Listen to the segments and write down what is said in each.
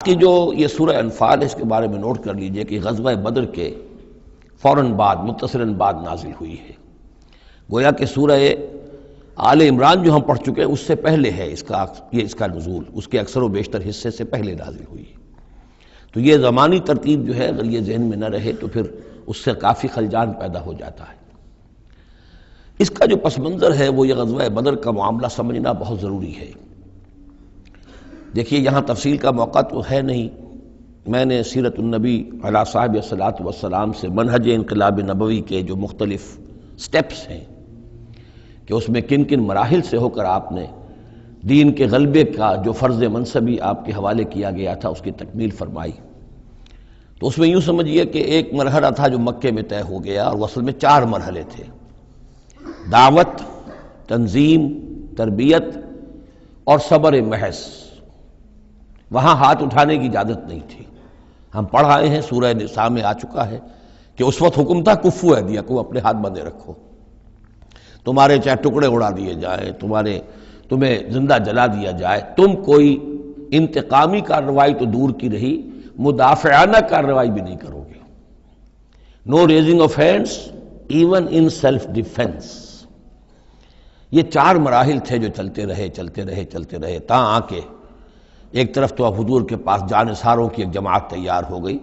کہ جو یہ سورہ انفال ہے اس کے بارے میں نوٹ کر لیجئے کہ غزوہ بدر کے فوراً بعد متصلاً بعد نازل ہوئی ہے۔ گویا کہ سورہ آل عمران جو ہم پڑھ چکے ہیں اس سے پہلے ہے اس کا نزول، اس کے اکثر و بیشتر حصے سے پہلے نازل ہوئی ہے۔ تو یہ زمانی ترتیب جو ہے اگر یہ ذہن میں نہ رہے تو پھر اس سے کافی خلجان پیدا ہو جاتا ہے۔ اس کا جو پس منظر ہے وہ یہ غزوہ بدر کا معاملہ سمجھنا بہت ضروری ہے۔ دیکھیے یہاں تفصیل کا موقع تو ہے نہیں، میں نے سیرت النبی علیہ صاحب صلاۃ والسلام سے منہج انقلاب نبوی کے جو مختلف سٹیپس ہیں کہ اس میں کن کن مراحل سے ہو کر آپ نے دین کے غلبے کا جو فرض منصبی آپ کے حوالے کیا گیا تھا اس کی تکمیل فرمائی۔ تو اس میں یوں سمجھیے کہ ایک مرحلہ تھا جو مکے میں طے ہو گیا، اور اصل میں 4 مرحلے تھے: دعوت، تنظیم، تربیت اور صبر محض۔ وہاں ہاتھ اٹھانے کی اجازت نہیں تھی۔ ہم پڑھ آئے ہیں، سورہ نساء میں آ چکا ہے کہ اس وقت حکم تھا کفو ایدیکم، اپنے ہاتھ بندھے رکھو، تمہارے چاہے ٹکڑے اڑا دیے جائیں، تمہیں زندہ جلا دیا جائے، تم کوئی انتقامی کارروائی تو دور کی رہی، مدافعانہ کارروائی بھی نہیں کرو گے۔ No raising of hands even in self defence. یہ 4 مراحل تھے جو چلتے رہے تاں آ کے ایک طرف تو اب حضور کے پاس جانثاروں کی ایک جماعت تیار ہو گئی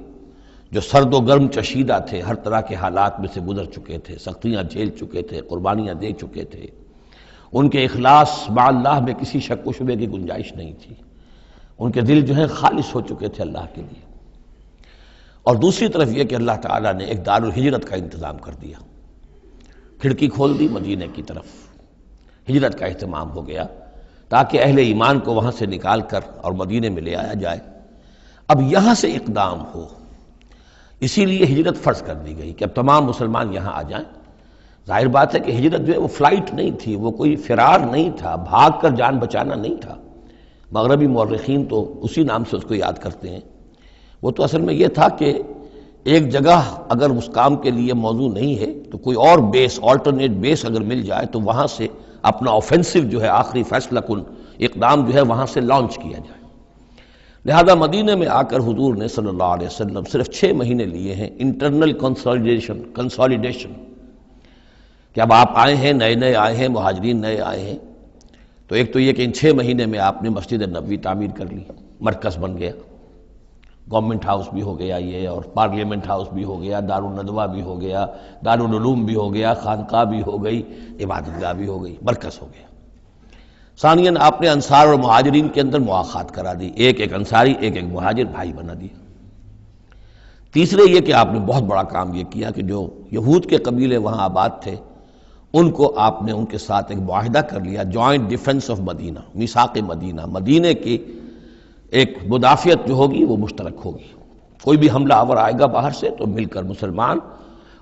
جو سرد و گرم چشیدہ تھے، ہر طرح کے حالات میں سے گزر چکے تھے، سختیاں جھیل چکے تھے، قربانیاں دے چکے تھے، ان کے اخلاص مع اللہ میں کسی شک و شبے کی گنجائش نہیں تھی، ان کے دل جو ہیں خالص ہو چکے تھے اللہ کے لیے۔ اور دوسری طرف یہ کہ اللہ تعالیٰ نے ایک دارالہجرت کا انتظام کر دیا، کھڑکی کھول دی مدینے کی طرف، ہجرت کا اہتمام ہو گیا تاکہ اہل ایمان کو وہاں سے نکال کر اور مدینے میں لے آیا جائے۔ اب یہاں سے اقدام ہو، اسی لیے ہجرت فرض کر دی گئی کہ اب تمام مسلمان یہاں آ جائیں۔ ظاہر بات ہے کہ ہجرت جو ہے وہ فلائٹ نہیں تھی، وہ کوئی فرار نہیں تھا، بھاگ کر جان بچانا نہیں تھا۔ مغربی مورخین تو اسی نام سے اس کو یاد کرتے ہیں۔ وہ تو اصل میں یہ تھا کہ ایک جگہ اگر اس کام کے لیے موضوع نہیں ہے تو کوئی اور بیس، آلٹرنیٹ بیس اگر مل جائے تو وہاں سے اپنا آفینسو جو ہے، آخری فیصلہ کن اقدام جو ہے وہاں سے لانچ کیا جائے۔ لہذا مدینے میں آ کر حضور نے صلی اللہ علیہ وسلم صرف 6 مہینے لیے ہیں انٹرنل کنسالیڈیشن کہ اب آپ آئے ہیں، نئے آئے ہیں، مہاجرین نئے آئے ہیں، تو ایک تو یہ کہ ان 6 مہینے میں آپ نے مسجد نبوی تعمیر کر لی، مرکز بن گیا، گورنمنٹ ہاؤس بھی ہو گیا یہ، اور پارلیمنٹ ہاؤس بھی ہو گیا، دارالندوہ بھی ہو گیا، دارالعلوم بھی ہو گیا، خانقاہ بھی ہو گئی، عبادت گاہ بھی ہو گئی، مرکز ہو گیا۔ ثانیاً آپ نے انصار اور مہاجرین کے اندر مواخات کرا دی، ایک انصاری ایک مہاجر بھائی بنا دیا۔ تیسرے یہ کہ آپ نے بہت بڑا کام یہ کیا کہ جو یہود کے قبیلے وہاں آباد تھے ان کو آپ نے ان کے ساتھ ایک معاہدہ کر لیا، جوائنٹ ڈیفنس آف مدینہ، میثاق مدینہ، مدینے کی ایک مدافعت جو ہوگی وہ مشترک ہوگی۔ کوئی بھی حملہ آور آئے گا باہر سے تو مل کر مسلمان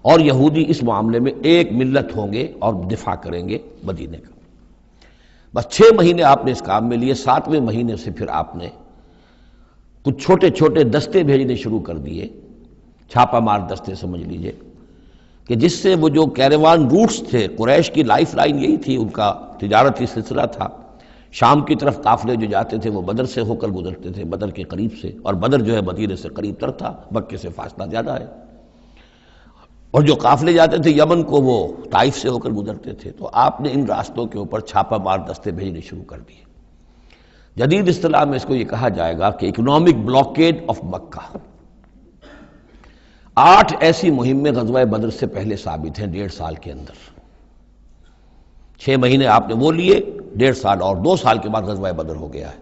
اور یہودی اس معاملے میں ایک ملت ہوں گے اور دفاع کریں گے مدینے کا۔ بس 6 مہینے آپ نے اس کام میں لیے۔ 7ویں مہینے سے پھر آپ نے کچھ چھوٹے چھوٹے دستے بھیجنے شروع کر دیے، چھاپہ مار دستے سمجھ لیجئے، کہ جس سے وہ جو کیروان روٹس تھے، قریش کی لائف لائن یہی تھی، ان کا تجارتی سلسلہ تھا، شام کی طرف قافلے جو جاتے تھے وہ بدر سے ہو کر گزرتے تھے، بدر کے قریب سے، اور بدر جو ہے مدینے سے قریب تر تھا، مکے سے فاصلہ زیادہ ہے، اور جو قافلے جاتے تھے یمن کو وہ طائف سے ہو کر گزرتے تھے۔ تو آپ نے ان راستوں کے اوپر چھاپہ مار دستے بھیجنے شروع کر دیے۔ جدید اصطلاح میں اس کو یہ کہا جائے گا کہ اکنامک بلاکیڈ آف مکہ۔ 8 ایسی مہمیں غزوہ بدر سے پہلے ثابت ہیں 1.5 سال کے اندر۔ 6 مہینے آپ نے وہ لیے، 1.5 سال اور 2 سال کے بعد غزوہ بدر ہو گیا ہے۔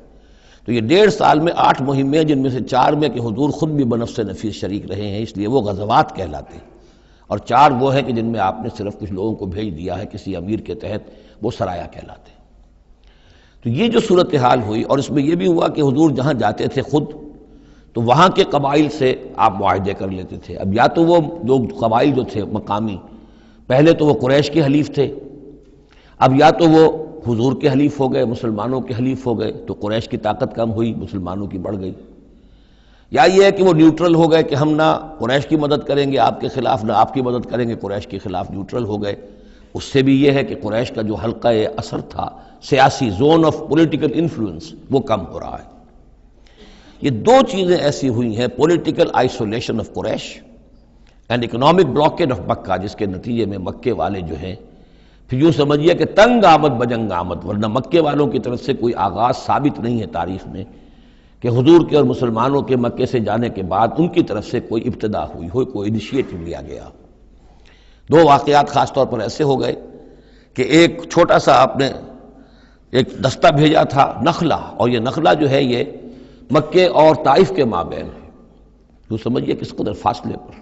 تو یہ 1.5 سال میں 8 مہمیں، جن میں سے 4 میں کہ حضور خود بھی بنفس نفیس شریک رہے ہیں، اس لیے وہ غزوات کہلاتے ہیں، اور 4 وہ ہیں کہ جن میں آپ نے صرف کچھ لوگوں کو بھیج دیا ہے کسی امیر کے تحت، وہ سرایا کہلاتے ہیں۔ تو یہ جو صورتحال ہوئی، اور اس میں یہ بھی ہوا کہ حضور جہاں جاتے تھے خود تو وہاں کے قبائل سے آپ معاہدے کر لیتے تھے۔ اب یا تو وہ جو قبائل جو تھے مقامی، پہلے تو وہ قریش کے حلیف تھے، اب یا تو وہ حضور کے حلیف ہو گئے، مسلمانوں کے حلیف ہو گئے، تو قریش کی طاقت کم ہوئی، مسلمانوں کی بڑھ گئی، یا یہ ہے کہ وہ نیوٹرل ہو گئے کہ ہم نہ قریش کی مدد کریں گے آپ کے خلاف، نہ آپ کی مدد کریں گے قریش کے خلاف، نیوٹرل ہو گئے۔ اس سے بھی یہ ہے کہ قریش کا جو حلقہ اثر تھا، سیاسی زون آف پولیٹیکل انفلوئنس، وہ کم ہو رہا ہے۔ یہ دو چیزیں ایسی ہوئی ہیں، political isolation of Quraysh and economic blockade of Mecca, جس کے نتیجے میں مکے والے جو ہیں پھر یوں سمجھیے کہ تنگ آمد بجنگ آمد، ورنہ مکے والوں کی طرف سے کوئی آغاز ثابت نہیں ہے تاریخ میں کہ حضور کے اور مسلمانوں کے مکے سے جانے کے بعد ان کی طرف سے کوئی ابتدا ہوئی ہو، کوئی انیشیٹو لیا گیا۔ دو واقعات خاص طور پر ایسے ہو گئے کہ ایک چھوٹا سا آپ نے ایک دستہ بھیجا تھا نخلا، اور یہ نخلا جو ہے یہ مکے اور طائف کے مابین ہے، تو سمجھیے کس قدر فاصلے پر،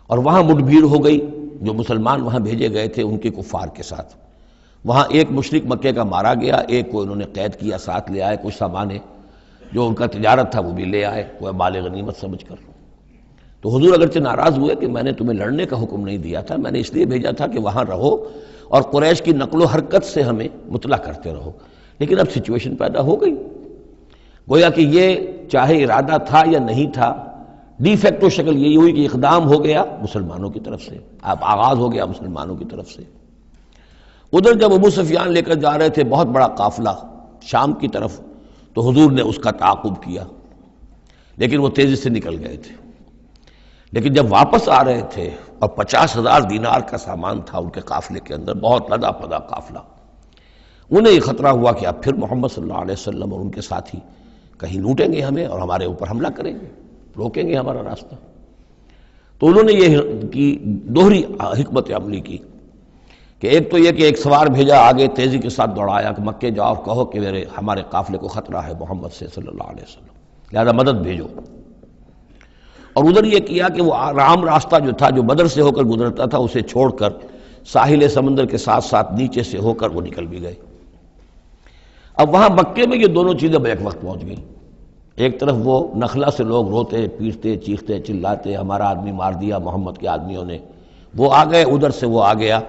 اور وہاں مٹ بھیڑ ہو گئی، جو مسلمان وہاں بھیجے گئے تھے ان کے کفار کے ساتھ۔ وہاں ایک مشرک مکے کا مارا گیا، ایک کو انہوں نے قید کیا، ساتھ لے آئے، کچھ سامان جو ان کا تجارت تھا وہ بھی لے آئے، وہ مال غنیمت سمجھ کر۔ تو حضور اگرچہ ناراض ہوئے کہ میں نے تمہیں لڑنے کا حکم نہیں دیا تھا، میں نے اس لیے بھیجا تھا کہ وہاں رہو اور قریش کی نقل و حرکت سے ہمیں مطلع کرتے رہو، لیکن اب سچویشن پیدا ہو گئی، گویا کہ یہ چاہے ارادہ تھا یا نہیں تھا، ڈی فیکٹو شکل یہی ہوئی کہ اقدام ہو گیا مسلمانوں کی طرف سے، اب آغاز ہو گیا مسلمانوں کی طرف سے۔ ادھر جب ابو سفیان لے کر جا رہے تھے بہت بڑا قافلہ شام کی طرف، تو حضور نے اس کا تعاقب کیا، لیکن وہ تیزی سے نکل گئے تھے۔ لیکن جب واپس آ رہے تھے اور 50,000 دینار کا سامان تھا ان کے قافلے کے اندر، بہت لدا پدا قافلہ، انہیں یہ خطرہ ہوا کہ اب پھر محمد صلی اللہ علیہ وسلم اور ان کے ساتھی کہیں لوٹیں گے ہمیں اور ہمارے اوپر حملہ کریں گے، روکیں گے ہمارا راستہ۔ تو انہوں نے یہ کی دوہری حکمت عملی کی کہ ایک تو یہ کہ ایک سوار بھیجا آگے تیزی کے ساتھ دوڑایا کہ مکے جاؤ، کہو کہ ہمارے قافلے کو خطرہ ہے محمد سے صلی اللہ علیہ وسلم، لہذا مدد بھیجو۔ اور ادھر یہ کیا کہ وہ عام راستہ جو تھا جو بدر سے ہو کر گزرتا تھا اسے چھوڑ کر ساحل سمندر کے ساتھ ساتھ نیچے سے ہو کر وہ نکل بھی گئے۔ اب وہاں مکے میں یہ دونوں چیزیں بیک وقت پہنچ گئیں، ایک طرف وہ نخلا سے لوگ روتے پیٹتے چیختے چلاتے ہمارا آدمی مار دیا محمد کے آدمیوں نے، وہ آ گئے، ادھر سے وہ آ گیا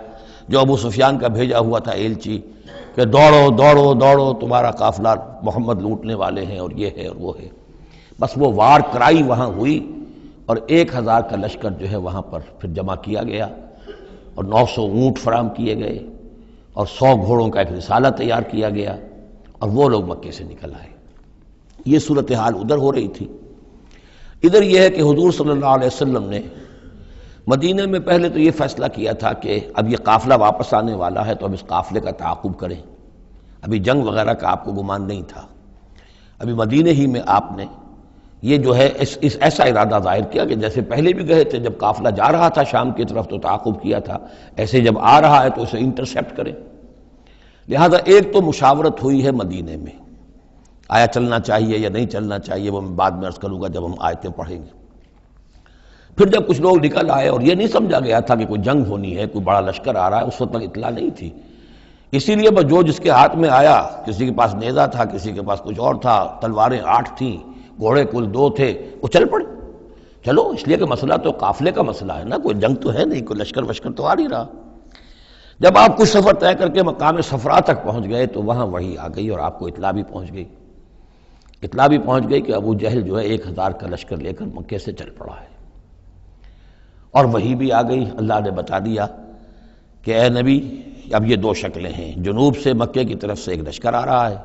جو ابو سفیان کا بھیجا ہوا تھا ایلچی کہ دوڑو دوڑو دوڑو تمہارا قافلہ محمد لوٹنے والے ہیں اور یہ ہے اور وہ ہے۔ بس وہ وار کرائی وہاں ہوئی اور 1000 کا لشکر جو ہے وہاں پر پھر جمع کیا گیا اور 900 اونٹ فراہم کیے گئے اور 100 گھوڑوں کا ایک رسالہ تیار کیا گیا اور وہ لوگ مکے سے نکل آئے۔ یہ صورتحال ادھر ہو رہی تھی۔ ادھر یہ ہے کہ حضور صلی اللہ علیہ وسلم نے مدینہ میں پہلے تو یہ فیصلہ کیا تھا کہ اب یہ قافلہ واپس آنے والا ہے تو اب اس قافلے کا تعاقب کریں، ابھی جنگ وغیرہ کا آپ کو گمان نہیں تھا، ابھی مدینہ ہی میں آپ نے یہ جو ہے اس ایسا ارادہ ظاہر کیا کہ جیسے پہلے بھی گئے تھے، جب قافلہ جا رہا تھا شام کی طرف تو تعاقب کیا تھا، ایسے جب آ رہا ہے تو اسے انٹرسیپٹ کریں۔ لہذا ایک تو مشاورت ہوئی ہے مدینہ میں، آیا چلنا چاہیے یا نہیں چلنا چاہیے، وہ میں بعد میں عرض کروں گا جب ہم آیتیں پڑھیں گے۔ پھر جب کچھ لوگ نکل آئے اور یہ نہیں سمجھا گیا تھا کہ کوئی جنگ ہونی ہے، کوئی بڑا لشکر آ رہا ہے، اس وقت تک اطلاع نہیں تھی، اسی لیے بس جو جس کے ہاتھ میں آیا، کسی کے پاس نیزہ تھا، کسی کے پاس کچھ اور تھا، تلواریں 8 تھیں، گھوڑے کل 2 تھے، وہ چل پڑے۔ چلو اس لیے کہ مسئلہ تو قافلے کا مسئلہ ہے نا، کوئی جنگ تو ہے نہیں، کوئی لشکر وشکر تو آ نہیں رہا۔ جب آپ کچھ سفر طے کر کے مقام صفرا تک پہنچ گئے تو وہاں وحی آ گئی اور آپ کو اطلاع بھی پہنچ گئی، اطلاع بھی پہنچ گئی کہ ابو جہل جو ہے 1000 کا لشکر لے کر مکے سے چل پڑا ہے، اور وحی بھی آ گئی، اللہ نے بتا دیا کہ اے نبی اب یہ 2 شکلیں ہیں، جنوب سے مکے کی طرف سے ایک لشکر آ رہا ہے،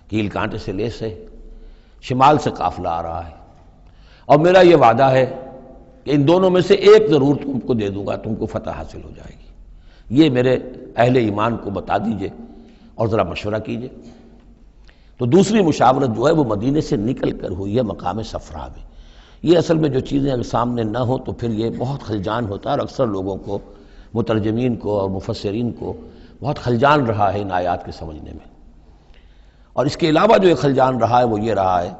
کیل کانٹے سے لیس ہے، شمال سے قافلہ آ رہا ہے، اور میرا یہ وعدہ ہے کہ ان دونوں میں سے ایک ضرور تم کو دے دوں گا، تم کو فتح حاصل ہو جائے گی، یہ میرے اہل ایمان کو بتا دیجئے اور ذرا مشورہ کیجئے۔ تو دوسری مشاورت جو ہے وہ مدینے سے نکل کر ہوئی ہے مقام صفرا میں۔ یہ اصل میں جو چیزیں اگر سامنے نہ ہوں تو پھر یہ بہت خلجان ہوتا ہے، اور اکثر لوگوں کو، مترجمین کو اور مفسرین کو بہت خلجان رہا ہے ان آیات کے سمجھنے میں۔ اور اس کے علاوہ جو ایک خلجان رہا ہے وہ یہ رہا ہے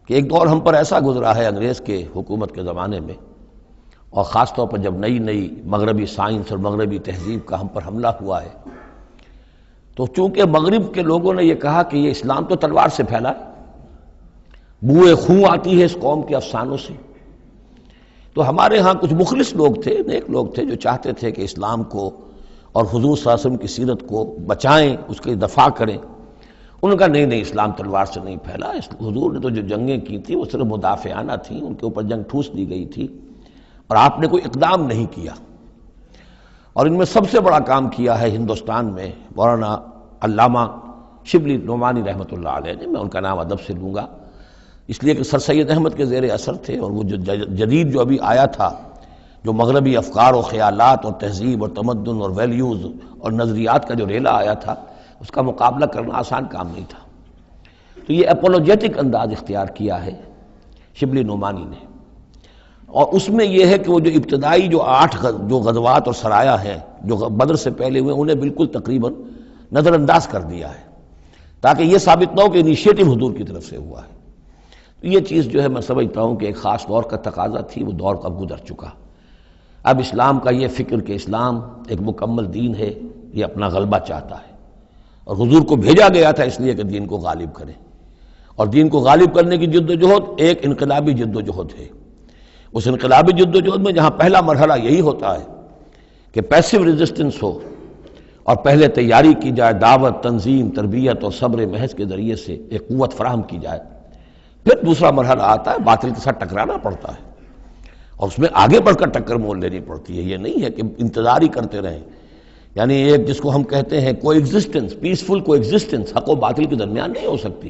کہ ایک دور ہم پر ایسا گزرا ہے انگریز کے حکومت کے زمانے میں، اور خاص طور پر جب نئی نئی مغربی سائنس اور مغربی تہذیب کا ہم پر حملہ ہوا ہے، تو چونکہ مغرب کے لوگوں نے یہ کہا کہ یہ اسلام تو تلوار سے پھیلا ہے، بوئے خون آتی ہے اس قوم کے افسانوں سے، تو ہمارے ہاں کچھ مخلص لوگ تھے، نیک لوگ تھے، جو چاہتے تھے کہ اسلام کو اور حضور صلی اللہ علیہ وسلم کی سیرت کو بچائیں، اس کی دفاع کریں۔ انہوں نے کہا نہیں اسلام تلوار سے نہیں پھیلا، حضور نے تو جو جنگیں کی تھیں وہ صرف مدافعانہ تھیں، ان کے اوپر جنگ ٹھوس دی گئی تھی اور آپ نے کوئی اقدام نہیں کیا۔ اور ان میں سب سے بڑا کام کیا ہے ہندوستان میں مولانا علامہ شبلی نعمانی رحمۃ اللہ علیہ نے، میں ان کا نام ادب سے لوں گا، اس لیے کہ سر سید احمد کے زیر اثر تھے، اور وہ جو جدید جو ابھی آیا تھا، جو مغربی افکار و خیالات اور تہذیب اور تمدن اور ویلیوز اور نظریات کا جو ریلا آیا تھا، اس کا مقابلہ کرنا آسان کام نہیں تھا۔ تو یہ اپولوجیٹک انداز اختیار کیا ہے شبلی نعمانی نے، اور اس میں یہ ہے کہ وہ جو ابتدائی جو 8 جو غزوات اور سرایا ہیں جو بدر سے پہلے ہوئے، انہیں بالکل تقریباً نظر انداز کر دیا ہے، تاکہ یہ ثابت نہ ہو کہ انیشیٹو حضور کی طرف سے ہوا ہے۔ تو یہ چیز جو ہے میں سمجھتا ہوں کہ ایک خاص دور کا تقاضا تھی، وہ دور اب گزر چکا۔ اب اسلام کا یہ فکر کہ اسلام ایک مکمل دین ہے، یہ اپنا غلبہ چاہتا ہے، اور حضور کو بھیجا گیا تھا اس لیے کہ دین کو غالب کرے، اور دین کو غالب کرنے کی جد و جہد ایک انقلابی جد و جہد ہے۔ اس انقلابی جد و جہد میں جہاں پہلا مرحلہ یہی ہوتا ہے کہ پیسو ریزسٹنس ہو، اور پہلے تیاری کی جائے، دعوت، تنظیم، تربیت اور صبر محض کے ذریعے سے ایک قوت فراہم کی جائے، پھر دوسرا مرحلہ آتا ہے باطل کے ساتھ ٹکرانا پڑتا ہے، اور اس میں آگے بڑھ کر ٹکر مول لینی پڑتی ہے۔ یہ نہیں ہے کہ انتظار ہی کرتے رہیں، یعنی ایک جس کو ہم کہتے ہیں کو ایگزسٹنس، پیسفل کو ایگزسٹنس، حق و باطل کے درمیان نہیں ہو سکتی۔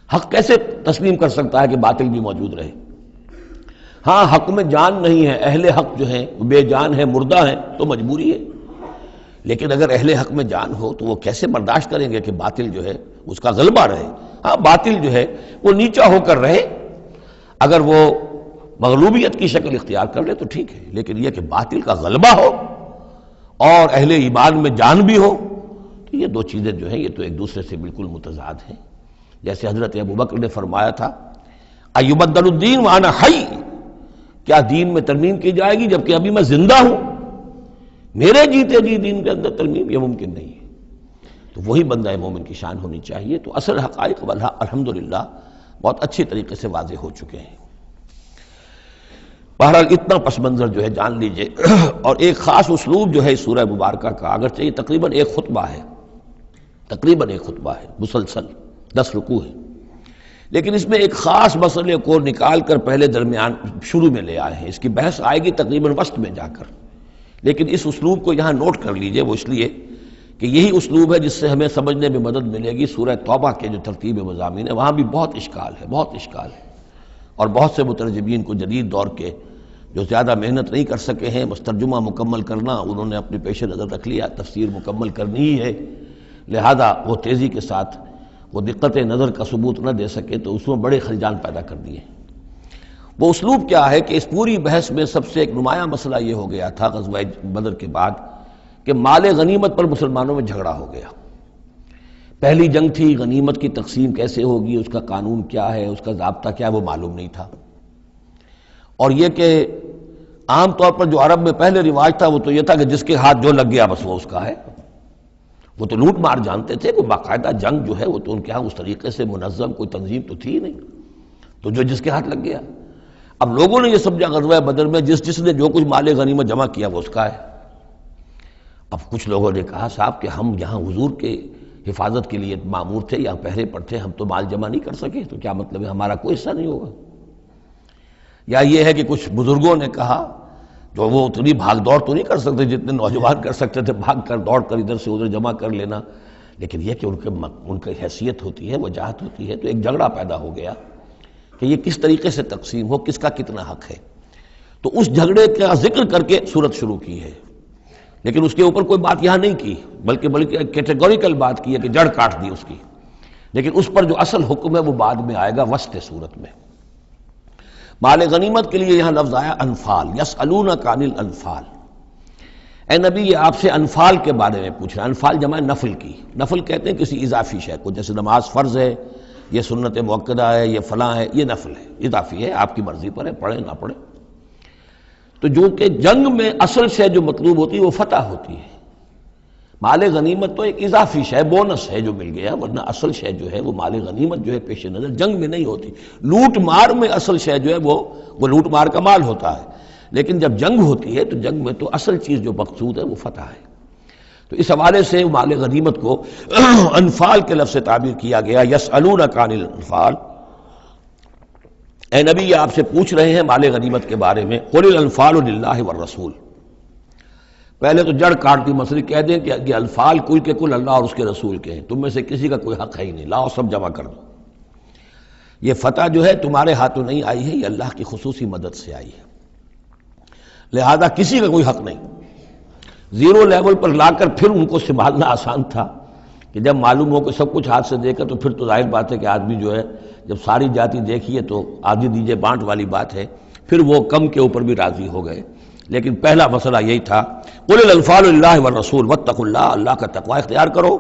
حق کیسے تسلیم کر سکتا ہے کہ باطل بھی موجود رہے؟ ہاں، حق میں جان نہیں ہے، اہل حق جو ہیں بے جان ہیں، مردہ ہیں، تو مجبوری ہے، لیکن اگر اہل حق میں جان ہو تو وہ کیسے برداشت کریں گے کہ باطل جو ہے اس کا غلبہ رہے؟ ہاں، باطل جو ہے وہ نیچا ہو کر رہے، اگر وہ مغلوبیت کی شکل اختیار کر لے تو ٹھیک ہے، لیکن یہ کہ باطل کا غلبہ ہو اور اہل ایمان میں جان بھی ہو، تو یہ دو چیزیں جو ہیں یہ تو ایک دوسرے سے بالکل متضاد ہیں۔ جیسے حضرت ابوبکر نے فرمایا تھا ایبدل الدین وانا حی، کیا دین میں ترمیم کی جائے گی جبکہ ابھی میں زندہ ہوں؟ میرے جیتے جی دین کے اندر ترمیم یہ ممکن نہیں ہے۔ تو وہی بندہ مومن کی شان ہونی چاہیے۔ تو اصل حقائق الحمدللہ بہت اچھی طریقے سے واضح ہو چکے ہیں۔ بہرحال اتنا پس منظر جو ہے جان لیجئے، اور ایک خاص اسلوب جو ہے اس سورہ مبارکہ کا، اگرچہ یہ تقریباً ایک خطبہ ہے مسلسل 10 رکوع ہے، لیکن اس میں ایک خاص مسئلے کو نکال کر پہلے درمیان شروع میں لے آئے ہیں۔ اس کی بحث آئے گی تقریباً وسط میں جا کر، لیکن اس اسلوب کو یہاں نوٹ کر لیجئے، وہ اس لیے کہ یہی اسلوب ہے جس سے ہمیں سمجھنے میں مدد ملے گی سورہ توبہ کے جو ترتیب مضامین ہے، وہاں بھی بہت اشکال ہے، اور بہت سے مترجمین کو جدید دور کے جو زیادہ محنت نہیں کر سکے ہیں بس ترجمہ مکمل کرنا انہوں نے اپنے پیش نظر رکھ لیا، تفسیر مکمل کرنی ہی ہے، لہذا وہ تیزی کے ساتھ وہ دقت نظر کا ثبوت نہ دے سکے تو اس میں بڑے خلجان پیدا کر دیے۔ وہ اسلوب کیا ہے کہ اس پوری بحث میں سب سے ایک نمایاں مسئلہ یہ ہو گیا تھا غزوہ بدر کے بعد کہ مال غنیمت پر مسلمانوں میں جھگڑا ہو گیا۔ پہلی جنگ تھی، غنیمت کی تقسیم کیسے ہوگی، اس کا قانون کیا ہے، اس کا ضابطہ کیا ہے، وہ معلوم نہیں تھا، اور یہ کہ عام طور پر جو عرب میں پہلے رواج تھا وہ تو یہ تھا کہ جس کے ہاتھ جو لگ گیا بس وہ اس کا ہے۔ وہ تو لوٹ مار جانتے تھے، کوئی باقاعدہ جنگ جو ہے وہ تو ان کے ہاں اس طریقے سے منظم کوئی تنظیم تو تھی ہی نہیں، تو جو جس کے ہاتھ لگ گیا۔ اب لوگوں نے یہ سمجھا غزوہ بدر میں جس نے جو کچھ مال غنیمت جمع کیا وہ اس کا ہے۔ اب کچھ لوگوں نے کہا صاحب کہ ہم یہاں حضور کے حفاظت کے لیے مامور تھے، یہاں پہرے پر تھے، ہم تو مال جمع نہیں کر سکے، تو کیا مطلب ہے ہمارا کوئی حصہ نہیں ہوگا؟ یا یہ ہے کہ کچھ بزرگوں نے کہا جو وہ اتنی بھاگ دوڑ تو نہیں کر سکتے جتنے نوجوان کر سکتے تھے، بھاگ کر دوڑ کر ادھر سے ادھر جمع کر لینا، لیکن یہ کہ ان کی حیثیت ہوتی ہے، وجاہت ہوتی ہے، تو ایک جھگڑا پیدا ہو گیا کہ یہ کس طریقے سے تقسیم ہو، کس کا کتنا حق ہے۔ تو اس جھگڑے کا ذکر کر کے سورت شروع کی ہے، لیکن اس کے اوپر کوئی بات یہاں نہیں کی، بلکہ کیٹیگوریکل بات کی ہے کہ جڑ کاٹ دی اس کی، لیکن اس پر جو اصل حکم ہے وہ بعد میں آئے گا وسط سورت میں۔ مال غنیمت کے لیے یہاں لفظ آیا انفال، یسألونک عن الانفال، اے نبی یہ آپ سے انفال کے بارے میں پوچھ رہے ہیں۔ انفال جمع نفل کی، نفل کہتے ہیں کسی اضافی شے کو، جیسے نماز فرض ہے، یہ سنت مؤکدہ ہے، یہ فلاں ہے، یہ نفل ہے، اضافی ہے، آپ کی مرضی پر ہے، پڑھیں نہ پڑھیں۔ تو جو کہ جنگ میں اصل شے جو مطلوب ہوتی ہے وہ فتح ہوتی ہے، مال غنیمت تو ایک اضافی شے، بونس ہے جو مل گیا، ورنہ اصل شے جو ہے وہ مال غنیمت جو ہے پیش نظر جنگ میں نہیں ہوتی۔ لوٹ مار میں اصل شے جو ہے وہ لوٹ مار کا مال ہوتا ہے، لیکن جب جنگ ہوتی ہے تو جنگ میں تو اصل چیز جو مقصود ہے وہ فتح ہے۔ تو اس حوالے سے مال غنیمت کو انفال کے لفظ سے تعبیر کیا گیا، یسألونک عن الانفال، اے نبی یہ آپ سے پوچھ رہے ہیں مال غنیمت کے بارے میں، قل الانفال للہ والرسول۔ پہلے تو جڑ کاٹ دی مسئلے، کہہ دیں کہ یہ انفال کل کے کل اللہ اور اس کے رسول کے ہیں، تم میں سے کسی کا کوئی حق ہے ہی نہیں، لاؤ سب جمع کر دو۔ یہ فتح جو ہے تمہارے ہاتھوں نہیں آئی ہے، یہ اللہ کی خصوصی مدد سے آئی ہے، لہذا کسی کا کوئی حق نہیں۔ زیرو لیول پر لا کر پھر ان کو سنبھالنا آسان تھا کہ جب معلوم ہو کہ سب کچھ ہاتھ سے دے کر، تو پھر تو ظاہر بات ہے کہ آدمی جو ہے جب ساری جاتی دیکھیے تو آدھی دیجے بانٹ والی بات ہے، پھر وہ کم کے اوپر بھی راضی ہو گئے۔ لیکن پہلا مسئلہ یہی تھا، قل الانفال للہ والرسول واتقوا اللہ، اللہ کا تقوی اختیار کرو،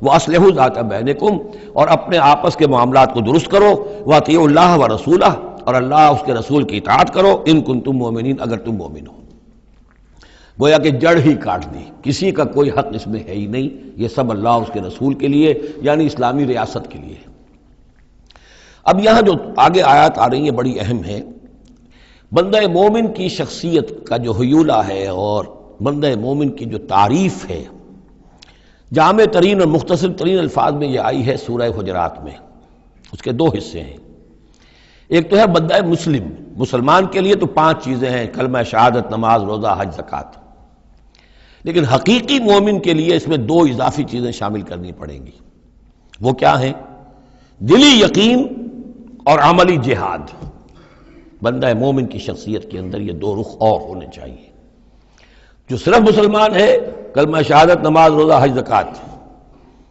واصلحوا ذات بینکم، اور اپنے آپس کے معاملات کو درست کرو، واطیعوا اللہ ورسولہ، اور اللہ اس کے رسول کی اطاعت کرو، ان کنتم مومنین، اگر تم مومن ہو۔ گویا کہ جڑ ہی کاٹ دی، کسی کا کوئی حق اس میں ہے ہی نہیں، یہ سب اللہ اس کے رسول کے لیے، یعنی اسلامی ریاست کے لیے۔ اب یہاں جو آگے آیات آ رہی ہیں بڑی اہم ہے۔ بندہ مومن کی شخصیت کا جو حیولہ ہے اور بندہ مومن کی جو تعریف ہے، جامع ترین اور مختصر ترین الفاظ میں یہ آئی ہے سورہ حجرات میں۔ اس کے دو حصے ہیں، ایک تو ہے بندہ مسلم، مسلمان کے لیے تو 5 چیزیں ہیں، کلمہ شہادت، نماز، روزہ، حج، زکوٰۃ، لیکن حقیقی مومن کے لیے اس میں 2 اضافی چیزیں شامل کرنی پڑیں گی۔ وہ کیا ہیں؟ دلی یقین اور عملی جہاد۔ بندہ مومن کی شخصیت کے اندر یہ 2 رخ اور ہونے چاہیے۔ جو صرف مسلمان ہے، کلمہ شہادت، نماز، روزہ، حج، زکوٰۃ،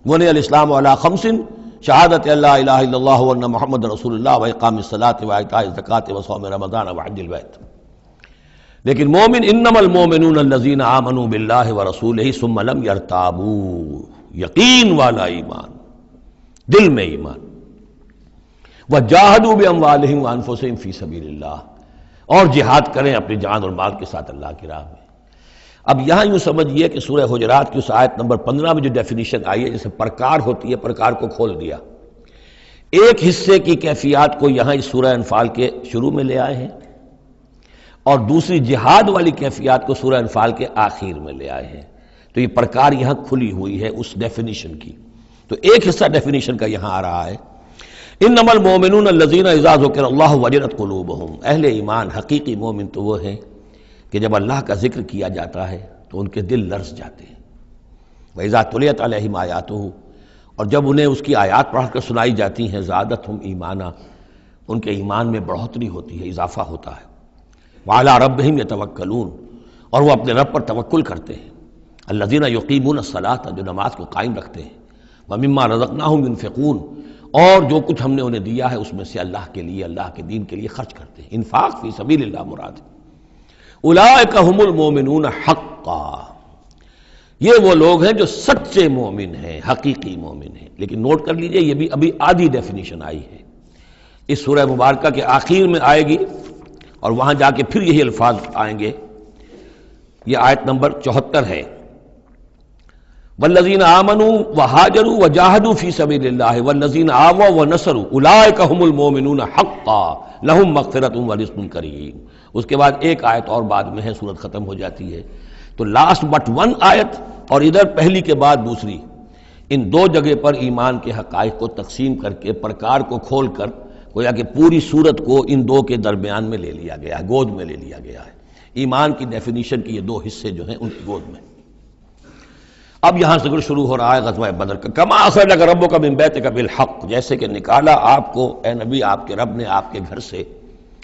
بنی الاسلام علی 5، شہادت اللہ الہ الا اللہ وان محمد رسول اللہ واقام الصلاۃ وایتاء الزکوٰۃ وصوم رمضان وحج البیت۔ لیکن مومن، انما المومنون الذین آمنوا باللہ ورسولہ ثم لم یرتابوا، یقین والا ایمان، دل میں ایمان، وجاہدوا باموالہم وانفسہم فی سبیل اللہ، اور جہاد کریں اپنی جان اور مال کے ساتھ اللہ کی راہ میں۔ اب یہاں یوں سمجھیے کہ سورہ حجرات کی اس آیت نمبر 15 میں جو ڈیفینیشن آئی ہے، جیسے پرکار ہوتی ہے، پرکار کو کھول دیا، ایک حصے کی کیفیات کو یہاں اس سورہ انفال کے شروع میں لے آئے ہیں، اور دوسری جہاد والی کیفیات کو سورہ انفال کے آخر میں لے آئے ہیں۔ تو یہ پرکار یہاں کھلی ہوئی ہے اس ڈیفینیشن کی۔ تو ایک حصہ ڈیفینیشن کا یہاں آ رہا ہے، انما المومنون الذین اذا ذکر اللہ وجلت قلوبہم، اہل ایمان، حقیقی مومن تو وہ ہیں کہ جب اللہ کا ذکر کیا جاتا ہے تو ان کے دل لرز جاتے ہیں۔ وَإِذَا تُلِيَتْ عَلَيْهِمْ آیَاتُهُ، اور جب انہیں اس کی آیات پڑھ کر سنائی جاتی ہیں، زادتہم ایمانا، ان کے ایمان میں بڑھوتری ہوتی ہے، اضافہ ہوتا ہے۔ وَعَلَىٰ رَبِّهِمْ يَتَوَكَّلُونَ، اور وہ اپنے رب پر توکل کرتے ہیں۔ الَّذِينَ يُقِيمُونَ الصَّلَاةَ، جو نماز کو قائم رکھتے ہیں۔ وَمِمَّا رَزَقْنَاهُمْ يُنْفِقُونَ، اور جو کچھ ہم نے انہیں دیا ہے اس میں سے اللہ کے لیے، اللہ کے دین کے لیے خرچ کرتے ہیں۔ انفاق فی سبیل اللہ مراد ہے۔ اولئک ھم المؤمنون حقا، یہ وہ لوگ ہیں جو سچے مومن ہیں، حقیقی مومن ہیں۔ لیکن نوٹ کر لیجئے، یہ بھی ابھی آدھی ڈیفینیشن آئی ہے، اس سورہ مبارکہ کے آخر میں آئے گی، اور وہاں جا کے پھر یہی الفاظ آئیں گے۔ یہ آیت نمبر 74 ہے، والذین آمنوا وہاجروا وجاہدوا فی سبیل اللہ والذین آووا ونصروا اولئک ھم المؤمنون حقا لہم مغفرۃ ورزق کریم۔ اس کے بعد ایک آیت اور بعد میں ہے، سورت ختم ہو جاتی ہے۔ تو لاسٹ بٹ 1 آیت، اور ادھر پہلی کے بعد دوسری، ان 2 جگہ پر ایمان کے حقائق کو تقسیم کر کے، پرکار کو کھول کر، گویا کہ پوری صورت کو ان 2 کے درمیان میں لے لیا گیا ہے، گود میں لے لیا گیا ہے۔ ایمان کی ڈیفینیشن کی یہ 2 حصے جو ہیں ان کی گود میں۔ اب یہاں ذکر شروع ہو رہا ہے غزوہ بدر کا۔ کما اخرجک ربک من بیتک بالحق، جیسے کہ نکالا آپ کو اے نبی آپ کے رب نے آپ کے گھر سے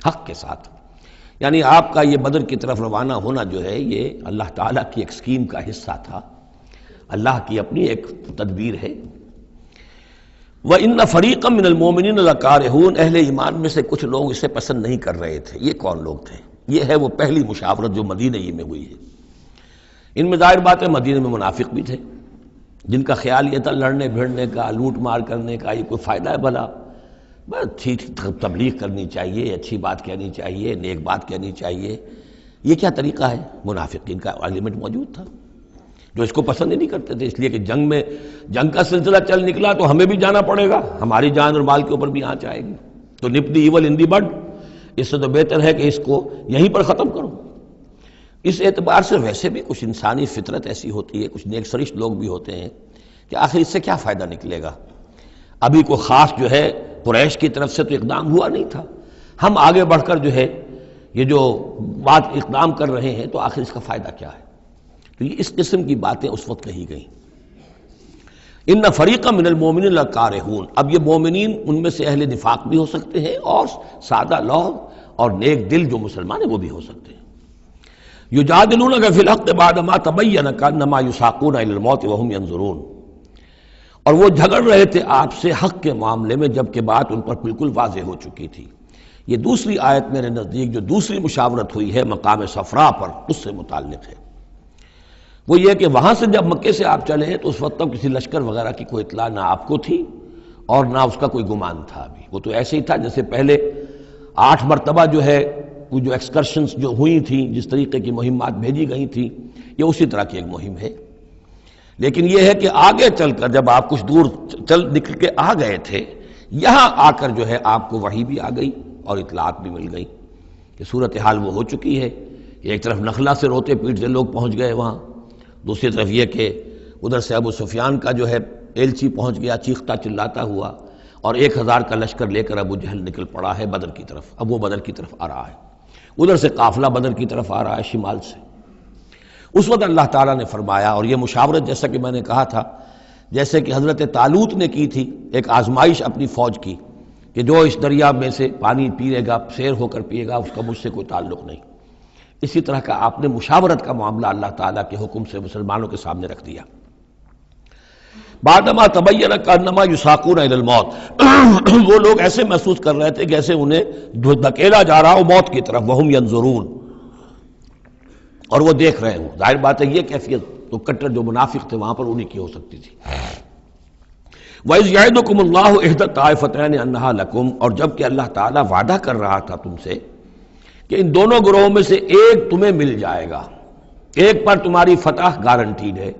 حق کے ساتھ، یعنی آپ کا یہ بدر کی طرف روانہ ہونا جو ہے یہ اللہ تعالیٰ کی ایک اسکیم کا حصہ تھا، اللہ کی اپنی ایک تدبیر ہے۔ وَإِنَّ فَرِيقًا مِّنَ الْمُؤْمِنِينَ لَكَارِهُونَ، اہل ایمان میں سے کچھ لوگ اسے پسند نہیں کر رہے تھے۔ یہ کون لوگ تھے؟ یہ ہے وہ پہلی مشاورت جو مدینہ ہی میں ہوئی ہے۔ ان میں ظاہر بات ہے مدینہ میں منافق بھی تھے، جن کا خیال یہ تھا لڑنے بھیڑنے کا، لوٹ مار کرنے کا، یہ کوئی فائدہ ہے بھلا؟ بس ٹھیک تبلیغ کرنی چاہیے، اچھی بات کہنی چاہیے، نیک بات کہنی چاہیے، یہ کیا طریقہ ہے؟ منافقین کا ایلیمنٹ موجود تھا جو اس کو پسند ہی نہیں کرتے تھے، اس لیے کہ جنگ کا سلسلہ چل نکلا تو ہمیں بھی جانا پڑے گا، ہماری جان اور مال کے اوپر بھی آنچ آئے گی، تو نپ دی ایول ان دی بڈ، اس سے تو بہتر ہے کہ اس کو یہیں پر ختم کرو۔ اس اعتبار سے ویسے بھی کچھ انسانی فطرت ایسی ہوتی ہے، کچھ نیک سرشت لوگ بھی ہوتے ہیں کہ آخر اس سے کیا فائدہ نکلے گا؟ ابھی کوئی خاص جو ہے قریش کی طرف سے تو اقدام ہوا نہیں تھا، ہم آگے بڑھ کر جو ہے یہ جو بات اقدام کر رہے ہیں تو آخر اس کا فائدہ کیا ہے؟ تو یہ اس قسم کی باتیں اس وقت کہی گئیں۔ ان فریقا من المؤمنین لکارہون، اب یہ مومنین ان میں سے اہل نفاق بھی ہو سکتے ہیں اور سادہ لوح اور نیک دل جو مسلمان ہیں وہ بھی ہو سکتے ہیں۔ یجادلونک فی الحق بعد ما تبین کانما یساقون الی الموت وہم ینظرون، اور وہ جھگڑ رہے تھے آپ سے حق کے معاملے میں جبکہ بات ان پر بالکل واضح ہو چکی تھی۔ یہ دوسری آیت میرے نزدیک جو دوسری مشاورت ہوئی ہے مقام صفرا پر، اس سے متعلق ہے۔ وہ یہ کہ وہاں سے جب مکے سے آپ چلے تو اس وقت تک کسی لشکر وغیرہ کی کوئی اطلاع نہ آپ کو تھی اور نہ اس کا کوئی گمان تھا ابھی۔ وہ تو ایسے ہی تھا جیسے پہلے 8 مرتبہ جو ہے وہ جو ایکسکرشنز جو ہوئی تھیں، جس طریقے کی مہمات بھیجی گئی تھیں، یہ اسی طرح کی ایک مہم ہے۔ لیکن یہ ہے کہ آگے چل کر جب آپ کچھ دور نکل کے آ گئے تھے، یہاں آ کر جو ہے آپ کو وحی بھی آ گئی اور اطلاعات بھی مل گئی کہ صورتحال وہ ہو چکی ہے۔ ایک طرف نخلا سے روتے پیٹتے لوگ پہنچ گئے وہاں، دوسری طرف یہ کہ ادھر سے ابو سفیان کا جو ہے ایلچی پہنچ گیا چیختا چلاتا ہوا، اور 1000 کا لشکر لے کر ابو جہل نکل پڑا ہے بدر کی طرف۔ اب وہ بدر کی طرف آ رہا ہے، ادھر سے قافلہ بدر کی طرف آ رہا ہے شمال سے۔ اس وقت اللہ تعالیٰ نے فرمایا، اور یہ مشاورت جیسا کہ میں نے کہا تھا جیسے کہ حضرت طالوت نے کی تھی، ایک آزمائش اپنی فوج کی کہ جو اس دریا میں سے پانی پیے گا سیر ہو کر پیے گا اس کا مجھ سے کوئی تعلق نہیں، اسی طرح کا آپ نے مشاورت کا معاملہ اللہ تعالیٰ کے حکم سے مسلمانوں کے سامنے رکھ دیا۔ بعدما تبین کانما یساقون الی الموت، وہ لوگ ایسے محسوس کر رہے تھے جیسے انہیں دھکیلا جا رہا ہو موت کی طرف، وہم ینظرون، اور وہ دیکھ رہے ہوں۔ ظاہر بات ہے یہ کیفیت تو کٹر جو منافق تھے وہاں پر انہی کی ہو سکتی تھی۔ وَإِذْ يَعِدُكُمُ اللَّهُ إِحْدَى الطَّائِفَتَيْنِ أَنَّهَا لَكُمْ، اور جب کہ اللہ تعالیٰ وعدہ کر رہا تھا تم سے کہ ان دونوں گروہوں میں سے ایک تمہیں مل جائے گا، ایک پر تمہاری فتح گارنٹیڈ ہے۔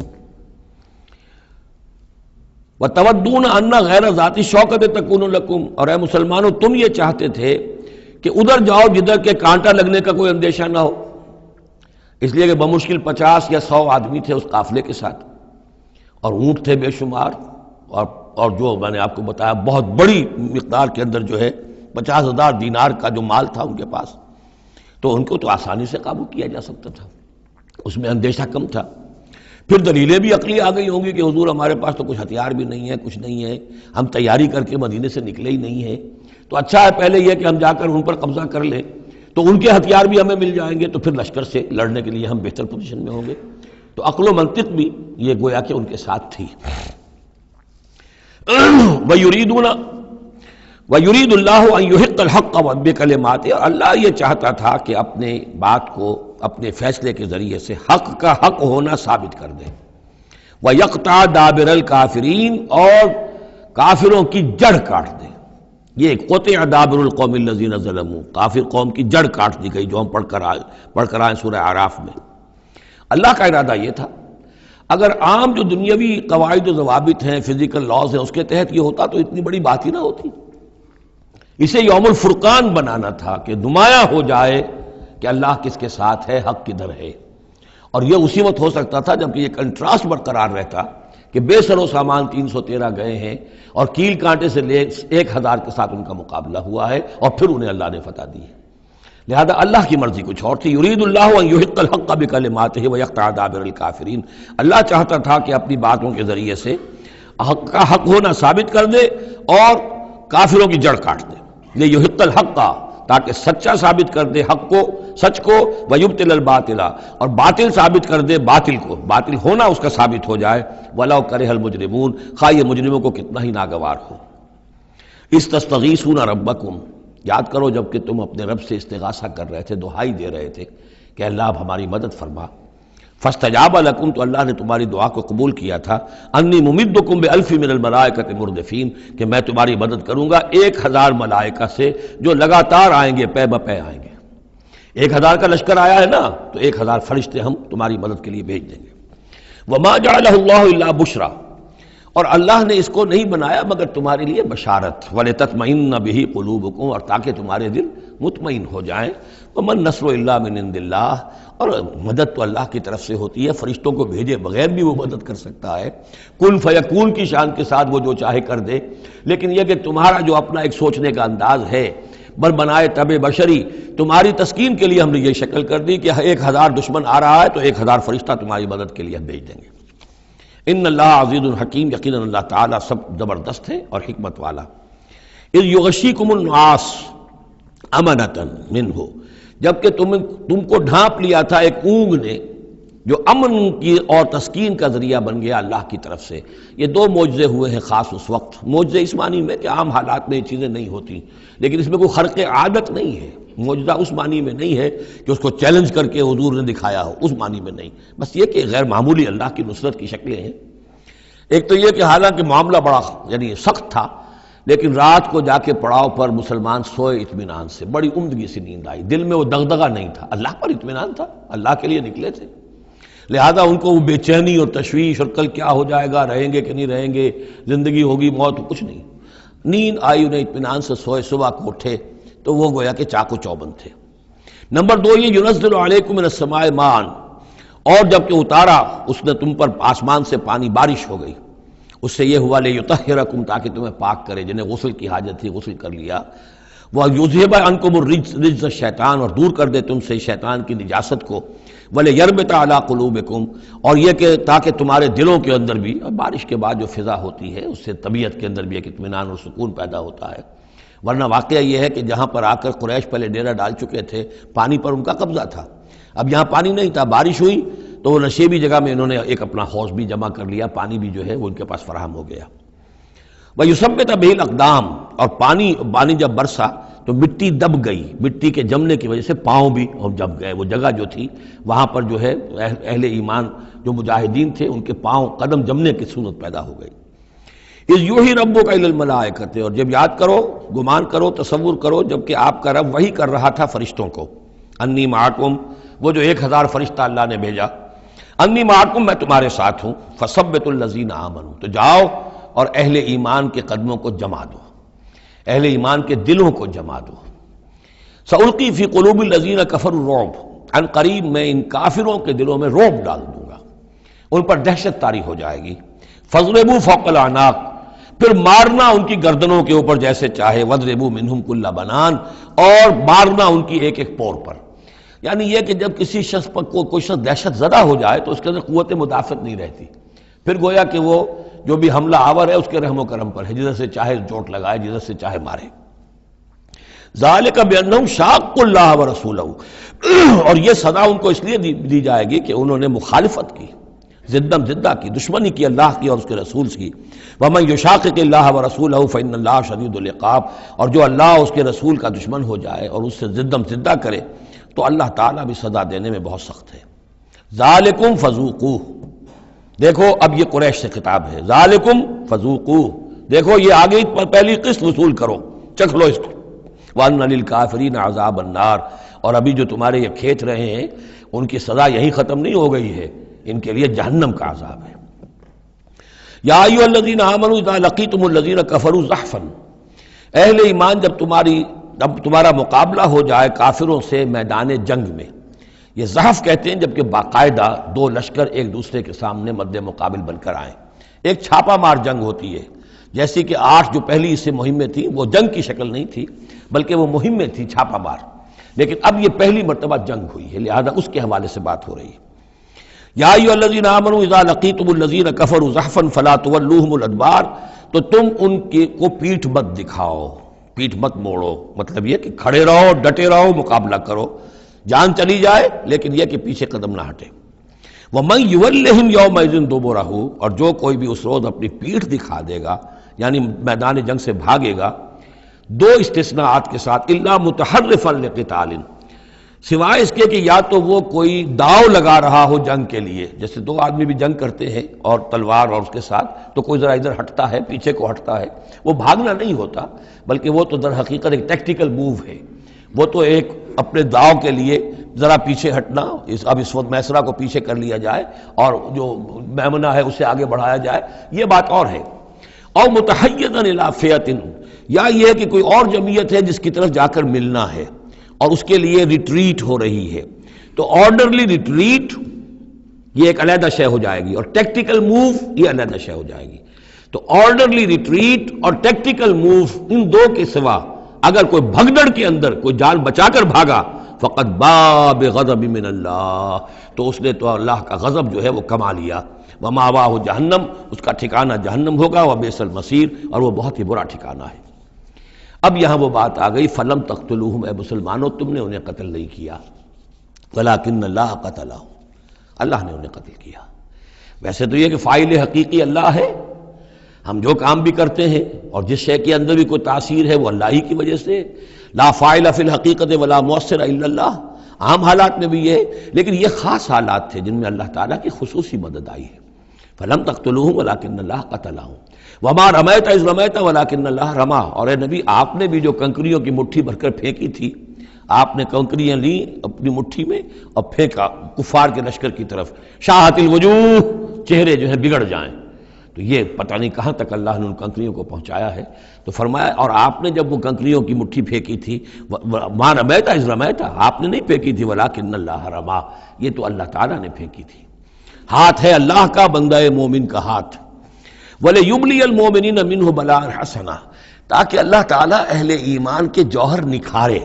وَتَوَدُّونَ أَنَّ غَيْرَ ذَاتِ الشَّوْكَةِ تَكُونُ لَكُمْ، اور اے مسلمانوں تم یہ چاہتے تھے کہ ادھر جاؤ جدھر کے کانٹا لگنے کا کوئی اندیشہ نہ ہو، اس لیے کہ بمشکل 50 یا 100 آدمی تھے اس قافلے کے ساتھ، اور اونٹ تھے بے شمار، اور جو میں نے آپ کو بتایا بہت بڑی مقدار کے اندر جو ہے 50,000 دینار کا جو مال تھا ان کے پاس، تو ان کو تو آسانی سے قابو کیا جا سکتا تھا، اس میں اندیشہ کم تھا۔ پھر دلیلیں بھی عقلی آ گئی ہوں گی کہ حضور ہمارے پاس تو کچھ ہتھیار بھی نہیں ہے، کچھ نہیں ہے، ہم تیاری کر کے مدینے سے نکلے ہی نہیں ہیں، تو اچھا ہے پہلے یہ کہ ہم جا کر ان پر قبضہ کر لیں تو ان کے ہتھیار بھی ہمیں مل جائیں گے، تو پھر لشکر سے لڑنے کے لیے ہم بہتر پوزیشن میں ہوں گے۔ تو عقل و منطق بھی یہ گویا کہ ان کے ساتھ تھی۔ وَيُرِيدُ اللَّهُ أَن يُحِقَّ الْحَقَّ بِكَلِمَاتِهِ، اور اللہ یہ چاہتا تھا کہ اپنے بات کو اپنے فیصلے کے ذریعے سے حق کا حق ہونا ثابت کر دے۔ وَيَقْطَعَ دَابِرَ الْكَافِرِينَ، اور کافروں کی جڑ کاٹ دے۔ یہ قطع دابر القوم الذین ظلموا، کافر قوم کی جڑ کاٹ دی گئی، جو ہم پڑھ کر آئے سورہ اعراف میں۔ اللہ کا ارادہ یہ تھا، اگر عام جو دنیاوی قواعد و ضوابط ہیں، فزیکل لاز ہیں، اس کے تحت یہ ہوتا تو اتنی بڑی بات ہی نہ ہوتی۔ اسے یوم الفرقان بنانا تھا کہ نمایاں ہو جائے کہ اللہ کس کے ساتھ ہے، حق کدھر ہے، اور یہ اسی وقت ہو سکتا تھا جبکہ یہ کنٹراسٹ برقرار رہتا کہ بے سر و سامان 313 گئے ہیں اور کیل کانٹے سے لے 1000 کے ساتھ ان کا مقابلہ ہوا ہے، اور پھر انہیں اللہ نے فتح دی ہے۔ لہذا اللہ کی مرضی کچھ اور تھی۔ یرید اللہ ان یحق الحق بکلماتہ ویقطع دابر الکافرین، اللہ چاہتا تھا کہ اپنی باتوں کے ذریعے سے حق کا حق ہونا ثابت کر دے اور کافروں کی جڑ کاٹ دے۔ لیحق الحق، تاکہ سچا ثابت کر دے حق کو، سچ کو، ویبطل الباطل، اور باطل ثابت کر دے باطل کو، باطل ہونا اس کا ثابت ہو جائے۔ ولو کرہ المجرمون، خواہ یہ مجرموں کو کتنا ہی ناگوار ہو۔ استستغیثون ربکم، یاد کرو جب کہ تم اپنے رب سے استغاثہ کر رہے تھے، دعائی دے رہے تھے کہ اللہ اب ہماری مدد فرما۔ فاستجاب لکم، تو اللہ نے تمہاری دعا کو قبول کیا تھا۔ انی ممدکم بألف من الملائکۃ مردفین، کہ میں تمہاری مدد کروں گا 1000 ملائکہ سے جو لگاتار آئیں گے، پے بپے آئیں گے۔ 1000 کا لشکر آیا ہے نا، تو 1000 فرشتے ہم تمہاری مدد کے لیے بھیج دیں گے۔ وما جعلہ اللہ الا بشرا، اور اللہ نے اس کو نہیں بنایا مگر تمہارے لیے بشارت، وَلِتَطْمَئِنَّ بِهِ قُلُوبُكُمْ، اور تاکہ تمہارے دل مطمئن ہو جائیں۔ وَمَن نَّصْرُ إِلَّا مِنْ عِندِ اللَّهِ، اور مدد تو اللہ کی طرف سے ہوتی ہے، فرشتوں کو بھیجے بغیر بھی وہ مدد کر سکتا ہے، کن فیکون کی شان کے ساتھ وہ جو چاہے کر دے۔ لیکن یہ کہ تمہارا جو اپنا ایک سوچنے کا انداز ہے، بر بنائے طبع بشری، تمہاری تسکین کے لیے ہم نے یہ شکل کر دی کہ 1000 دشمن آ رہا ہے تو 1000 فرشتہ تمہاری مدد کے لیے ہم بھیج دیں گے۔ ان اللہ عزیز الحکیم، یقیناً اللہ تعالیٰ سب زبردست ہے اور حکمت والا۔ اذ یغشیکم النعاس امنۃ منہ، جبکہ تم کو ڈھانپ لیا تھا ایک اونگ نے جو امن کی اور تسکین کا ذریعہ بن گیا اللہ کی طرف سے۔ یہ دو معجزے ہوئے ہیں خاص اس وقت، معجزے اس معنی میں کہ عام حالات میں یہ چیزیں نہیں ہوتی، لیکن اس میں کوئی خرق عادت نہیں ہے۔ معجزہ اس معنی میں نہیں ہے کہ اس کو چیلنج کر کے حضور نے دکھایا ہو، اس معنی میں نہیں، بس یہ کہ غیر معمولی اللہ کی نصرت کی شکلیں ہیں۔ ایک تو یہ کہ حالانکہ معاملہ بڑا یعنی سخت تھا، لیکن رات کو جا کے پڑاؤ پر مسلمان سوئے اطمینان سے، بڑی عمدگی سے نیند آئی، دل میں وہ دغدغہ نہیں تھا، اللہ پر اطمینان تھا، اللہ کے لیے نکلے تھے، لہذا ان کو وہ بے چینی اور تشویش اور کل کیا ہو جائے گا، رہیں گے کہ نہیں رہیں گے، زندگی ہوگی موت، کچھ نہیں، نیند آئی انہیں، اطمینان سے سوئے، صبح کو اٹھے تو وہ گویا کہ چاقو چوبند تھے۔ نمبر دو یہ ینزل علیکم من السماء ماء، اور جب کہ اتارا اس نے تم پر آسمان سے پانی، بارش ہو گئی، اس سے یہ ہوا لیطہرکم، تاکہ تمہیں پاک کرے، جنہیں غسل کی حاجت تھی غسل کر لیا، وَیُذْهِبَ عَنْکُمُ الرِّجْسَ الشیطان، اور دور کر دے تم سے شیطان کی نجاست کو، وَلِیَرْبِطَ عَلَىٰ قُلُوبِکُمْ، اور یہ کہ تاکہ تمہارے دلوں کے اندر بھی، اور بارش کے بعد جو فضا ہوتی ہے اس سے طبیعت کے اندر بھی ایک اطمینان اور سکون پیدا ہوتا ہے، ورنہ واقعہ یہ ہے کہ جہاں پر آ کر قریش پہلے ڈیرہ ڈال چکے تھے، پانی پر ان کا قبضہ تھا، اب یہاں پانی نہیں تھا، بارش ہوئی تو وہ نشیبی جگہ میں انہوں نے ایک اپنا حوض بھی جمع کر لیا، پانی بھی جو ہے وہ ان کے پاس فراہم ہو گیا۔ وَيُثَبِّتَ بِهِ الْأَقْدَامَ، اور پانی جب برسا تو مٹی دب گئی، مٹی کے جمنے کی وجہ سے پاؤں بھی جب گئے، وہ جگہ جو تھی وہاں پر جو ہے اہل ایمان جو مجاہدین تھے ان کے پاؤں قدم جمنے کی صورت پیدا ہو گئی۔ اِذْ یُوحِی رَبُّکَ إِلَى الْمَلَائِکَةِ، اور جب یاد کرو، گمان کرو، تصور کرو، جب کہ آپ کا رب وحی کر رہا تھا فرشتوں کو، انی معکم، وہ جو 1000 فرشتہ اللہ نے بھیجا، انی معکم، میں تمہارے ساتھ ہوں، فثبتوا الذین آمنوا، تو جاؤ اور اہل ایمان کے قدموں کو جما دو، اہل ایمان کے دلوں کو جما دو۔ سألقی فی قلوب الذین کفروا الرعب، ان قریب میں ان کافروں کے دلوں میں رعب ڈال دوں گا، ان پر دہشت طاری ہو جائے گی۔ فاضربوا فوق الاعناق، پھر مارنا ان کی گردنوں کے اوپر جیسے چاہے، واضربوا منہم کل بنان، اور مارنا ان کی ایک ایک پور پر۔ یعنی یہ کہ جب کسی شخص پر کوئی شخص دہشت زدہ ہو جائے تو اس کے اندر قوت مدافعت نہیں رہتی، پھر گویا کہ وہ جو بھی حملہ آور ہے اس کے رحم و کرم پر ہے، جدھر سے چاہے چوٹ لگائے، جدھر سے چاہے مارے۔ ذالک بانہم شاقوا اللہ ورسولہ، اور یہ سزا ان کو اس لیے دی جائے گی کہ انہوں نے مخالفت کی، زدہ کی، دشمنی کی اللہ کی اور اس کے رسول کی۔ ومن یشاقق اللہ ورسولہ فإن اللہ شدید العقاب، اور جو اللہ اور اس کے رسول کا دشمن ہو جائے اور اس سے زدہ کرے تو اللہ تعالیٰ بھی سزا دینے میں بہت سخت ہے۔ ذالکم فذوقوہ، دیکھو اب یہ قریش سے خطاب ہے، ذالکم فذوقوہ، دیکھو یہ آگے پہلی قسط وصول کرو، چکھ لو اس کو۔ وَأَنَّ لِلْكَافِرِينَ عَذَابَ النَّارِ، اور ابھی جو تمہارے یہ کھینچ رہے ہیں ان کی سزا یہی ختم نہیں ہو گئی ہے، ان کے لیے جہنم کا عذاب ہے۔ یا ایھا الذین آمنوا اذا لقیتم الذین کفروا زحفا، اہل ایمان جب تمہارا مقابلہ ہو جائے کافروں سے میدان جنگ میں، یہ زحف کہتے ہیں جبکہ باقاعدہ دو لشکر ایک دوسرے کے سامنے مد مقابل بن کر آئیں، ایک چھاپا مار جنگ ہوتی ہے، جیسی کہ 8 جو پہلی اس سے مہمیں تھیں وہ جنگ کی شکل نہیں تھی بلکہ وہ مہمیں تھی چھاپا مار، لیکن اب یہ پہلی مرتبہ جنگ ہوئی ہے، لہذا اس کے حوالے سے بات ہو رہی ہے۔ یا ایھا الذین آمنوا اذا لقیتم الذین کفروا زحفا فلا تولوہم الادبار، تو تم ان کو پیٹھ مت دکھاؤ، پیٹھ مت موڑو، مطلب یہ کہ کھڑے رہو، ڈٹے رہو، مقابلہ کرو، جان چلی جائے لیکن یہ کہ پیچھے قدم نہ ہٹے۔ وَمَن يُوَلِّهِمْ يَوْمَئِذٍ دُبُرَهُ، اور جو کوئی بھی اس روز اپنی پیٹھ دکھا دے گا یعنی میدان جنگ سے بھاگے گا، دو استثناءات کے ساتھ، الا متحرفا لقتال، سوائے اس کے کہ یا تو وہ کوئی داؤ لگا رہا ہو جنگ کے لیے، جیسے 2 آدمی بھی جنگ کرتے ہیں اور تلوار اور اس کے ساتھ تو کوئی ذرا ادھر ہٹتا ہے، پیچھے کو ہٹتا ہے، وہ بھاگنا نہیں ہوتا بلکہ وہ تو در حقیقت ایک ٹیکٹیکل موو ہے، وہ تو ایک اپنے داؤ کے لیے ذرا پیچھے ہٹنا، اب اس وقت میسرہ کو پیچھے کر لیا جائے اور جو میمنہ ہے اسے آگے بڑھایا جائے، یہ بات اور ہے۔ اور متحیزا الی فئۃ، یا یہ کہ کوئی اور جمعیت ہے جس کی طرف جا کر ملنا ہے اور اس کے لیے ریٹریٹ ہو رہی ہے، تو آرڈرلی ریٹریٹ یہ ایک علیحدہ شے ہو جائے گی اور ٹیکٹیکل موو یہ علیحدہ شے ہو جائے گی۔ تو آرڈرلی ریٹریٹ اور ٹیکٹیکل موو، ان دو کے سوا اگر کوئی بھگدڑ کے اندر کوئی جان بچا کر بھاگا فقد باء بغضب من اللہ، تو اس نے تو اللہ کا غضب جو ہے وہ کما لیا، ومأواہ جہنم، اس کا ٹھکانہ جہنم ہوگا، وبئس المصیر، اور وہ بہت ہی برا ٹھکانہ ہے۔ اب یہاں وہ بات آ گئی، فلم تقتلوہم، اے مسلمانوں تم نے انہیں قتل نہیں کیا، ولکن اللہ قتلہم، اللہ نے انہیں قتل کیا۔ ویسے تو یہ کہ فاعل حقیقی اللہ ہے، ہم جو کام بھی کرتے ہیں اور جس شے کے اندر بھی کوئی تاثیر ہے وہ اللہ ہی کی وجہ سے، لا فاعل فی الحقیقت ولا مؤثر الا اللہ، عام حالات میں بھی یہ ہے، لیکن یہ خاص حالات تھے جن میں اللہ تعالیٰ کی خصوصی مدد آئی ہے۔ فلم تقتلوہم ولکن اللہ قتلہم وما رمیت اذ رمیت ولکن اللہ رما، اور اے نبی آپ نے بھی جو کنکریوں کی مٹھی بھر کر پھینکی تھی، آپ نے کنکریاں لیں اپنی مٹھی میں اور پھینکا کفار کے لشکر کی طرف، شاہت الوجوہ، چہرے جو ہے بگڑ جائیں، تو یہ پتہ نہیں کہاں تک اللہ نے ان کنکریوں کو پہنچایا ہے۔ تو فرمایا اور آپ نے جب وہ کنکریوں کی مٹھی پھینکی تھی، ما رمیت اذ رمیت، آپ نے نہیں پھینکی تھی، ولکن اللہ رما، یہ تو اللہ تعالیٰ نے پھینکی تھی۔ ہاتھ ہے اللہ کا، بندہ مومن کا ہاتھ۔ وَلِيُبْلِيَ الْمُؤْمِنِينَ مِنْهُ بَلَاءً حَسَنًا، تاکہ اللہ تعالیٰ اہل ایمان کے جوہر نکھارے،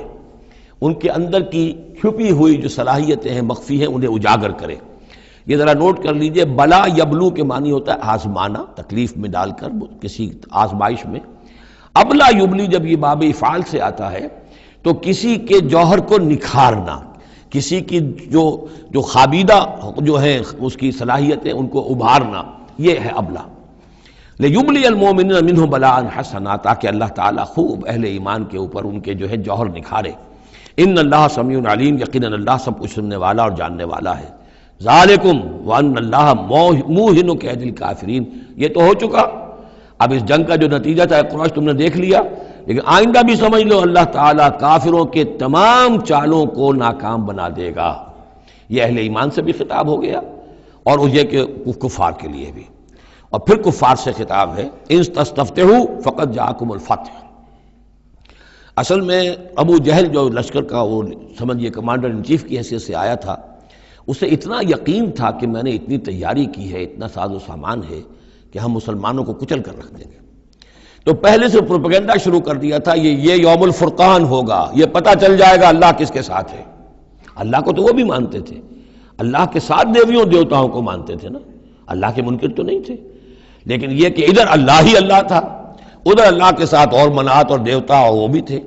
ان کے اندر کی چھپی ہوئی جو صلاحیتیں ہیں، مخفی ہیں، انہیں اجاگر کرے۔ یہ ذرا نوٹ کر لیجئے، بلا یبلو کے معنی ہوتا ہے آزمانا، تکلیف میں ڈال کر کسی آزمائش میں۔ ابلا یبلی جب یہ باب افعال سے آتا ہے تو کسی کے جوہر کو نکھارنا، کسی کی جو خابیدہ جو ہے اس کی صلاحیتیں ان کو ابھارنا، یہ ہے ابلا۔ لیبلی المؤمنین منہ بلاء حسنا، تاکہ اللہ تعالیٰ خوب اہل ایمان کے اوپر ان کے جو ہے جوہر نکھارے۔ ان اللہ سمیع علیم، یقیناً اللہ سب کچھ سننے والا اور جاننے والا ہے۔ ذالکم وان اللہ موہن کید الکافرین، یہ تو ہو چکا، اب اس جنگ کا جو نتیجہ تھا قریش تم نے دیکھ لیا، لیکن آئندہ بھی سمجھ لو اللہ تعالیٰ کافروں کے تمام چالوں کو ناکام بنا دے گا۔ یہ اہل ایمان سے بھی خطاب ہو گیا اور یہ کہ کفار کے لیے بھی، اور پھر کفار سے خطاب ہے، ان تستفتحوا فقد جاءکم الفتح۔ اصل میں ابو جہل جو لشکر کا وہ سمجھیے کمانڈر ان چیف کی حیثیت سے آیا تھا، اسے اتنا یقین تھا کہ میں نے اتنی تیاری کی ہے، اتنا ساز و سامان ہے کہ ہم مسلمانوں کو کچل کر رکھ دیں گے، تو پہلے سے پروپیگنڈا شروع کر دیا تھا، یہ یوم الفرقان ہوگا، یہ پتہ چل جائے گا اللہ کس کے ساتھ ہے۔ اللہ کو تو وہ بھی مانتے تھے، اللہ کے ساتھ دیویوں دیوتاؤں کو مانتے تھے نا، اللہ کے منکر تو نہیں تھے، لیکن یہ کہ ادھر اللہ ہی اللہ تھا، ادھر اللہ کے ساتھ اور منات اور دیوتا اور وہ بھی تھے،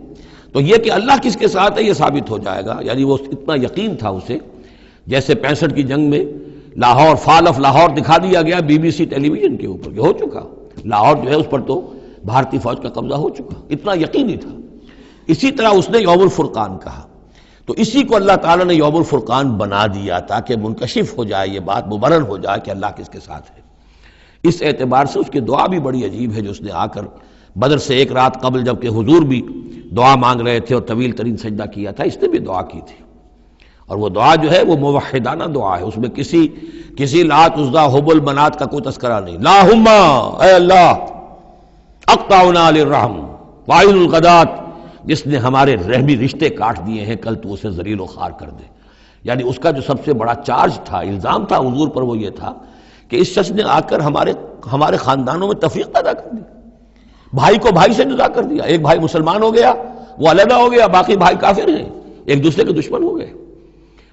تو یہ کہ اللہ کس کے ساتھ ہے یہ ثابت ہو جائے گا، یعنی وہ اتنا یقین تھا اسے، جیسے 65 کی جنگ میں لاہور، فال آف لاہور دکھا دیا گیا BBC ٹیلی ویژن کے اوپر، یہ ہو چکا، لاہور جو ہے اس پر تو بھارتی فوج کا قبضہ ہو چکا، اتنا یقینی تھا۔ اسی طرح اس نے یوم الفرقان کہا، تو اسی کو اللہ تعالیٰ نے یوم الفرقان بنا دیا تاکہ منکشف ہو جائے، یہ بات مبرر ہو جائے کہ اللہ کس کے ساتھ ہے۔ اس اعتبار سے اس کی دعا بھی بڑی عجیب ہے، جو اس نے آ کر بدر سے ایک رات قبل جب کہ حضور بھی دعا مانگ رہے تھے اور طویل ترین سجدہ کیا تھا، اس نے بھی دعا کی تھی، اور وہ دعا جو ہے وہ موحدانہ دعا ہے، اس میں کسی لات عزا حبل منات کا کوئی تذکرہ نہیں۔ اللہم، اے اللہ، اقطعنا للرحم وعین الغدات، جس نے ہمارے رحمی رشتے کاٹ دیے ہیں، کل تو اسے ذلیل و خوار کر دے۔ یعنی اس کا جو سب سے بڑا چارج تھا، الزام تھا حضور پر، وہ یہ تھا کہ اس شخص نے آ کر ہمارے خاندانوں میں تفریق پیدا کر دی، بھائی کو بھائی سے جدا کر دیا، ایک بھائی مسلمان ہو گیا وہ علیحدہ ہو گیا، باقی بھائی کافر ہیں، ایک دوسرے کے دشمن ہو گئے،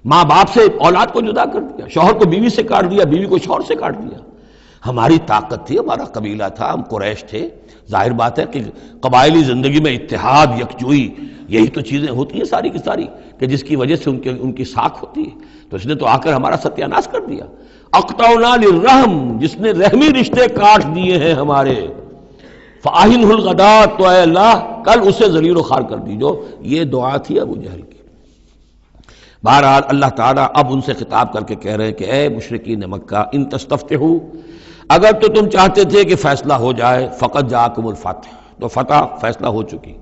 ماں باپ سے اولاد کو جدا کر دیا، شوہر کو بیوی سے کاٹ دیا، بیوی کو شوہر سے کاٹ دیا۔ ہماری طاقت تھی، ہمارا قبیلہ تھا، ہم قریش تھے، ظاہر بات ہے کہ قبائلی زندگی میں اتحاد، یکجوئی، یہی تو چیزیں ہوتی ہیں ساری کی ساری، کہ جس کی وجہ سے ان کی ساکھ ہوتی ہے، تو اس نے تو آ کر ہمارا ستیہ ناش کر دیا۔ اقطعنا للرحم، جس نے رحمی رشتے کاٹ دیے ہیں ہمارے، فاہنہ الغدات، تو اے اللہ کل اسے ذلیل و خوار کر دیجو۔ یہ دعا تھی ابو جہل کی۔ بہرحال اللہ تعالیٰ اب ان سے خطاب کر کے کہہ رہے ہیں کہ اے مشرکین مکہ، ان تستفتحوا، اگر تو تم چاہتے تھے کہ فیصلہ ہو جائے، فقد جاءکم الفتح، تو فتح فیصلہ ہو چکی،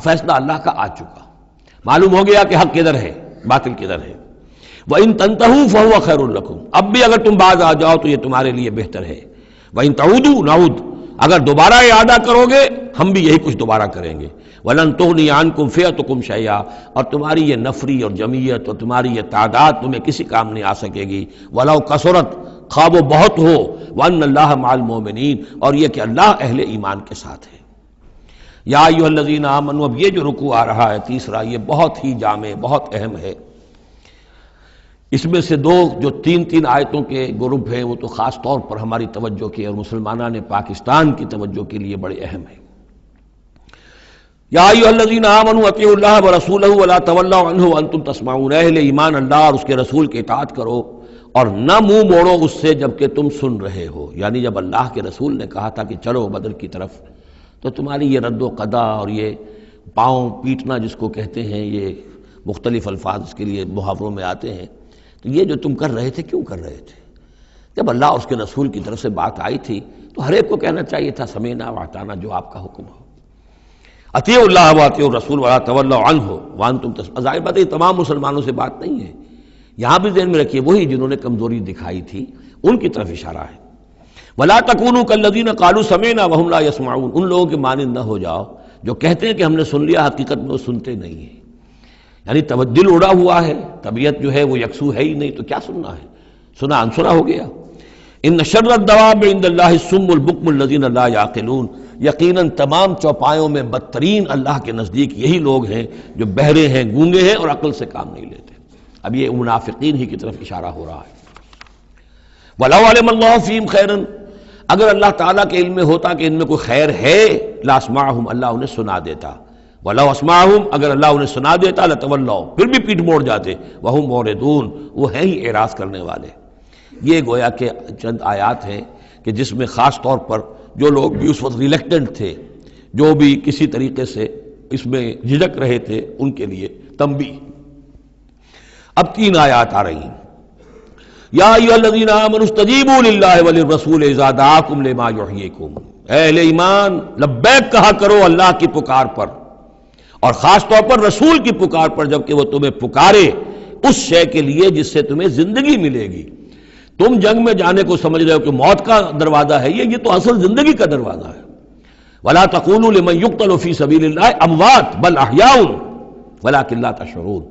فیصلہ اللہ کا آ چکا، معلوم ہو گیا کہ حق کدھر ہے، باطل کدھر ہے۔ وَإِن تَنْتَهُوا فَهُوَ خَيْرٌ لَكُمْ، اب بھی اگر تم باز آ جاؤ تو یہ تمہارے لیے بہتر ہے۔ وَإِن تَعُودُوا نَعُودْ، اگر دوبارہ اعادہ کرو گے ہم بھی یہی کچھ دوبارہ کریں گے۔ وَلَن تُغْنِيَ عَنْكُمْ فِئَتُكُمْ شَيْئًا، اور تمہاری یہ نفری اور جمعیت اور تمہاری یہ تعداد تمہیں کسی کام نہیں آ سکے گی۔ وَلَوْ كَثُرَتْ، خواہ وہ بہت ہو، وَأَنَّ اللَّهَ مَعَ الْمُؤْمِنِينَ، اور یہ کہ اللہ اہل ایمان کے ساتھ ہے۔ یا ایھا الذین آمنوا، اب یہ جو رکوع آ رہا ہے تیسرا، یہ بہت ہی جامع، بہت اہم ہے۔ اس میں سے دو جو تین آیتوں کے گروپ ہیں وہ تو خاص طور پر ہماری توجہ کی اور مسلمانان پاکستان کی توجہ کے لیے بڑے اہم ہیں۔ یا ایھا الذین آمنوا اطیعوا اللہ ورسولہ ولا تولوا عنہ وانتم تسمعون، اہل ایمان اللہ اور اس کے رسول کی اطاعت کرو اور نہ منہ موڑو اس سے جبکہ تم سن رہے ہو۔ یعنی جب اللہ کے رسول نے کہا تھا کہ چلو بدر کی طرف، تو تمہاری یہ رد و قدا اور یہ پاؤں پیٹنا جس کو کہتے ہیں، یہ مختلف الفاظ اس کے لیے محاوروں میں آتے ہیں، تو یہ جو تم کر رہے تھے کیوں کر رہے تھے؟ جب اللہ اور اس کے رسول کی طرف سے بات آئی تھی تو ہر ایک کو کہنا چاہیے تھا سمیعنا واطعنا، جو آپ کا حکم ہو۔ اطیعوا اللہ واطیعوا الرسول ولا تولوا عنہ وانتم تسمعون، ظاہر بات ہے یہ تمام مسلمانوں سے بات نہیں ہے، یہاں بھی ذہن میں رکھیے وہی جنہوں نے کمزوری دکھائی تھی ان کی طرف اشارہ ہے۔ ولا تکونوا کالذین قالوا سمعنا وهم لا يسمعون، ان لوگوں کے مانند نہ ہو جاؤ جو کہتے ہیں کہ ہم نے سن لیا، حقیقت میں وہ سنتے نہیں ہیں۔ یعنی دل اڑا ہوا ہے، طبیعت جو ہے وہ یکسو ہے ہی نہیں، تو کیا سننا ہے؟ سنا انسنا ہو گیا۔ ان شر الدواب عند اللہ الصم البکم الذین لا یعقلون، یقیناً تمام چوپایوں میں بدترین اللہ کے نزدیک یہی لوگ ہیں جو بہرے ہیں، گونگے ہیں اور عقل سے کام نہیں لیتے۔ اب یہ منافقین ہی کی طرف اشارہ ہو رہا ہے۔ وَلَوْ عَلِمَ اللَّهُ فِيهِمْ خَيْرًا، اگر اللہ تعالیٰ کے علم میں ہوتا کہ ان میں کوئی خیر ہے، لَأَسْمَعَهُمْ، اللہ انہیں سنا دیتا۔ وَلَوْ أَسْمَعَهُمْ، اگر اللہ انہیں سنا دیتا، لَتَوَلَّوْا، پھر بھی پیٹ موڑ جاتے، وَهُمْ مُعْرِضُونَ، وہ ہیں ہی اعراض کرنے والے۔ یہ گویا کہ چند آیات ہیں کہ جس میں خاص طور پر جو لوگ بھی اس وقت ریلیکٹنٹ تھے، جو بھی کسی طریقے سے اس میں جھجک رہے تھے، ان کے لیے تنبیہ۔ اب تین آیات آ رہی ہیں۔ یا ایھا الذین آمنوا استجیبوا للہ وللرسول اذا دعاکم لما یحییکم، اہل ایمان لبیک کہا کرو اللہ کی پکار پر، اور خاص طور پر رسول کی پکار پر جبکہ وہ تمہیں پکارے اس شے کے لیے جس سے تمہیں زندگی ملے گی۔ تم جنگ میں جانے کو سمجھ رہے ہو کہ موت کا دروازہ ہے، یہ تو اصل زندگی کا دروازہ ہے۔ ولا تقولوا لمن يقتل في سبيل الله اموات بل احياء ولكن لا تشعرون،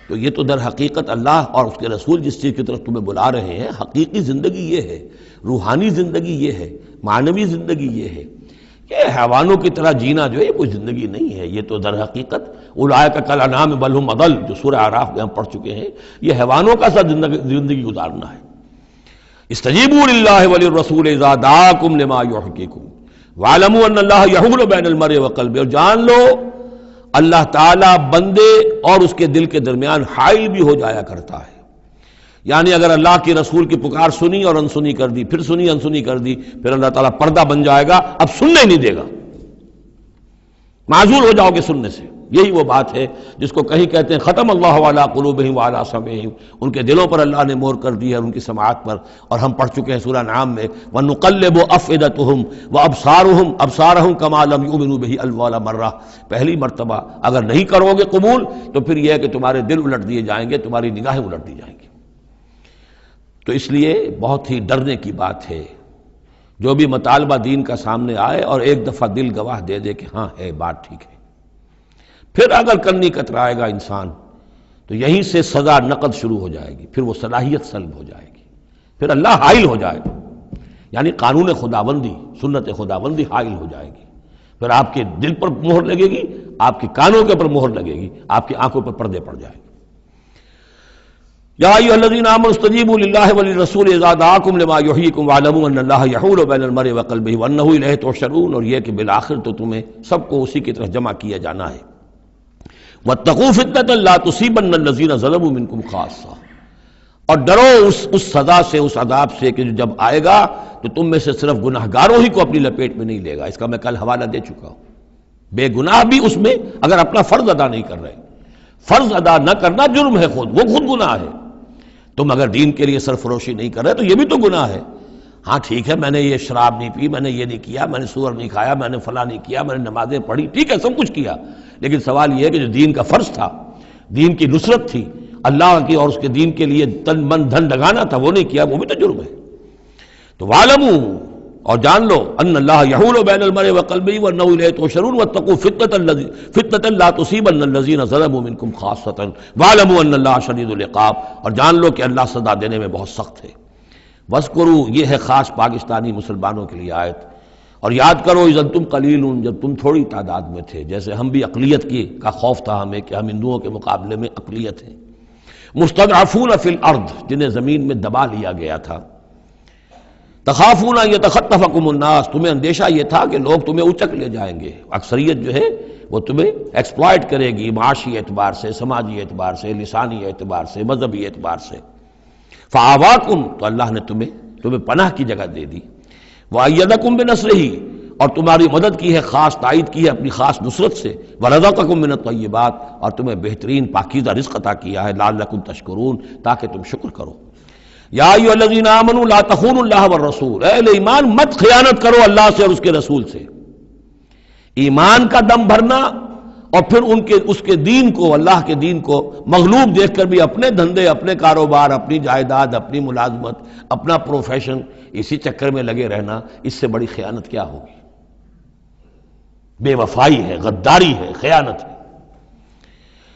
تو یہ تو در حقیقت اللہ اور اس کے رسول جس چیز کی طرف تمہیں بلا رہے ہیں، حقیقی زندگی یہ ہے، روحانی زندگی یہ ہے، معنوی زندگی یہ ہے۔ یہ حیوانوں کی طرح جینا جو ہے یہ کوئی زندگی نہیں ہے، یہ تو در حقیقت اولئک کالانعام بل هم اضل، جو سورہ اعراف میں ہم پڑھ چکے ہیں، یہ حیوانوں کا سا زندگی گزارنا ہے۔ استجیبوا للہ وللرسول اذا دعاکم لما یحییکم وَاعْلَمُوا أَنَّ اللَّهَ يَحُولُ بَيْنَ الْمَرْءِ وَقَلْبِهِ، اور جان لو اللہ تعالیٰ بندے اور اس کے دل کے درمیان حائل بھی ہو جایا کرتا ہے۔ یعنی اگر اللہ کے رسول کی پکار سنی اور انسنی کر دی، پھر سنی انسنی کر دی، پھر اللہ تعالیٰ پردہ بن جائے گا، اب سننے نہیں دے گا، معذور ہو جاؤ گے سننے سے۔ یہی وہ بات ہے جس کو کہیں کہتے ہیں ختم اللہ علی قلوبہم وعلی سمعہم، ان کے دلوں پر اللہ نے مہر کر دی ہے، ان کی سماعت پر، اور ہم پڑھ چکے ہیں سورہ انعام میں وَنُقَلِّبُ أَفْئِدَتَهُمْ وَأَبْصَارَهُمْ كَمَا لَمْ يُؤْمِنُوا بِهِ أَوَّلَ مَرَّةٍ، پہلی مرتبہ اگر نہیں کرو گے قبول تو پھر یہ ہے کہ تمہارے دل الٹ دیے جائیں گے، تمہاری نگاہیں الٹ دی جائیں گی۔ تو اس لیے بہت ہی ڈرنے کی بات ہے جو بھی مطالبہ دین کا سامنے آئے اور ایک دفعہ دل گواہ دے دے کہ ہاں ہے بات ٹھیک ہے، پھر اگر کنی کترائے گا انسان تو یہیں سے سزا نقد شروع ہو جائے گی، پھر وہ صلاحیت سلب ہو جائے گی، پھر اللہ حائل ہو جائے گا، یعنی قانون خداوندی، سنت خداوندی حائل ہو جائے گی، پھر آپ کے دل پر مہر لگے گی، آپ کے کانوں کے اوپر مہر لگے گی، آپ کی آنکھوں پر پردے پڑ جائیں گے۔ یا ایھا الذین آمنوا استجیبوا للہ وللرسول اذا دعاکم لما یحییکم واعلموا ان اللہ یحول بین المرء وقلبہ وانہ الیہ تحشرون، اور یہ کہ بالآخر تو تمہیں سب کو اسی کی طرف جمع کیا جانا ہے۔ واتقوا فتنة لا تصيبن الذين ظلموا منكم خاصة، اور ڈرو اس سزا سے، اس عذاب سے کہ جب آئے گا تو تم میں سے صرف گناہ گاروں ہی کو اپنی لپیٹ میں نہیں لے گا۔ اس کا میں کل حوالہ دے چکا ہوں، بے گناہ بھی اس میں اگر اپنا فرض ادا نہیں کر رہے، فرض ادا نہ کرنا جرم ہے، وہ خود گناہ ہے۔ تم اگر دین کے لیے سرفروشی نہیں کر رہے تو یہ بھی تو گناہ ہے۔ ہاں ٹھیک ہے، میں نے یہ شراب نہیں پی، میں نے یہ نہیں کیا، میں نے سور نہیں کھایا، میں نے فلاں نہیں کیا، میں نے نمازیں پڑھی، ٹھیک ہے سب کچھ کیا، لیکن سوال یہ ہے کہ جو دین کا فرض تھا، دین کی نصرت تھی، اللہ کی اور اس کے دین کے لیے تن من دھن لگانا تھا، وہ نہیں کیا، وہ بھی تو جرم ہے۔ تو وَاعْلَمُوا، اور جان لو ان اللہ یحول بین المرء وقلبہ وانہ الیہ تحشرون واتقوا فتنة لا تصیبن الذین ظلموا منکم خاصۃ واعلموا ان اللہ شدید العقاب، اور جان لو کہ اللہ سزا دینے میں بہت سخت ہے۔ وَاذْكُرُوا، یہ ہے خاص پاکستانی مسلمانوں کے لیے آیت، اور یاد کرو اذ انتم قلیل، جب تم تھوڑی تعداد میں تھے، جیسے ہم بھی اقلیت کی کا خوف تھا ہمیں کہ ہم ہندوؤں کے مقابلے میں اقلیت ہیں، مستضعفون فی الارض، جنہیں زمین میں دبا لیا گیا تھا، تخافون ان یتخطفکم الناس، تمہیں اندیشہ یہ تھا کہ لوگ تمہیں اچک لے جائیں گے، اکثریت جو ہے وہ تمہیں ایکسپلائٹ کرے گی معاشی اعتبار سے، سماجی اعتبار سے، لسانی اعتبار سے، مذہبی اعتبار سے، فآواکم، تو اللہ نے تمہیں پناہ کی جگہ دے دی، وأیدکم بنصرہ، اور تمہاری مدد کی ہے، خاص تائید کی ہے اپنی خاص نصرت سے، ورزقکم من الطیبات، اور تمہیں بہترین پاکیزہ رزق عطا کیا ہے، لعلکم تشکرون، تاکہ تم شکر کرو۔ یا ایھا الذین آمنوا لا تخونوا اللہ والرسول، اے اہل ایمان مت خیانت کرو اللہ سے اور اس کے رسول سے۔ ایمان کا دم بھرنا اور پھر اس کے دین کو، اللہ کے دین کو مغلوب دیکھ کر بھی اپنے دھندے، اپنے کاروبار، اپنی جائیداد، اپنی ملازمت، اپنا پروفیشن، اسی چکر میں لگے رہنا، اس سے بڑی خیانت کیا ہوگی؟ بے وفائی ہے، غداری ہے، خیانت ہے۔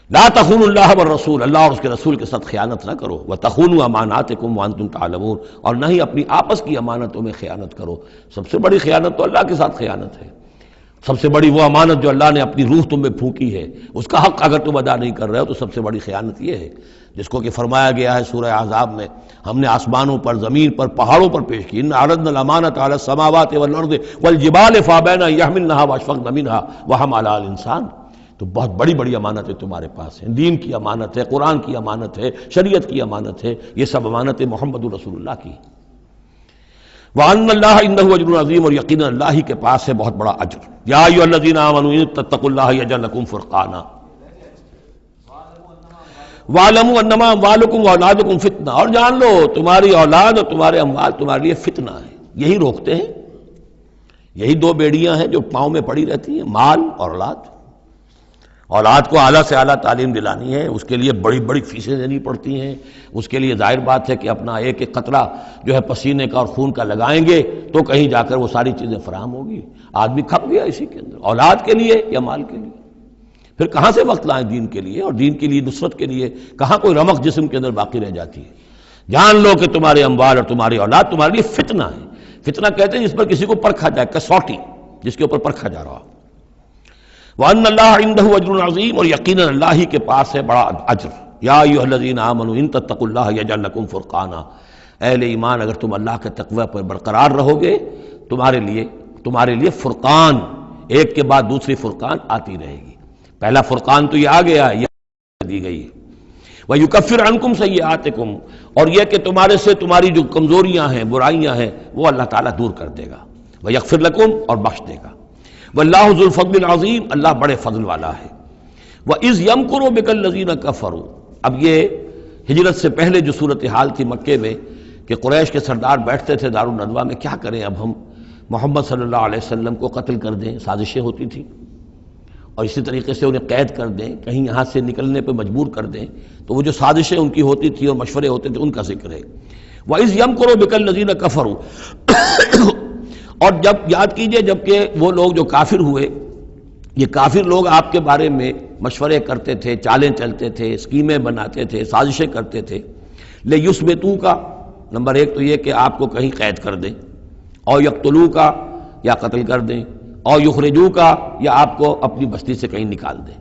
لا تخونوا اللہ والرسول، اللہ اور اس کے رسول کے ساتھ خیانت نہ کرو، وتخونوا اماناتکم وانتم تعلمون، اور نہ ہی اپنی آپس کی امانتوں میں خیانت کرو۔ سب سے بڑی خیانت تو اللہ کے ساتھ خیانت ہے، سب سے بڑی وہ امانت جو اللہ نے اپنی روح تم میں پھونکی ہے، اس کا حق اگر تم ادا نہیں کر رہے ہو تو سب سے بڑی خیانت یہ ہے، جس کو کہ فرمایا گیا ہے سورہ احزاب میں، ہم نے آسمانوں پر، زمین پر، پہاڑوں پر پیش کی، ان عرضنا الامانۃ علی السماوات والارض والجبال فابین ان یحملنها واشفقن منها وحملها الانسان، تو بہت بڑی بڑی امانتیں تمہارے پاس ہیں، دین کی امانت ہے، قرآن کی امانت ہے، شریعت کی امانت ہے، یہ سب امانتیں محمد رسول اللہ کی۔ وَأَنَّ اللَّهَ إِنَّهُ أَجْرٌ عَظِيمٌ، اور یقیناً اللہ ہی کے پاس ہے بہت بڑا اجر۔ یا ایھا الذین آمنوا ان تتقوا اللہ یجعل لکم فرقانا وَاعْلَمُوا أَنَّمَا أَمْوَالُكُمْ وَأَوْلَادُكُمْ فِتْنَةٌ، اور جان لو تمہاری اولاد اور تمہارے اموال تمہارے لیے فتنہ ہے۔ یہی روکتے ہیں، یہی دو بیڑیاں ہیں جو پاؤں میں پڑی رہتی ہیں، مال اور اولاد۔ اولاد کو اعلیٰ سے اعلیٰ تعلیم دلانی ہے، اس کے لیے بڑی بڑی فیسیں دینی پڑتی ہیں، اس کے لیے ظاہر بات ہے کہ اپنا ایک ایک قطرہ جو ہے پسینے کا اور خون کا لگائیں گے تو کہیں جا کر وہ ساری چیزیں فراہم ہوگی۔ آدمی کھپ گیا اسی کے اندر، اولاد کے لیے یا مال کے لیے، پھر کہاں سے وقت لائیں دین کے لیے، اور دین کے لیے نصرت کے لیے کہاں کوئی رمق جسم کے اندر باقی رہ جاتی ہے۔ جان لو کہ تمہارے اموال اور تمہاری اولاد تمہارے لیے فتنہ ہے۔ فتنہ کہتے ہیں جس پر کسی کو پرکھا جائے، کسوٹی جس کے اوپر پرکھا جا رہا۔ وَأَنَّ اللَّهَ عِندَهُ أَجْرٌ عَظِيمٌ، اور یقیناً اللہ ہی کے پاس ہے بڑا اجر۔ یا ایھا الذین آمنوا ان تتقوا اللہ یجعل لکم فرقانا، اہل ایمان اگر تم اللہ کے تقوی پر برقرار رہو گے، تمہارے لیے فرقان، ایک کے بعد دوسری فرقان آتی رہے گی۔ پہلا فرقان تو یہ آ گیا ہے، یہ دی گئی ہے۔ وَيُكَفِّرْ عَنْكُمْ سَيِّئَاتِكُمْ، اور یہ کہ تمہارے سے تمہاری جو کمزوریاں ہیں، برائیاں ہیں، وہ اللہ تعالیٰ دور کر دے گا، وَيَغْفِرْ لَكُمْ، اور بخش دے گا۔ وَاللَّهُ ذُو الْفَضْلِ الْعَظِيمِ، اللہ بڑے فضل والا ہے۔ وَإِذْ يَمْكُرُ بِكَ الَّذِينَ كَفَرُوا، اب یہ ہجرت سے پہلے جو صورتحال تھی مکے میں کہ قریش کے سردار بیٹھتے تھے دار الندوہ میں، کیا کریں اب ہم محمد صلی اللہ علیہ وسلم کو قتل کر دیں، سازشیں ہوتی تھیں، اور اسی طریقے سے انہیں قید کر دیں، کہیں یہاں سے نکلنے پہ مجبور کر دیں، تو وہ جو سازشیں ان کی ہوتی تھی اور مشورے ہوتے تھے ان کا ذکر ہے۔ وَإِذْ يَمْكُرُ بِكَ الَّذِينَ كَفَرُوا، اور جب یاد کیجئے جب کہ وہ لوگ جو کافر ہوئے، یہ کافر لوگ آپ کے بارے میں مشورے کرتے تھے، چالیں چلتے تھے، اسکیمیں بناتے تھے، سازشیں کرتے تھے۔ لِيُثْبِتُوكَ، نمبر ایک تو یہ کہ آپ کو کہیں قید کر دیں، اور يَقْتُلُوكَ، یا قتل کر دیں، اور يُخْرِجُوكَ، یا آپ کو اپنی بستی سے کہیں نکال دیں۔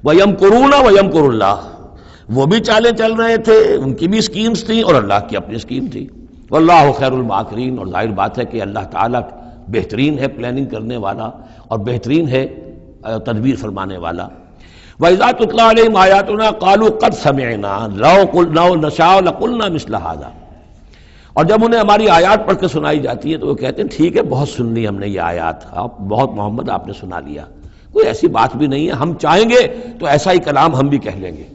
وَيَمْكُرُونَ وَيَمْكُرُ اللَّهُ، وہ بھی چالیں چل رہے تھے، ان کی بھی اسکیمز تھیں اور اللہ کی اپنی اسکیم تھی۔ واللہ خیر الماکرین، اور ظاہر بات ہے کہ اللہ تعالیٰ بہترین ہے پلاننگ کرنے والا اور بہترین ہے تدبیر فرمانے والا۔ وَإِذَا تُتْلَىٰ عَلَيْهِمْ آيَاتُنَا قَالُوا قَدْ سَمِعْنَا لَوْ نَشَاءُ لَقُلْنَا مِثْلَ هَٰذَا، اور جب انہیں ہماری آیات پڑھ کے سنائی جاتی ہیں تو وہ کہتے ہیں ٹھیک ہے، بہت سن لی ہم نے یہ آیات، بہت محمد آپ نے سنا لیا، کوئی ایسی بات بھی نہیں ہے، ہم چاہیں گے تو ایسا ہی کلام ہم بھی کہہ لیں گے۔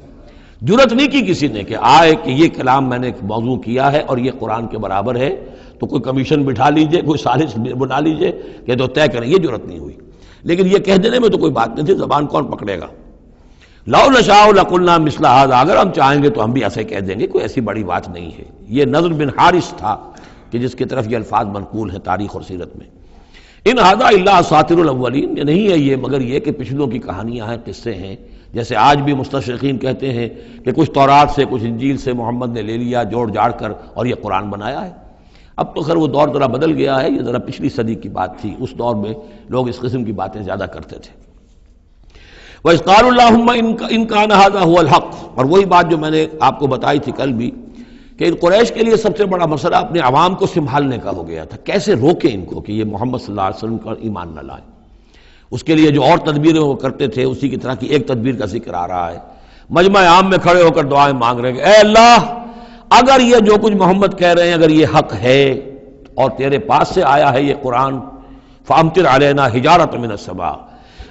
جرت نہیں کی کسی نے کہ آئے کہ یہ کلام میں نے موضوع کیا ہے اور یہ قرآن کے برابر ہے، تو کوئی کمیشن بٹھا لیجئے، کوئی سازش بنا لیجئے کہ تو طے کریں، یہ جرت نہیں ہوئی۔ لیکن یہ کہہ دینے میں تو کوئی بات نہیں تھی، زبان کون پکڑے گا؟ لو نشاء لقلنا مثل هذا، اگر ہم چاہیں گے تو ہم بھی ایسے کہہ دیں گے، کوئی ایسی بڑی بات نہیں ہے۔ یہ نضر بن حارث تھا کہ جس کی طرف یہ الفاظ منقول ہیں تاریخ اور سیرت میں۔ ان هذا الا اساطیر الاولین، یہ نہیں ہے یہ مگر یہ کہ پچھلوں کی کہانیاں ہیں، قصے ہیں، جیسے آج بھی مستشرقین کہتے ہیں کہ کچھ تورات سے کچھ انجیل سے محمد نے لے لیا جوڑ جاڑ کر اور یہ قرآن بنایا ہے۔ اب تو خیر وہ دور ذرا بدل گیا ہے، یہ ذرا پچھلی صدی کی بات تھی، اس دور میں لوگ اس قسم کی باتیں زیادہ کرتے تھے۔ وَإِذْ قَالُوا اللَّهُمَّ إِن كَانَ هَذَا هُوَ الْحَقُّ، اور وہی بات جو میں نے آپ کو بتائی تھی کل بھی کہ ان قریش کے لیے سب سے بڑا مسئلہ اپنے عوام کو سنبھالنے کا ہو گیا تھا، کیسے روکیں ان کو کہ یہ محمد صلی اللہ علیہ وسلم کا ایمان نہ لائیں۔ اس کے لیے جو اور تدبیریں وہ کرتے تھے اسی کی طرح کی ایک تدبیر کا ذکر آ رہا ہے۔ مجمع عام میں کھڑے ہو کر دعائیں مانگ رہے ہیں کہ اے اللہ، اگر یہ جو کچھ محمد کہہ رہے ہیں اگر یہ حق ہے اور تیرے پاس سے آیا ہے یہ قرآن، فَأَمْطِرْ عَلَيْنَا حِجَارَةً مِّنَ السَّمَاءِ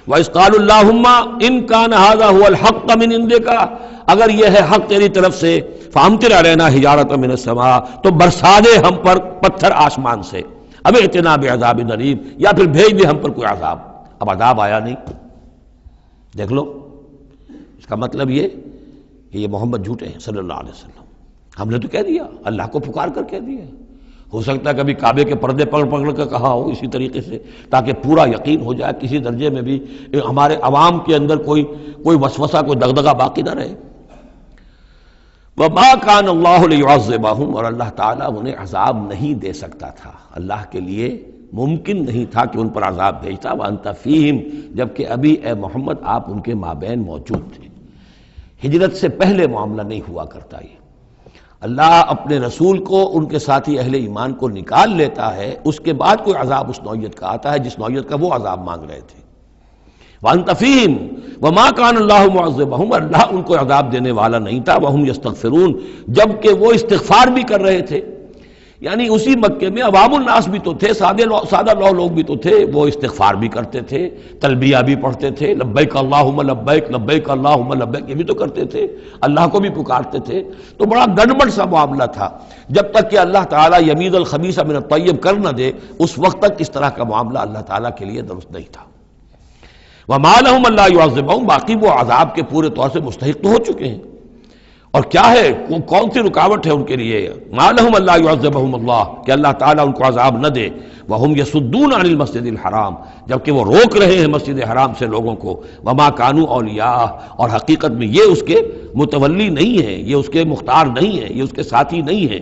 وَإِذْ قَالُوا اللَّهُمَّ إِن كَانَ هَذَا هُوَ الْحَقُّ مِنْ عِندِكَ، اگر یہ ہے حق تیری طرف سے، فَأَمْطِرْ عَلَيْنَا حِجَارَةً مِّنَ السَّمَاءِ، تو برسا دے ہم پر پتھر آسمان سے، اب ائتنا بعذاب الیم، یا پھر بھیج دے ہم پر کوئی عذاب۔ اب عذاب آیا نہیں، دیکھ لو، اس کا مطلب یہ کہ یہ محمد جھوٹے ہیں صلی اللہ علیہ وسلم۔ ہم نے تو کہہ دیا، اللہ کو پکار کر کہہ دیا، ہو سکتا ہے کبھی کعبے کے پردے پکڑ پکڑ کر کہا ہو اسی طریقے سے، تاکہ پورا یقین ہو جائے، کسی درجے میں بھی ہمارے عوام کے اندر کوئی وسوسہ، کوئی دغدغہ باقی نہ رہے۔ وَمَا كَانَ اللَّهُ لِيُعَذِّبَهُمْ، اور اللہ تعالیٰ انہیں عذاب نہیں دے سکتا تھا، اللہ کے لیے ممکن نہیں تھا کہ ان پر عذاب بھیجتا، وَأَنْتَ فِيهِمْ، جبکہ ابھی اے محمد آپ ان کے مابین موجود تھے۔ ہجرت سے پہلے معاملہ نہیں ہوا کرتا یہ، اللہ اپنے رسول کو ان کے ساتھی اہل ایمان کو نکال لیتا ہے، اس کے بعد کوئی عذاب اس نوعیت کا آتا ہے جس نوعیت کا وہ عذاب مانگ رہے تھے۔ وَأَنْتَ فِيهِمْ وَمَا كَانَ اللَّهُ مُعَذِّبَهُمْ، اللہ ان کو عذاب دینے والا نہیں تھا، وَهُمْ يَسْتَغْفِرُونَ، جبکہ وہ استغفار بھی کر رہے تھے۔ یعنی اسی مکے میں عوام الناس بھی تو تھے، سادہ لوگ بھی تو تھے، وہ استغفار بھی کرتے تھے، تلبیہ بھی پڑھتے تھے، لبیک اللہم لبیک لبیک اللہم لبیک، یہ بھی تو کرتے تھے، اللہ کو بھی پکارتے تھے۔ تو بڑا گڑبڑ سا معاملہ تھا، جب تک کہ اللہ تعالیٰ یمیز الخبیث من الطیب کر نہ دے اس وقت تک اس طرح کا معاملہ اللہ تعالیٰ کے لیے درست نہیں تھا۔ وَمَا لَهُمْ أَلَّا يُعَذِّبَهُمْ، باقی وہ عذاب کے پورے طور سے مستحق تو ہو چکے ہیں، اور کیا ہے کون سی رکاوٹ ہے ان کے لیے؟ مَا لَهُمْ أَلَّا يُعَذِّبَهُمُ اللَّهُ، کہ اللہ تعالیٰ ان کو عذاب نہ دے، وَهُمْ يَصُدُّونَ عَنِ الْمَسْجِدِ الْحَرَامِ، جبکہ وہ روک رہے ہیں مسجد حرام سے لوگوں کو، وَمَا كَانُوا أَوْلِيَاءَهُ، اور حقیقت میں یہ اس کے متولی نہیں ہے، یہ اس کے مختار نہیں ہے، یہ اس کے ساتھی نہیں ہے۔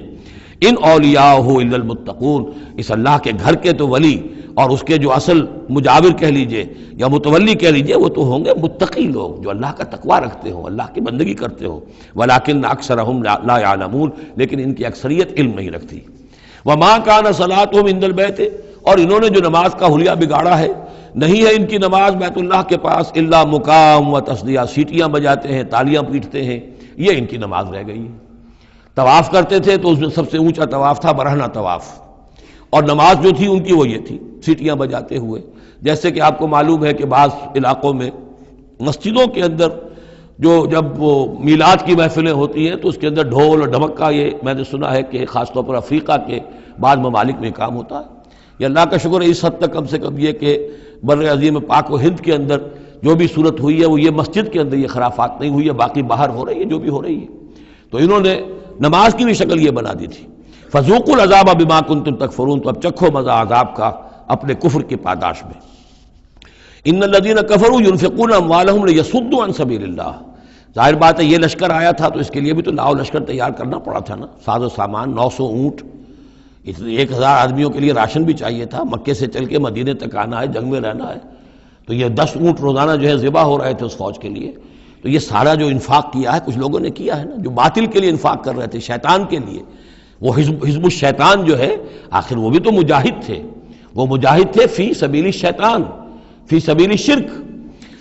ان اولیاءہ الا المتقون، اس اللہ کے گھر کے تو ولی اور اس کے جو اصل مجاور کہہ لیجئے یا متولی کہہ لیجئے، وہ تو ہوں گے متقی لوگ جو اللہ کا تقوی رکھتے ہوں، اللہ کی بندگی کرتے ہوں۔ ولکن اکثرهم لا يعلمون، لیکن ان کی اکثریت علم نہیں رکھتی۔ وما كان صلاتهم عند البيت، اور انہوں نے جو نماز کا حلیہ بگاڑا ہے، نہیں ہے ان کی نماز بیت اللہ کے پاس الا مقام و تصدیہ، سیٹیاں بجاتے ہیں، تالیاں پیٹتے ہیں، یہ ان کی نماز رہ گئی ہے۔ طواف کرتے تھے تو اس میں سب سے اونچا طواف تھا برہنہ طواف، اور نماز جو تھی ان کی وہ یہ تھی، سیٹیاں بجاتے ہوئے۔ جیسے کہ آپ کو معلوم ہے کہ بعض علاقوں میں مسجدوں کے اندر جب وہ میلاد کی محفلیں ہوتی ہیں تو اس کے اندر ڈھول اور ڈھمک کا، یہ میں نے سنا ہے کہ خاص طور پر افریقہ کے بعض ممالک میں کام ہوتا ہے۔ یہ اللہ کا شکر ہے اس حد تک کم سے کم یہ کہ بر عظیم پاک و ہند کے اندر جو بھی صورت ہوئی ہے وہ یہ مسجد کے اندر یہ خرافات نہیں ہوئی ہے، باقی باہر ہو رہی ہے جو بھی ہو رہی ہے۔ تو انہوں نے نماز کی بھی شکل یہ بنا دی تھی، فذوقوا العذاب بما کنتم تکفرون، تو اب چکھو مزہ عذاب کا اپنے کفر کی پاداش میں۔ ان الذین کفروا ينفقون اموالهم لیصدوا عن سبیل اللہ، ظاہر بات ہے یہ لشکر آیا تھا تو اس کے لیے بھی تو لاؤ لشکر تیار کرنا پڑا تھا نا، ساز و سامان، 900 اونٹ، 1000 آدمیوں کے لیے راشن بھی چاہیے تھا، مکے سے چل کے مدینے تک آنا ہے، جنگ میں رہنا ہے، تو یہ 10 اونٹ روزانہ جو ہے ذبح ہو رہے تھے اس فوج کے لیے۔ تو یہ سارا جو انفاق کیا ہے کچھ لوگوں نے کیا ہے نا، جو باطل کے لیے انفاق کر رہے تھے، شیطان کے لیے، وہ حزب الشیطان جو ہے، آخر وہ بھی تو مجاہد تھے، وہ مجاہد تھے فی سبیل الشیطان، فی سبیل الشرک۔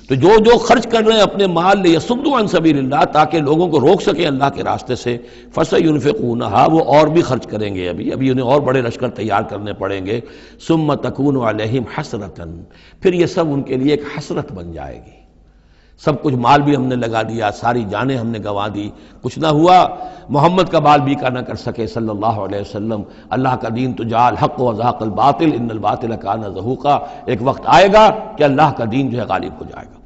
تو جو خرچ کر رہے ہیں اپنے مال لیصدوا عن سبیل اللہ، تاکہ لوگوں کو روک سکیں اللہ کے راستے سے، فسینفقونھا، وہ اور بھی خرچ کریں گے، ابھی انہیں اور بڑے لشکر تیار کرنے پڑیں گے، ثم تکون علیہم حسرۃ، پھر یہ سب ان کے لیے ایک حسرت بن جائے گی۔ سب کچھ مال بھی ہم نے لگا دیا، ساری جانیں ہم نے گنوا دی، کچھ نہ ہوا، محمد کا بال بیکا نہ کر سکے صلی اللہ علیہ وسلم، اللہ کا دین تو جا الحق وزہق الباطل ان الباطل کان زہوقا، ایک وقت آئے گا کہ اللہ کا دین جو ہے غالب ہو جائے گا۔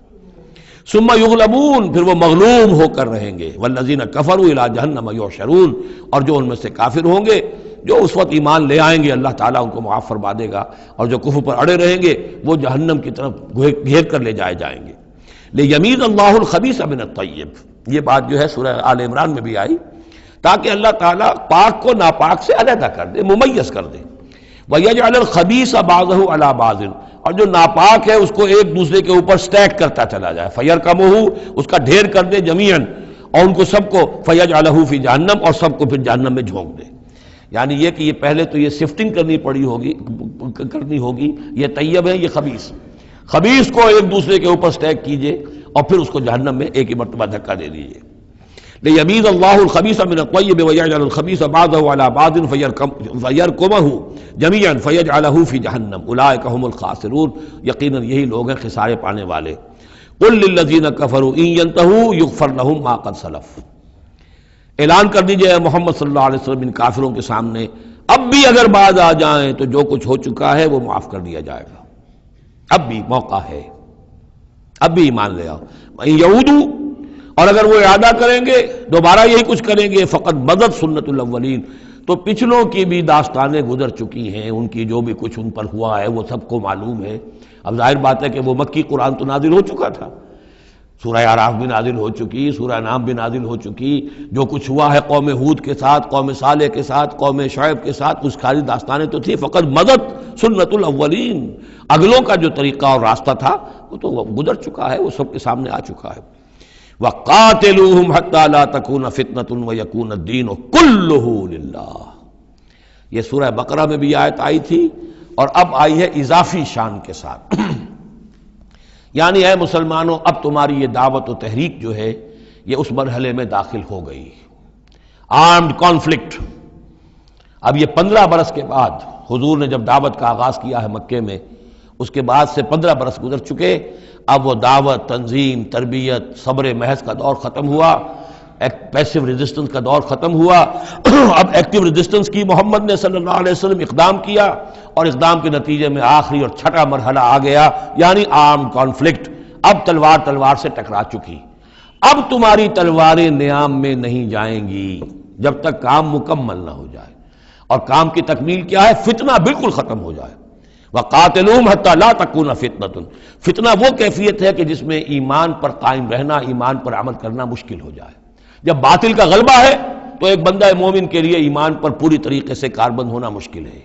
ثم یغلبون، پھر وہ مغلوب ہو کر رہیں گے، والذین کفروا الی جہنم یحشرون، اور جو ان میں سے کافر ہوں گے، جو اس وقت ایمان لے آئیں گے اللہ تعالیٰ ان کو معاف فرما دے گا، اور جو کفر پر اڑے رہیں گے وہ جہنم کی طرف گھیر کر لے جائے جائیں گے۔ لیمیز اللہ الخبیث من الطیب، یہ بات جو ہے سورہ آل عمران میں بھی آئی، تاکہ اللہ تعالیٰ پاک کو ناپاک سے علیحدہ کر دے، ممیز کر دے۔ وَيَجْعَلَ الْخَبِيثَ بَعْضَهُ عَلَى بَعْضٍ، اور جو ناپاک ہے اس کو ایک دوسرے کے اوپر سٹیک کرتا چلا جائے، فَيَرْكَمُهُ، اس کا ڈھیر کر دے جمیعاً، اور ان کو سب کو فَيَجْعَلَهُ فِي جہنم، اور سب کو پھر جہنم میں جھونک دے۔ یعنی یہ کہ یہ پہلے تو یہ سفٹنگ کرنی ہوگی، یہ طیب ہے، یہ خبیث، خبیث کو ایک دوسرے کے اوپر سٹیک کیجئے اور پھر اس کو جہنم میں ایک ہی مرتبہ دھکا دے دیجئے۔ لِيَمِيزَ اللَّهُ الْخَبِيثَ مِنَ الطَّيِّبِ وَيَجْعَلَ الْخَبِيثَ بَعْضَهُ عَلَى بَعْضٍ فَيَرْكُمَهُ جَمِيعًا فَيَجْعَلَهُ فِي جَهَنَّمَ أُولَٰئِكَ هُمُ الْخَاسِرُونَ، یقیناً یہی لوگ ہیں خسارے پانے والے۔ قُل لِّلَّذِينَ كَفَرُوا إِن يَنتَهُوا يُغْفَرْ لَهُم مَّا قَدْ سَلَفَ، اعلان کر دیجئے محمد صلی اللہ علیہ وسلم ان کافروں کے سامنے، اب بھی اگر باز آ جائیں تو جو کچھ ہو چکا ہے وہ معاف کر دیا جائے گا، اب بھی موقع ہے، اب بھی ایمان لے آؤ۔ یہودو، اور اگر وہ اعادہ کریں گے، دوبارہ یہی کچھ کریں گے، فقط بدت سنت الاولین، تو پچھلوں کی بھی داستانیں گزر چکی ہیں، ان کی جو بھی کچھ ان پر ہوا ہے وہ سب کو معلوم ہے۔ اب ظاہر بات ہے کہ وہ مکی قرآن تو نازل ہو چکا تھا، سورہ اعراف بھی نازل ہو چکی، سورہ انعام بھی نازل ہو چکی، جو کچھ ہوا ہے قوم ہود کے ساتھ، قوم صالح کے ساتھ، قوم شعیب کے ساتھ، اس ساری داستانیں تو تھی، فقط مدد سنت الاولین، اگلوں کا جو طریقہ اور راستہ تھا وہ تو گزر چکا ہے، وہ سب کے سامنے آ چکا ہے۔ وَقَاتِلُوهُمْ حَتَّى لَا تَكُونَ فِتْنَةٌ وَيَكُونَ الدِّينُ كُلُّهُ لِلَّهِ، یہ سورہ بقرہ میں بھی آیت آئی تھی اور اب آئی ہے اضافی شان کے ساتھ۔ یعنی اے مسلمانوں، اب تمہاری یہ دعوت و تحریک جو ہے یہ اس مرحلے میں داخل ہو گئی، آرمڈ کانفلکٹ۔ اب یہ 15 برس کے بعد حضور نے جب دعوت کا آغاز کیا ہے مکے میں، اس کے بعد سے 15 برس گزر چکے، اب وہ دعوت، تنظیم، تربیت، صبر محض کا دور ختم ہوا، پیسو ریزسٹنس کا دور ختم ہوا، اب ایکٹیو ریزسٹنس کی محمد نے صلی اللہ علیہ وسلم اقدام کیا، اور اقدام کے نتیجے میں آخری اور چھٹا مرحلہ آ گیا، یعنی آرم کانفلکٹ۔ اب تلوار سے ٹکرا چکی، اب تمہاری تلواریں نیام میں نہیں جائیں گی جب تک کام مکمل نہ ہو جائے، اور کام کی تکمیل کیا ہے؟ فتنہ بالکل ختم ہو جائے۔ وَقَاتِلُوهُمْ حَتَّى لَا تَكُونَ فِتْنَةٌ، فتنہ وہ کیفیت ہے کہ جس میں ایمان پر قائم رہنا، ایمان پر عمل کرنا مشکل ہو جائے۔ جب باطل کا غلبہ ہے تو ایک بندہ مومن کے لیے ایمان پر پوری طریقے سے کاربند ہونا مشکل ہے،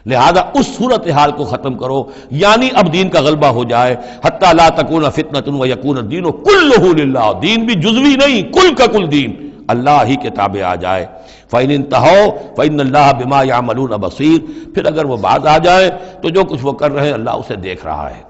لہذا اس صورتحال کو ختم کرو، یعنی اب دین کا غلبہ ہو جائے۔ حَتَّى لَا تَكُونَ فِتْنَةٌ وَيَكُونَ الدِّينُ كُلُّهُ لِلَّهِ، دین بھی جزوی نہیں، کل کا کل دین اللہ ہی کے تابع آ جائے۔ فَإِنِ انْتَهَوْا فَإِنَّ اللَّهَ بِمَا يَعْمَلُونَ بَصِيرٌ، پھر اگر وہ باز آ جائے تو جو کچھ وہ کر رہے ہیں اللہ اسے دیکھ رہا ہے۔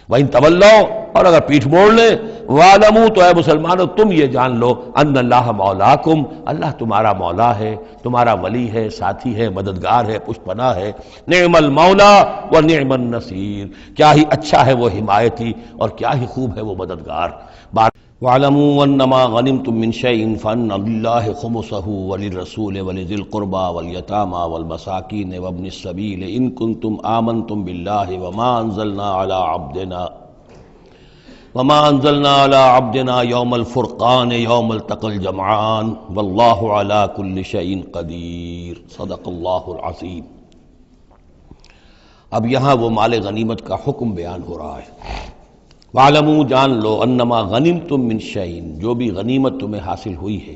وَإِن تَوَلَّوْا، اور اگر پیٹھ موڑ لیں، وَاعْلَمُوا، تو اے مسلمانوں تم یہ جان لو، أَنَّ اللَّهَ مَوْلَاكُمْ، اللہ تمہارا مولا ہے، تمہارا ولی ہے، ساتھی ہے، مددگار ہے، پشت پناہ ہے۔ نعم المولا ونعم النصیر، کیا ہی اچھا ہے وہ حمایتی اور کیا ہی خوب ہے وہ مددگار۔ وَاعْلَمُوا أَنَّمَا غَنِمْتُم مِّن شَيْءٍ فَأَنَّ لِلَّهِ خُمُسَهُ وَلِلرَّسُولِ وَلِذِي الْقُرْبَى وَالْيَتَامَى وَالْمَسَاكِينِ وَابْنِ السَّبِيلِ إِن كُنتُمْ آمَنتُم بِاللَّهِ وَمَا أَنزَلْنَا عَلَىٰ عَبْدِنَا يَوْمَ الْفُرْقَانِ يَوْمَ الْتَقَى الْجَمْعَانِ وَاللَّهُ عَلَىٰ كُلِّ شَيْءٍ قَدِيرٌ صدق اللہ العظیم۔ اب یہاں وہ مال غنیمت کا حکم بیان ہو رہا ہے۔ وَاعْلَمُوا، جان لو، انما غنمتم من شیء، جو بھی غنیمت تمہیں حاصل ہوئی ہے،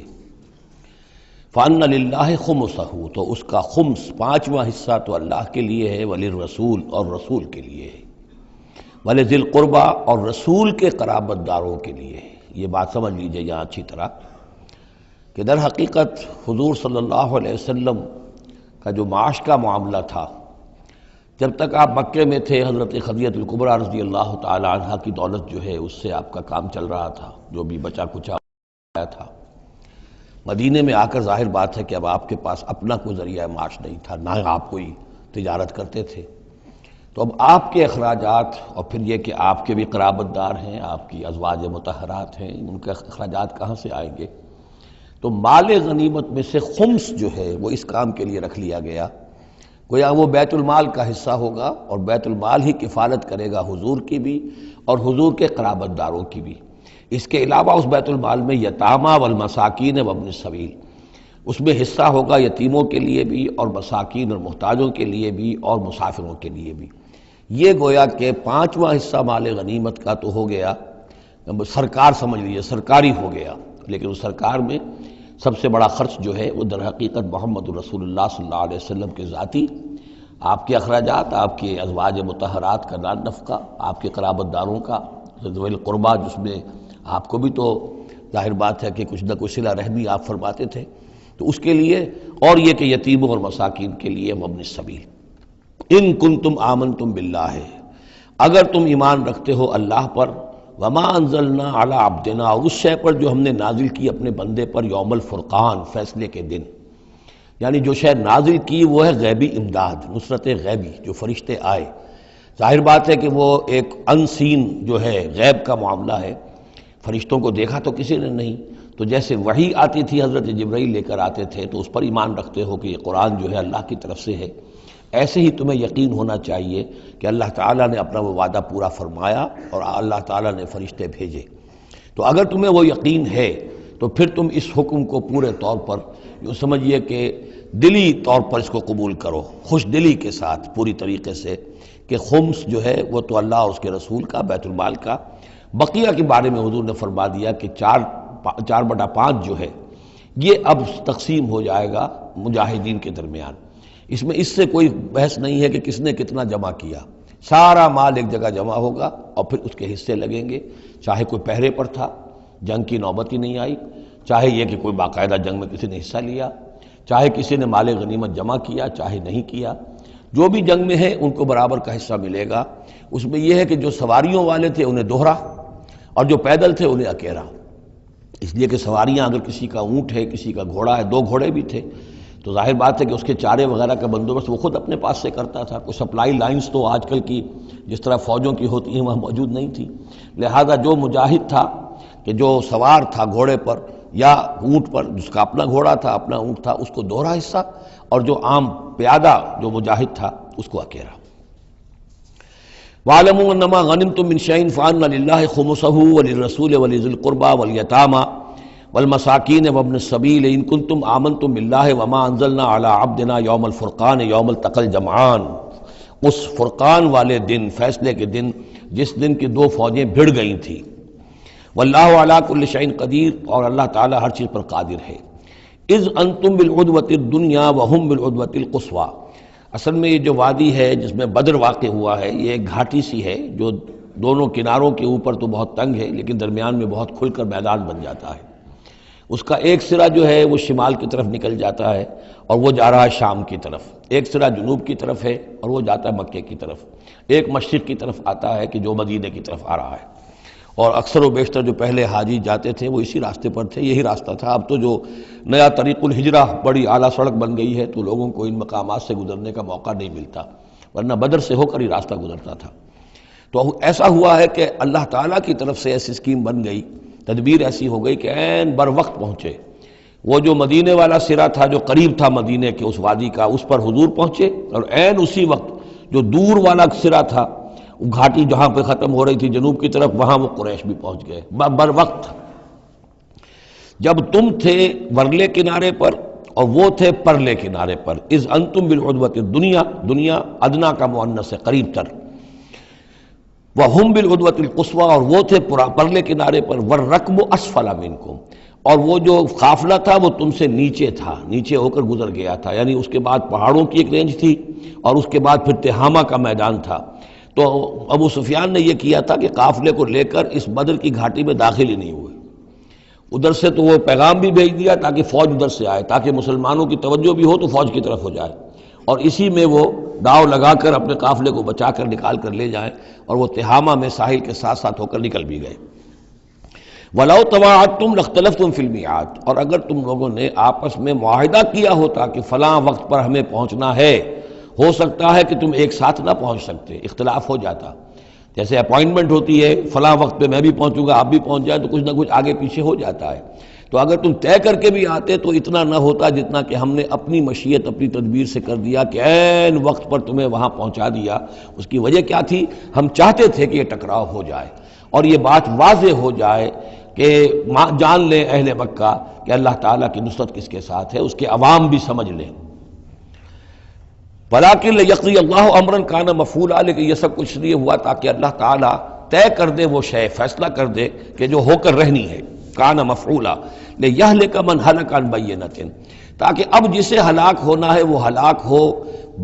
فَأَنَّ لِلَّهِ خُمُسَهُ، تو اس کا خمس، 5واں حصہ تو اللہ کے لیے ہے، وَلِلرَّسُولِ، اور رسول کے لیے ہے، وَلِذِي الْقُرْبَى، اور رسول کے قرابت داروں کے لیے ہے۔ یہ بات سمجھ لیجئے یہاں اچھی طرح کہ در حقیقت حضور صلی اللہ علیہ وسلم کا جو معاش کا معاملہ تھا، جب تک آپ مکے میں تھے، حضرت خدیجہ الکبریٰ رضی اللہ تعالی عنہا کی دولت جو ہے اس سے آپ کا کام چل رہا تھا، جو بھی بچا کچا آیا تھا۔ مدینے میں آ کر ظاہر بات ہے کہ اب آپ کے پاس اپنا کوئی ذریعہ معاش نہیں تھا، نہ آپ کوئی تجارت کرتے تھے، تو اب آپ کے اخراجات، اور پھر یہ کہ آپ کے بھی قرابت دار ہیں، آپ کی ازواج مطہرات ہیں، ان کے اخراجات کہاں سے آئیں گے؟ تو مال غنیمت میں سے خمس جو ہے وہ اس کام کے لیے رکھ لیا گیا، گویا وہ بیت المال کا حصہ ہوگا، اور بیت المال ہی کفالت کرے گا حضور کی بھی اور حضور کے قرابت داروں کی بھی۔ اس کے علاوہ اس بیت المال میں یتامى والمساکین وابن السبیل، اس میں حصہ ہوگا یتیموں کے لیے بھی اور مساکین اور محتاجوں کے لیے بھی اور مسافروں کے لیے بھی۔ یہ گویا کہ 5واں حصہ مال غنیمت کا تو ہو گیا، سرکار سمجھ لیجیے، سرکاری ہو گیا، لیکن اس سرکار میں سب سے بڑا خرچ جو ہے وہ در حقیقت محمد رسول اللہ صلی اللہ علیہ وسلم کے ذاتی، آپ کے اخراجات، آپ کے ازواج مطہرات کا نان نفقہ، آپ کے قرابت داروں کا ذوی القربہ، جس میں آپ کو بھی تو ظاہر بات ہے کہ کچھ نہ کچھ صلہ رحمی آپ فرماتے تھے، تو اس کے لیے، اور یہ کہ یتیموں اور مساکین کے لیے وابن السبیل۔ ان کنتم آمنتم باللہ، اگر تم ایمان رکھتے ہو اللہ پر، وما انزلنا علی عبدنا، اور اس شے پر جو ہم نے نازل کی اپنے بندے پر، یوم الفرقان، فیصلے کے دن، یعنی جو شے نازل کی وہ ہے غیبی امداد، نصرت غیبی، جو فرشتے آئے۔ ظاہر بات ہے کہ وہ ایک انسین جو ہے غیب کا معاملہ ہے، فرشتوں کو دیکھا تو کسی نے نہیں، تو جیسے وحی آتی تھی حضرت جبرائیل لے کر آتے تھے تو اس پر ایمان رکھتے ہو کہ یہ قرآن جو ہے اللہ کی طرف سے ہے، ایسے ہی تمہیں یقین ہونا چاہیے کہ اللہ تعالیٰ نے اپنا وہ وعدہ پورا فرمایا اور اللہ تعالیٰ نے فرشتے بھیجے۔ تو اگر تمہیں وہ یقین ہے تو پھر تم اس حکم کو پورے طور پر یوں سمجھیے کہ دلی طور پر اس کو قبول کرو، خوش دلی کے ساتھ پوری طریقے سے، کہ خمس جو ہے وہ تو اللہ اور اس کے رسول کا، بیت المال کا، بقیہ کے بارے میں حضور نے فرما دیا کہ 4/5 جو ہے یہ اب تقسیم ہو جائے گا مجاہدین کے درمیان۔ اس میں اس سے کوئی بحث نہیں ہے کہ کس نے کتنا جمع کیا، سارا مال ایک جگہ جمع ہوگا اور پھر اس کے حصے لگیں گے، چاہے کوئی پہرے پر تھا، جنگ کی نوبت ہی نہیں آئی، چاہے یہ کہ کوئی باقاعدہ جنگ میں کسی نے حصہ لیا، چاہے کسی نے مال غنیمت جمع کیا، چاہے نہیں کیا، جو بھی جنگ میں ہے ان کو برابر کا حصہ ملے گا۔ اس میں یہ ہے کہ جو سواریوں والے تھے انہیں دوہرا، اور جو پیدل تھے انہیں اکیرا، اس لیے کہ سواریاں اگر کسی کا اونٹ ہے، کسی کا گھوڑا ہے، 2 گھوڑے بھی تھے، تو ظاہر بات ہے کہ اس کے چارے وغیرہ کا بندوبست وہ خود اپنے پاس سے کرتا تھا، کوئی سپلائی لائنز تو آج کل کی جس طرح فوجوں کی ہوتی ہیں وہاں موجود نہیں تھی، لہذا جو مجاہد تھا کہ جو سوار تھا گھوڑے پر یا اونٹ پر، جس کا اپنا گھوڑا تھا، اپنا اونٹ تھا، اس کو دوہرا حصہ، اور جو عام پیادہ جو مجاہد تھا اس کو اکیرا۔ وَاعْلَمُوا أَنَّمَا غَنِمْتُم مِّن شَيْءٍ فَأَنَّ لِلَّهِ خُمُسَهُ وَلِلرَّسُولِ وَلِذِي الْقُرْبَى وَالْيَتَامَى وَالْمَسَاكِينِ وَابْنِ السَّبِيلِ إِن كُنتُمْ آمَنتُم بِاللَّهِ وَمَا أَنزَلْنَا عَلَىٰ عَبْدِنَا يَوْمَ الْفُرْقَانِ يَوْمَ الْتَقَى الْجَمْعَانِ، اس فرقان والے دن، فیصلے کے دن، جس دن کی 2 فوجیں بھڑ گئی تھیں۔ واللہ علی کل شیء قدیر، اور اللہ تعالیٰ ہر چیز پر قادر ہے۔ اذ انتم بالعدوۃ الدنیا وہم بالعدوۃ القصویٰ، اصل میں یہ جو وادی ہے جس میں بدر واقع ہوا ہے، یہ ایک گھاٹی سی ہے جو دونوں کناروں کے اوپر تو بہت تنگ ہے لیکن درمیان میں بہت کھل کر میدان بن جاتا ہے۔ اس کا ایک سرا جو ہے وہ شمال کی طرف نکل جاتا ہے اور وہ جا رہا ہے شام کی طرف، ایک سرا جنوب کی طرف ہے اور وہ جاتا ہے مکے کی طرف، ایک مشرق کی طرف آتا ہے کہ جو مدینے کی طرف آ رہا ہے، اور اکثر و بیشتر جو پہلے حاجی جاتے تھے وہ اسی راستے پر تھے، یہی راستہ تھا۔ اب تو جو نیا طریق الہجرہ بڑی اعلیٰ سڑک بن گئی ہے تو لوگوں کو ان مقامات سے گزرنے کا موقع نہیں ملتا، ورنہ بدر سے ہو کر ہی راستہ گزرتا تھا۔ تو ایسا ہوا ہے کہ اللہ تعالیٰ کی طرف سے ایسی اسکیم بن گئی، تدبیر ایسی ہو گئی کہ عین بر وقت پہنچے، وہ جو مدینے والا سرا تھا جو قریب تھا مدینے کے اس وادی کا، اس پر حضور پہنچے، اور عین اسی وقت جو دور والا سرا تھا، گھاٹی جہاں پہ ختم ہو رہی تھی جنوب کی طرف، وہاں وہ قریش بھی پہنچ گئے بر وقت۔ جب تم تھے ورلے کنارے پر اور وہ تھے پرلے کنارے پر، اذ انتم بالعدوۃ الدنیا، دنیا ادنا کا مؤنث ہے قریب تر، وہم بالعدوۃ القصویٰ، اور وہ تھے پرلے کنارے پر، والرکب اسفل منکم، اور وہ جو قافلہ تھا وہ تم سے نیچے تھا، نیچے ہو کر گزر گیا تھا، یعنی اس کے بعد پہاڑوں کی ایک رینج تھی اور اس کے بعد پھر تہامہ کا میدان تھا۔ تو ابو سفیان نے یہ کیا تھا کہ قافلے کو لے کر اس بدر کی گھاٹی میں داخل ہی نہیں ہوئے، ادھر سے تو وہ پیغام بھی بھیج دیا تاکہ فوج ادھر سے آئے، تاکہ مسلمانوں کی توجہ بھی ہو تو فوج کی طرف ہو جائے، اور اسی میں وہ داؤ لگا کر اپنے قافلے کو بچا کر نکال کر لے جائیں، اور وہ تہامہ میں ساحل کے ساتھ ساتھ ہو کر نکل بھی گئے۔ وَلَوْ تَوَاعَدتُّمْ لَاخْتَلَفْتُمْ فِي الْمِيعَادِ، اور اگر تم لوگوں نے آپس میں معاہدہ کیا ہوتا کہ فلاں وقت پر ہمیں پہنچنا ہے، ہو سکتا ہے کہ تم ایک ساتھ نہ پہنچ سکتے، اختلاف ہو جاتا، جیسے اپوائنٹمنٹ ہوتی ہے فلاں وقت پہ میں بھی پہنچوں گا آپ بھی پہنچ جائے تو کچھ نہ کچھ آگے پیچھے ہو جاتا ہے، تو اگر تم طے کر کے بھی آتے تو اتنا نہ ہوتا جتنا کہ ہم نے اپنی مشیت اپنی تدبیر سے کر دیا کہ عین وقت پر تمہیں وہاں پہنچا دیا۔ اس کی وجہ کیا تھی؟ ہم چاہتے تھے کہ یہ ٹکراؤ ہو جائے اور یہ بات واضح ہو جائے کہ جان لیں اہل مکہ کہ اللہ تعالیٰ کی نصرت کس کے ساتھ ہے، اس کے عوام بھی سمجھ لیں۔ وَلَٰكِن لِيَقْضِيَ اللَّهُ أَمْرًا كَانَ مَفْعُولًا، لیکن یہ سب کچھ لیے ہوا تاکہ اللہ تعالیٰ طے کر دے وہ شے، فیصلہ کر دے کہ جو ہو کر رہنی ہے۔ کان مفعولا لیہلک من ہلک عن بینۃ، تاکہ اب جسے ہلاک ہونا ہے وہ ہلاک ہو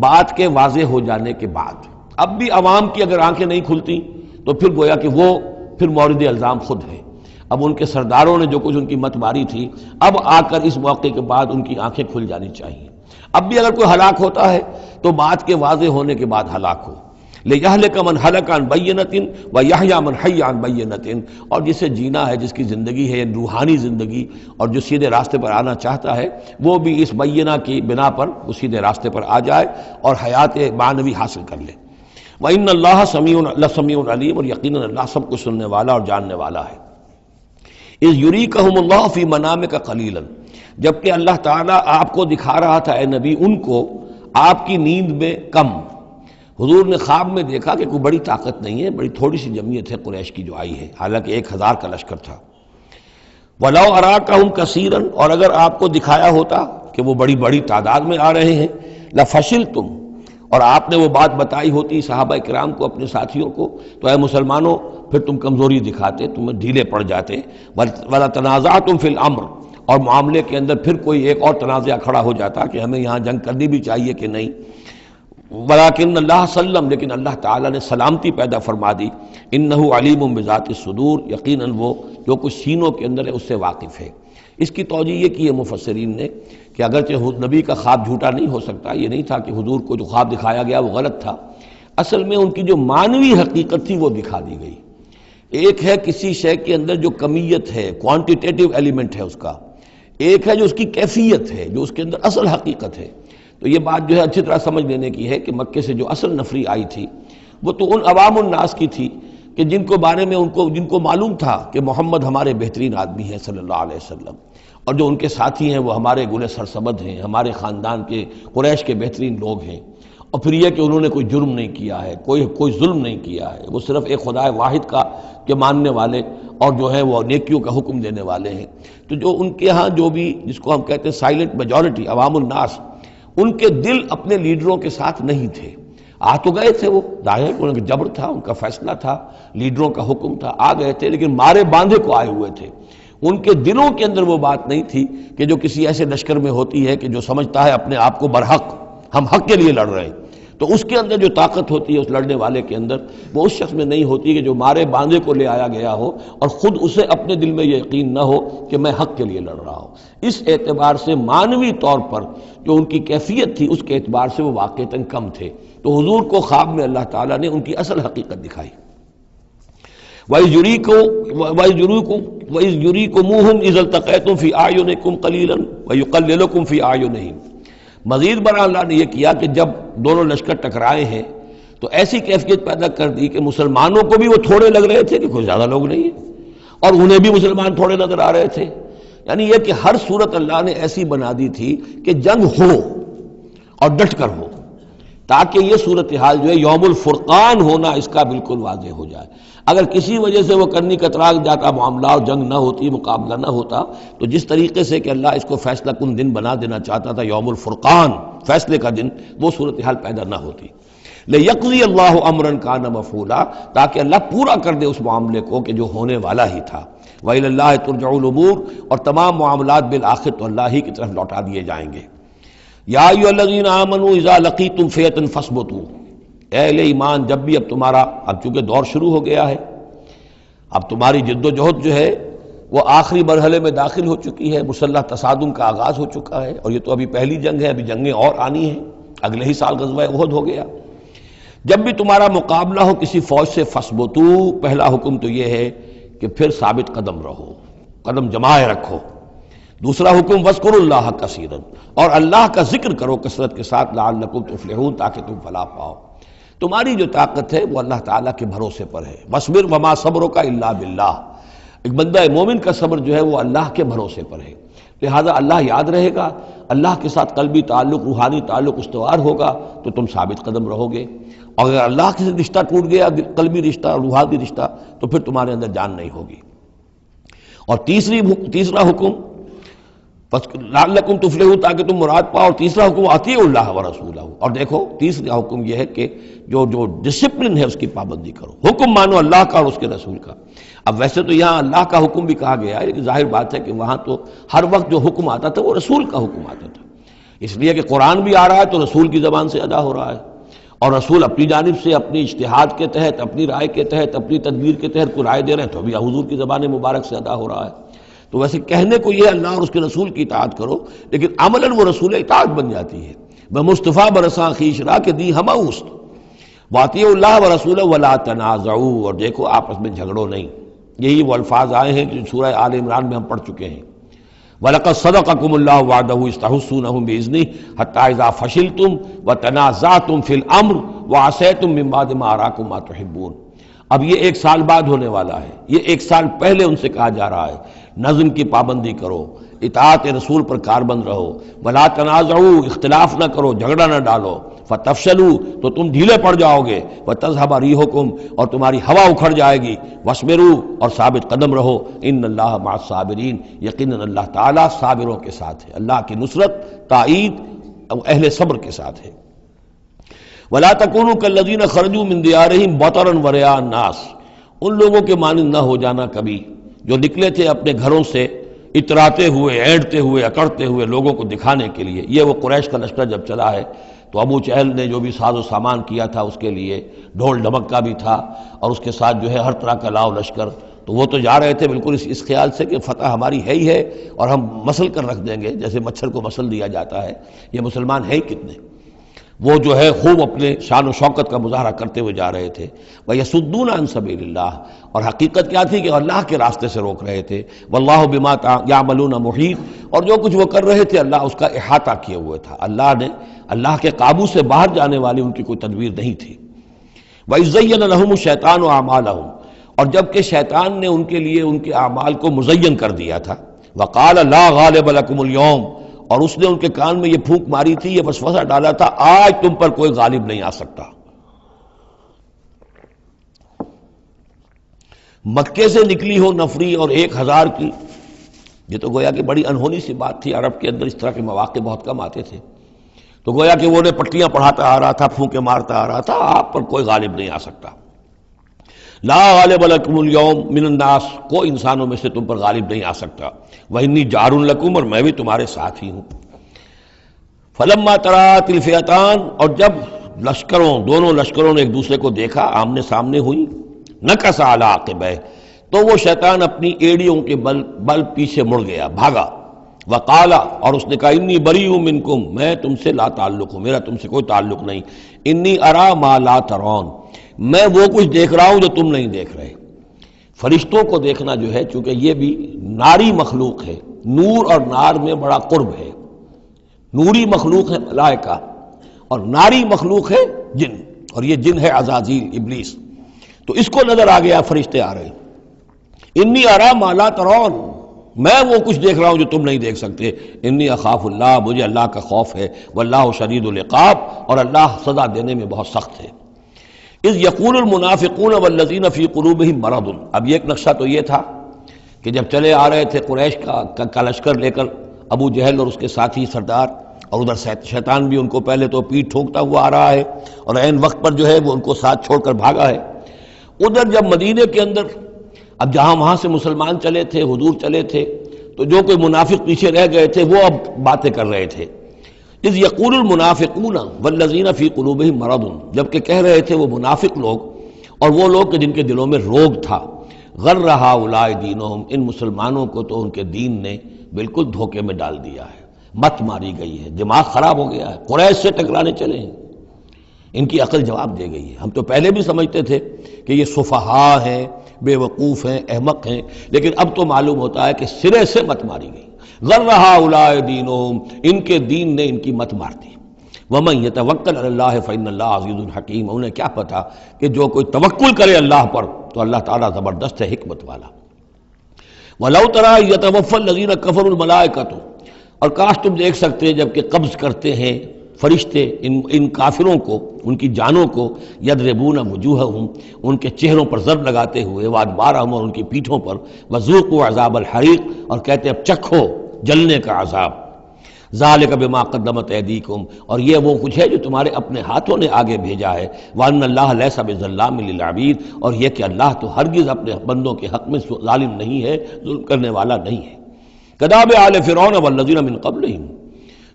بات کے واضح ہو جانے کے بعد۔ اب بھی عوام کی اگر آنکھیں نہیں کھلتی تو پھر گویا کہ وہ پھر مورد الزام خود ہے۔ اب ان کے سرداروں نے جو کچھ ان کی مت ماری تھی، اب آ کر اس موقع کے بعد ان کی آنکھیں کھل جانی چاہیے۔ اب بھی اگر کوئی ہلاک ہوتا ہے تو بات کے واضح ہونے کے بعد ہلاک ہو۔ لیہلک من ہلک عن بینۃ ویحیی من حی عن بینۃ، اور جسے جینا ہے، جس کی زندگی ہے روحانی زندگی، اور جو سیدھے راستے پر آنا چاہتا ہے وہ بھی اس بینہ کی بنا پر وہ سیدھے راستے پر آ جائے اور حیات معنوی حاصل کر لے۔ وَإِنَّ اللَّهَ سَمِيعٌ عَلِيمٌ، اور یقیناً اللہ سب کچھ سننے والا اور جاننے والا ہے۔ اِذْ يُرِيكَهُمُ اللَّهُ فِي مَنَامِكَ قَلِيلًا، جبکہ اللہ تعالیٰ آپ کو دکھا رہا تھا اے نبی ان کو آپ کی نیند میں کم۔ حضور نے خواب میں دیکھا کہ کوئی بڑی طاقت نہیں ہے، بڑی تھوڑی سی جمعیت ہے قریش کی جو آئی ہے، حالانکہ 1000 کا لشکر تھا۔ وَلَوْ أَرَاكَهُمْ كَثِيرًا، اور اگر آپ کو دکھایا ہوتا کہ وہ بڑی بڑی تعداد میں آ رہے ہیں، لَفَشِلْتُمْ، اور آپ نے وہ بات بتائی ہوتی صحابہ کرام کو، اپنے ساتھیوں کو، تو اے مسلمانوں پھر تم کمزوری دکھاتے، تمہیں ڈھیلے پڑ جاتے۔ وَلَا تَنَازَعْتُمْ فِي الْأَمْرِ، اور معاملے کے اندر پھر کوئی ایک اور تنازع کھڑا ہو جاتا کہ ہمیں یہاں جنگ کرنی بھی چاہیے کہ نہیں۔ ولیکن اللہ سلم، لیکن اللہ تعالیٰ نے سلامتی پیدا فرما دی۔ انہ علیم بذات الصدور، یقیناً وہ جو کچھ سینوں کے اندر ہے اس سے واقف ہے۔ اس کی توجہ یہ کی ہے مفسرین نے کہ اگرچہ نبی کا خواب جھوٹا نہیں ہو سکتا، یہ نہیں تھا کہ حضور کو جو خواب دکھایا گیا وہ غلط تھا، اصل میں ان کی جو معنوی حقیقت تھی وہ دکھا دی گئی۔ ایک ہے کسی شے کے اندر جو کمیت ہے، کوانٹیٹیو ایلیمنٹ ہے اس کا، ایک ہے جو اس کی کیفیت ہے، جو اس کے اندر اصل حقیقت ہے۔ تو یہ بات جو ہے اچھی طرح سمجھ لینے کی ہے کہ مکے سے جو اصل نفری آئی تھی وہ تو ان عوام الناس کی تھی کہ جن کو بارے میں جن کو معلوم تھا کہ محمد ہمارے بہترین آدمی ہیں صلی اللہ علیہ وسلم، اور جو ان کے ساتھی ہیں وہ ہمارے گل سرسبد ہیں، ہمارے خاندان کے قریش کے بہترین لوگ ہیں، اور پھر یہ کہ انہوں نے کوئی جرم نہیں کیا ہے، کوئی ظلم نہیں کیا ہے، وہ صرف ایک خدا واحد کا کے ماننے والے اور جو ہے وہ نیکیوں کا حکم دینے والے ہیں۔ تو جو ان کے ہاں جو بھی جس کو ہم کہتے ہیں سائلنٹ میجورٹی عوام الناس، ان کے دل اپنے لیڈروں کے ساتھ نہیں تھے۔ آ تو گئے تھے، وہ ظاہر ان کا جبر تھا، ان کا فیصلہ تھا، لیڈروں کا حکم تھا، آ گئے تھے، لیکن مارے باندھے کو آئے ہوئے تھے۔ ان کے دلوں کے اندر وہ بات نہیں تھی کہ جو کسی ایسے لشکر میں ہوتی ہے کہ جو سمجھتا ہے اپنے آپ کو برحق، ہم حق کے لیے لڑ رہے ہیں، تو اس کے اندر جو طاقت ہوتی ہے اس لڑنے والے کے اندر، وہ اس شخص میں نہیں ہوتی کہ جو مارے باندھے کو لے آیا گیا ہو اور خود اسے اپنے دل میں یہ یقین نہ ہو کہ میں حق کے لیے لڑ رہا ہوں۔ اس اعتبار سے معنوی طور پر جو ان کی کیفیت تھی اس کے اعتبار سے وہ واقعتاً کم تھے۔ تو حضور کو خواب میں اللہ تعالیٰ نے ان کی اصل حقیقت دکھائی۔ وَإِذْ يُرِيكُمُوهُمْ إِذْ الْتَقَيْتُمْ فِي أَعْيُنِكُمْ قَلِيلًا وَيُقَلِّلُكُمْ فِي أَعْيُنِهِمْ، مزید برآں اللہ نے یہ کیا کہ جب دونوں لشکر ٹکرائے ہیں تو ایسی کیفیت پیدا کر دی کہ مسلمانوں کو بھی وہ تھوڑے لگ رہے تھے کہ کوئی زیادہ لوگ نہیں ہیں، اور انہیں بھی مسلمان تھوڑے نظر آ رہے تھے۔ یعنی یہ کہ ہر صورت اللہ نے ایسی بنا دی تھی کہ جنگ ہو اور ڈٹ کر ہو، تاکہ یہ صورتحال جو ہے یوم الفرقان ہونا اس کا بالکل واضح ہو جائے۔ اگر کسی وجہ سے وہ کرنی کترا جاتا معاملہ اور جنگ نہ ہوتی، مقابلہ نہ ہوتا، تو جس طریقے سے کہ اللہ اس کو فیصلہ کن دن بنا دینا چاہتا تھا، یوم الفرقان فیصلے کا دن، وہ صورتحال پیدا نہ ہوتی۔ لِيَقْضِيَ اللَّهُ أَمْرًا كَانَ مَفْعُولًا، تاکہ اللہ پورا کر دے اس معاملے کو کہ جو ہونے والا ہی تھا۔ وَإِلَى اللَّهِ تُرْجَعُ الْأُمُورُ، اور تمام معاملات بالآخر تو اللہ ہی کی طرف لوٹا دیے جائیں گے۔ یا ایھا الذین آمنوا اذا لقیتم فئۃ فاثبتوا، اے اہل ایمان جب بھی اب تمہارا، اب چونکہ دور شروع ہو گیا ہے، اب تمہاری جد و جہد جو ہے وہ آخری مرحلے میں داخل ہو چکی ہے، مسلح تصادم کا آغاز ہو چکا ہے، اور یہ تو ابھی پہلی جنگ ہے، ابھی جنگیں اور آنی ہیں، اگلے ہی سال غزوہ احد ہو گیا۔ جب بھی تمہارا مقابلہ ہو کسی فوج سے فاثبتوا، پہلا حکم تو یہ ہے کہ پھر ثابت قدم رہو، قدم جمائے رکھو۔ دوسرا حکم وَاذْكُرُوا اللَّهَ كَثِيرًا، اور اللہ کا ذکر کرو کثرت کے ساتھ، لعلکم تفلحون، تاکہ تم فلاح پاؤ۔ تمہاری جو طاقت ہے وہ اللہ تعالیٰ کے بھروسے پر ہے۔ وَاصْبِرْ وَمَا صَبْرُكَ إِلَّا بِاللَّهِ، ایک بندہ مومن کا صبر جو ہے وہ اللہ کے بھروسے پر ہے، لہذا اللہ یاد رہے گا، اللہ کے ساتھ قلبی تعلق، روحانی تعلق استوار ہوگا تو تم ثابت قدم رہو گے، اور اگر اللہ کے ساتھ رشتہ ٹوٹ گیا، قلبی رشتہ، روحانی رشتہ، تو پھر تمہارے اندر جان نہیں ہوگی۔ اور تیسرا حکم لعلکم تفلحون، تاکہ تم مراد پاؤ، اور تیسرا حکم اطیعوا اللہ ورسولہ، اور دیکھو تیسرا حکم یہ ہے کہ جو ڈسپلن ہے اس کی پابندی کرو، حکم مانو اللہ کا اور اس کے رسول کا۔ اب ویسے تو یہاں اللہ کا حکم بھی کہا گیا ہے، لیکن ظاہر بات ہے کہ وہاں تو ہر وقت جو حکم آتا تھا وہ رسول کا حکم آتا تھا، اس لیے کہ قرآن بھی آ رہا ہے تو رسول کی زبان سے ادا ہو رہا ہے، اور رسول اپنی جانب سے اپنی اجتہاد کے تحت، اپنی رائے کے تحت، اپنی تدبیر کے تحت کوئی رائے دے رہے ہیں تو بھی حضور کی زبان مبارک سے ادا ہو رہا ہے۔ تو ویسے کہنے کو یہ اللہ اور اس کے رسول کی اطاعت کرو، لیکن عملاً وہ رسول اطاعت بن جاتی ہے۔ بمصطفیٰ برساں خیش را کہ دی ہمہ اوست واطیعوا اللہ و رسولہ ولا تنازعوا، اور دیکھو آپس میں جھگڑو نہیں۔ یہی وہ الفاظ آئے ہیں جو سورہ آل عمران میں ہم پڑھ چکے ہیں۔ وَلَقَدْ صَدَقَكُمُ اللَّهُ وَعْدَهُ إِذْ تَحُسُّونَهُمْ بِإِذْنِهِ حَتَّىٰ إِذَا فَشِلْتُمْ وَتَنَازَعْتُمْ فِي الْأَمْرِ وَعَصَيْتُمْ مِن بَعْدِ مَا أَرَاكُمْ مَا تُحِبُّونَ۔ اب یہ 1 سال بعد ہونے والا ہے، یہ 1 سال پہلے ان سے کہا جا رہا ہے نظم کی پابندی کرو، اطاعت رسول پر کاربند رہو، وَلَا تَنَازَعُوا، اختلاف نہ کرو، جھگڑا نہ ڈالو، فَتَفْشَلُوا، تو تم ڈھیلے پڑ جاؤ گے، وَتَذْهَبَ رِيحُكُمْ، اور تمہاری ہوا اکھڑ جائے گی، وَاصْبِرُوا، اور ثابت قدم رہو، إِنَّ اللَّهَ مَعَ الصَّابِرِينَ، یقیناً اللہ تعالیٰ صابروں کے ساتھ ہے، اللہ کی نصرت، تائید اہل صبر کے ساتھ ہے۔ وَلَا تَكُونُوا كَالَّذِينَ خَرَجُوا مِن دِيَارِهِمْ بَطَرًا وَرِئَاءَ النَّاسِ، ان لوگوں کے مانند نہ ہو جانا کبھی جو نکلے تھے اپنے گھروں سے اتراتے ہوئے، اینٹتے ہوئے، اکڑتے ہوئے لوگوں کو دکھانے کے لیے۔ یہ وہ قریش کا لشکر جب چلا ہے تو ابو جہل نے جو بھی ساز و سامان کیا تھا اس کے لیے ڈھول ڈھمک کا بھی تھا، اور اس کے ساتھ جو ہے ہر طرح کا لاؤ لشکر، تو وہ تو جا رہے تھے بالکل اس خیال سے کہ فتح ہماری ہے ہی ہے اور ہم مسل کر رکھ دیں گے، جیسے مچھر کو مسل دیا جاتا ہے، یہ مسلمان ہیں ہی کتنے۔ وہ جو ہے خوب اپنے شان و شوکت کا مظاہرہ کرتے ہوئے جا رہے تھے۔ وَيَصُدُّونَ عَن سَبِيلِ اللَّهِ، اور حقیقت کیا تھی کہ اللہ کے راستے سے روک رہے تھے۔ وَاللَّهُ بِمَا يَعْمَلُونَ مُحِيطٌ، اور جو کچھ وہ کر رہے تھے اللہ اس کا احاطہ کیے ہوئے تھا، اللہ کے قابو سے باہر جانے والی ان کی کوئی تدبیر نہیں تھی۔ وَإِذْ زَيَّنَ لَهُمُ الشَّيْطَانُ أَعْمَالَهُمْ، اور جب کہ شیطان نے ان کے لیے ان کے اعمال کو مزین کر دیا تھا، وَقَالَ لَا غَالِبَ لَكُمُ الْيَوْمَ، اور اس نے ان کے کان میں یہ پھونک ماری تھی، یہ وسوسہ ڈالا تھا، آج تم پر کوئی غالب نہیں آ سکتا۔ مکے سے نکلی ہو نفری اور 1000 کی، یہ تو گویا کہ بڑی انہونی سی بات تھی، عرب کے اندر اس طرح کے مواقع بہت کم آتے تھے، تو گویا کہ وہ نے پٹیاں پڑھاتا آ رہا تھا، پھونکے مارتا آ رہا تھا، آپ پر کوئی غالب نہیں آ سکتا۔ لا غالب لکم اليوم من الناس، کوئی انسانوں میں سے تم پر غالب نہیں آ سکتا۔ وَإِنِّي جَارٌ لَكُمْ، اور میں بھی تمہارے ساتھ ہی ہوں۔ فَلَمَّا تَرَأَتِ الْفِئَتَانِ، اور جب دونوں لشکروں نے ایک دوسرے کو دیکھا، آمنے سامنے ہوئی، نَكَصَ عَلَىٰ عَقِبَيْهِ، تو وہ شیطان اپنی ایڑیوں کے بل پیچھے مڑ گیا، بھاگا۔ وقال، اور اس نے کہا انی بریء منکم، میں تم سے لا تعلق ہوں، میرا تم سے کوئی تعلق نہیں۔ انی ارا ما لا ترون، میں وہ کچھ دیکھ رہا ہوں جو تم نہیں دیکھ رہے۔ فرشتوں کو دیکھنا جو ہے، چونکہ یہ بھی ناری مخلوق ہے، نور اور نار میں بڑا قرب ہے، نوری مخلوق ہے ملائکہ اور ناری مخلوق ہے جن، اور یہ جن ہے عزازیل ابلیس، تو اس کو نظر آ گیا فرشتے آ رہے۔ انی ارا ما لا ترون، میں وہ کچھ دیکھ رہا ہوں جو تم نہیں دیکھ سکتے۔ انی اخاف اللہ، مجھے اللہ کا خوف ہے۔ واللہ شدید العقاب، اور اللہ سزا دینے میں بہت سخت ہے۔ اذ یقول المنافقون والذین فی قلوبہم مرض، اب یہ ایک نقشہ تو یہ تھا کہ جب چلے آ رہے تھے قریش کا لشکر لے کر ابو جہل اور اس کے ساتھی سردار، اور ادھر شیطان بھی ان کو پہلے تو پیٹھ ٹھوکتا ہوا آ رہا ہے، اور عین وقت پر جو ہے وہ ان کو ساتھ چھوڑ کر بھاگا ہے۔ ادھر جب مدینے کے اندر اب جہاں وہاں سے مسلمان چلے تھے، حضور چلے تھے، تو جو کوئی منافق پیچھے رہ گئے تھے وہ اب باتیں کر رہے تھے۔ اذ یقول المنافقون والذین فی قلوبہم مرض، جبکہ کہہ رہے تھے وہ منافق لوگ اور وہ لوگ کہ جن کے دلوں میں روگ تھا، غر ہؤلاء دینہم، ان مسلمانوں کو تو ان کے دین نے بالکل دھوکے میں ڈال دیا ہے، مت ماری گئی ہے، دماغ خراب ہو گیا ہے، قریش سے ٹکرانے چلے ہیں، ان کی عقل جواب دے گئی ہے۔ ہم تو پہلے بھی سمجھتے تھے کہ یہ سفہاء ہیں، بے وقوف ہیں، احمق ہیں، لیکن اب تو معلوم ہوتا ہے کہ سرے سے مت ماری گئی۔ غر ہؤلاء دینہم، ان کے دین نے ان کی مت مار دی۔ ومن یتوکل علی اللہ فإن اللہ عزیز حکیم، انہیں کیا پتا کہ جو کوئی توکل کرے اللہ پر تو اللہ تعالیٰ زبردست ہے، حکمت والا۔ وَلَوْ تَرَىٰ يَتَوَفَّى الَّذِينَ كَفَرُوا الْمَلَائِكَةُ، اور کاش تم دیکھ سکتے جب کہ قبض کرتے ہیں فرشتے ان کافروں کو، ان کی جانوں کو، یضربون وجوہہم، ان کے چہروں پر ضرب لگاتے ہوئے، وادبارہم، اور ان کی پیٹھوں پر، وذوقوا عذاب الحریق، اور کہتے اب چکھو جلنے کا عذاب۔ ذالک بما قدمت ایدیکم، اور یہ وہ کچھ ہے جو تمہارے اپنے ہاتھوں نے آگے بھیجا ہے، وان اللہ لیس بظلام للعبید، اور یہ کہ اللہ تو ہرگز اپنے بندوں کے حق میں ظالم نہیں ہے، ظلم کرنے والا نہیں ہے۔ کداب آل فرعون والذین من قبلہم،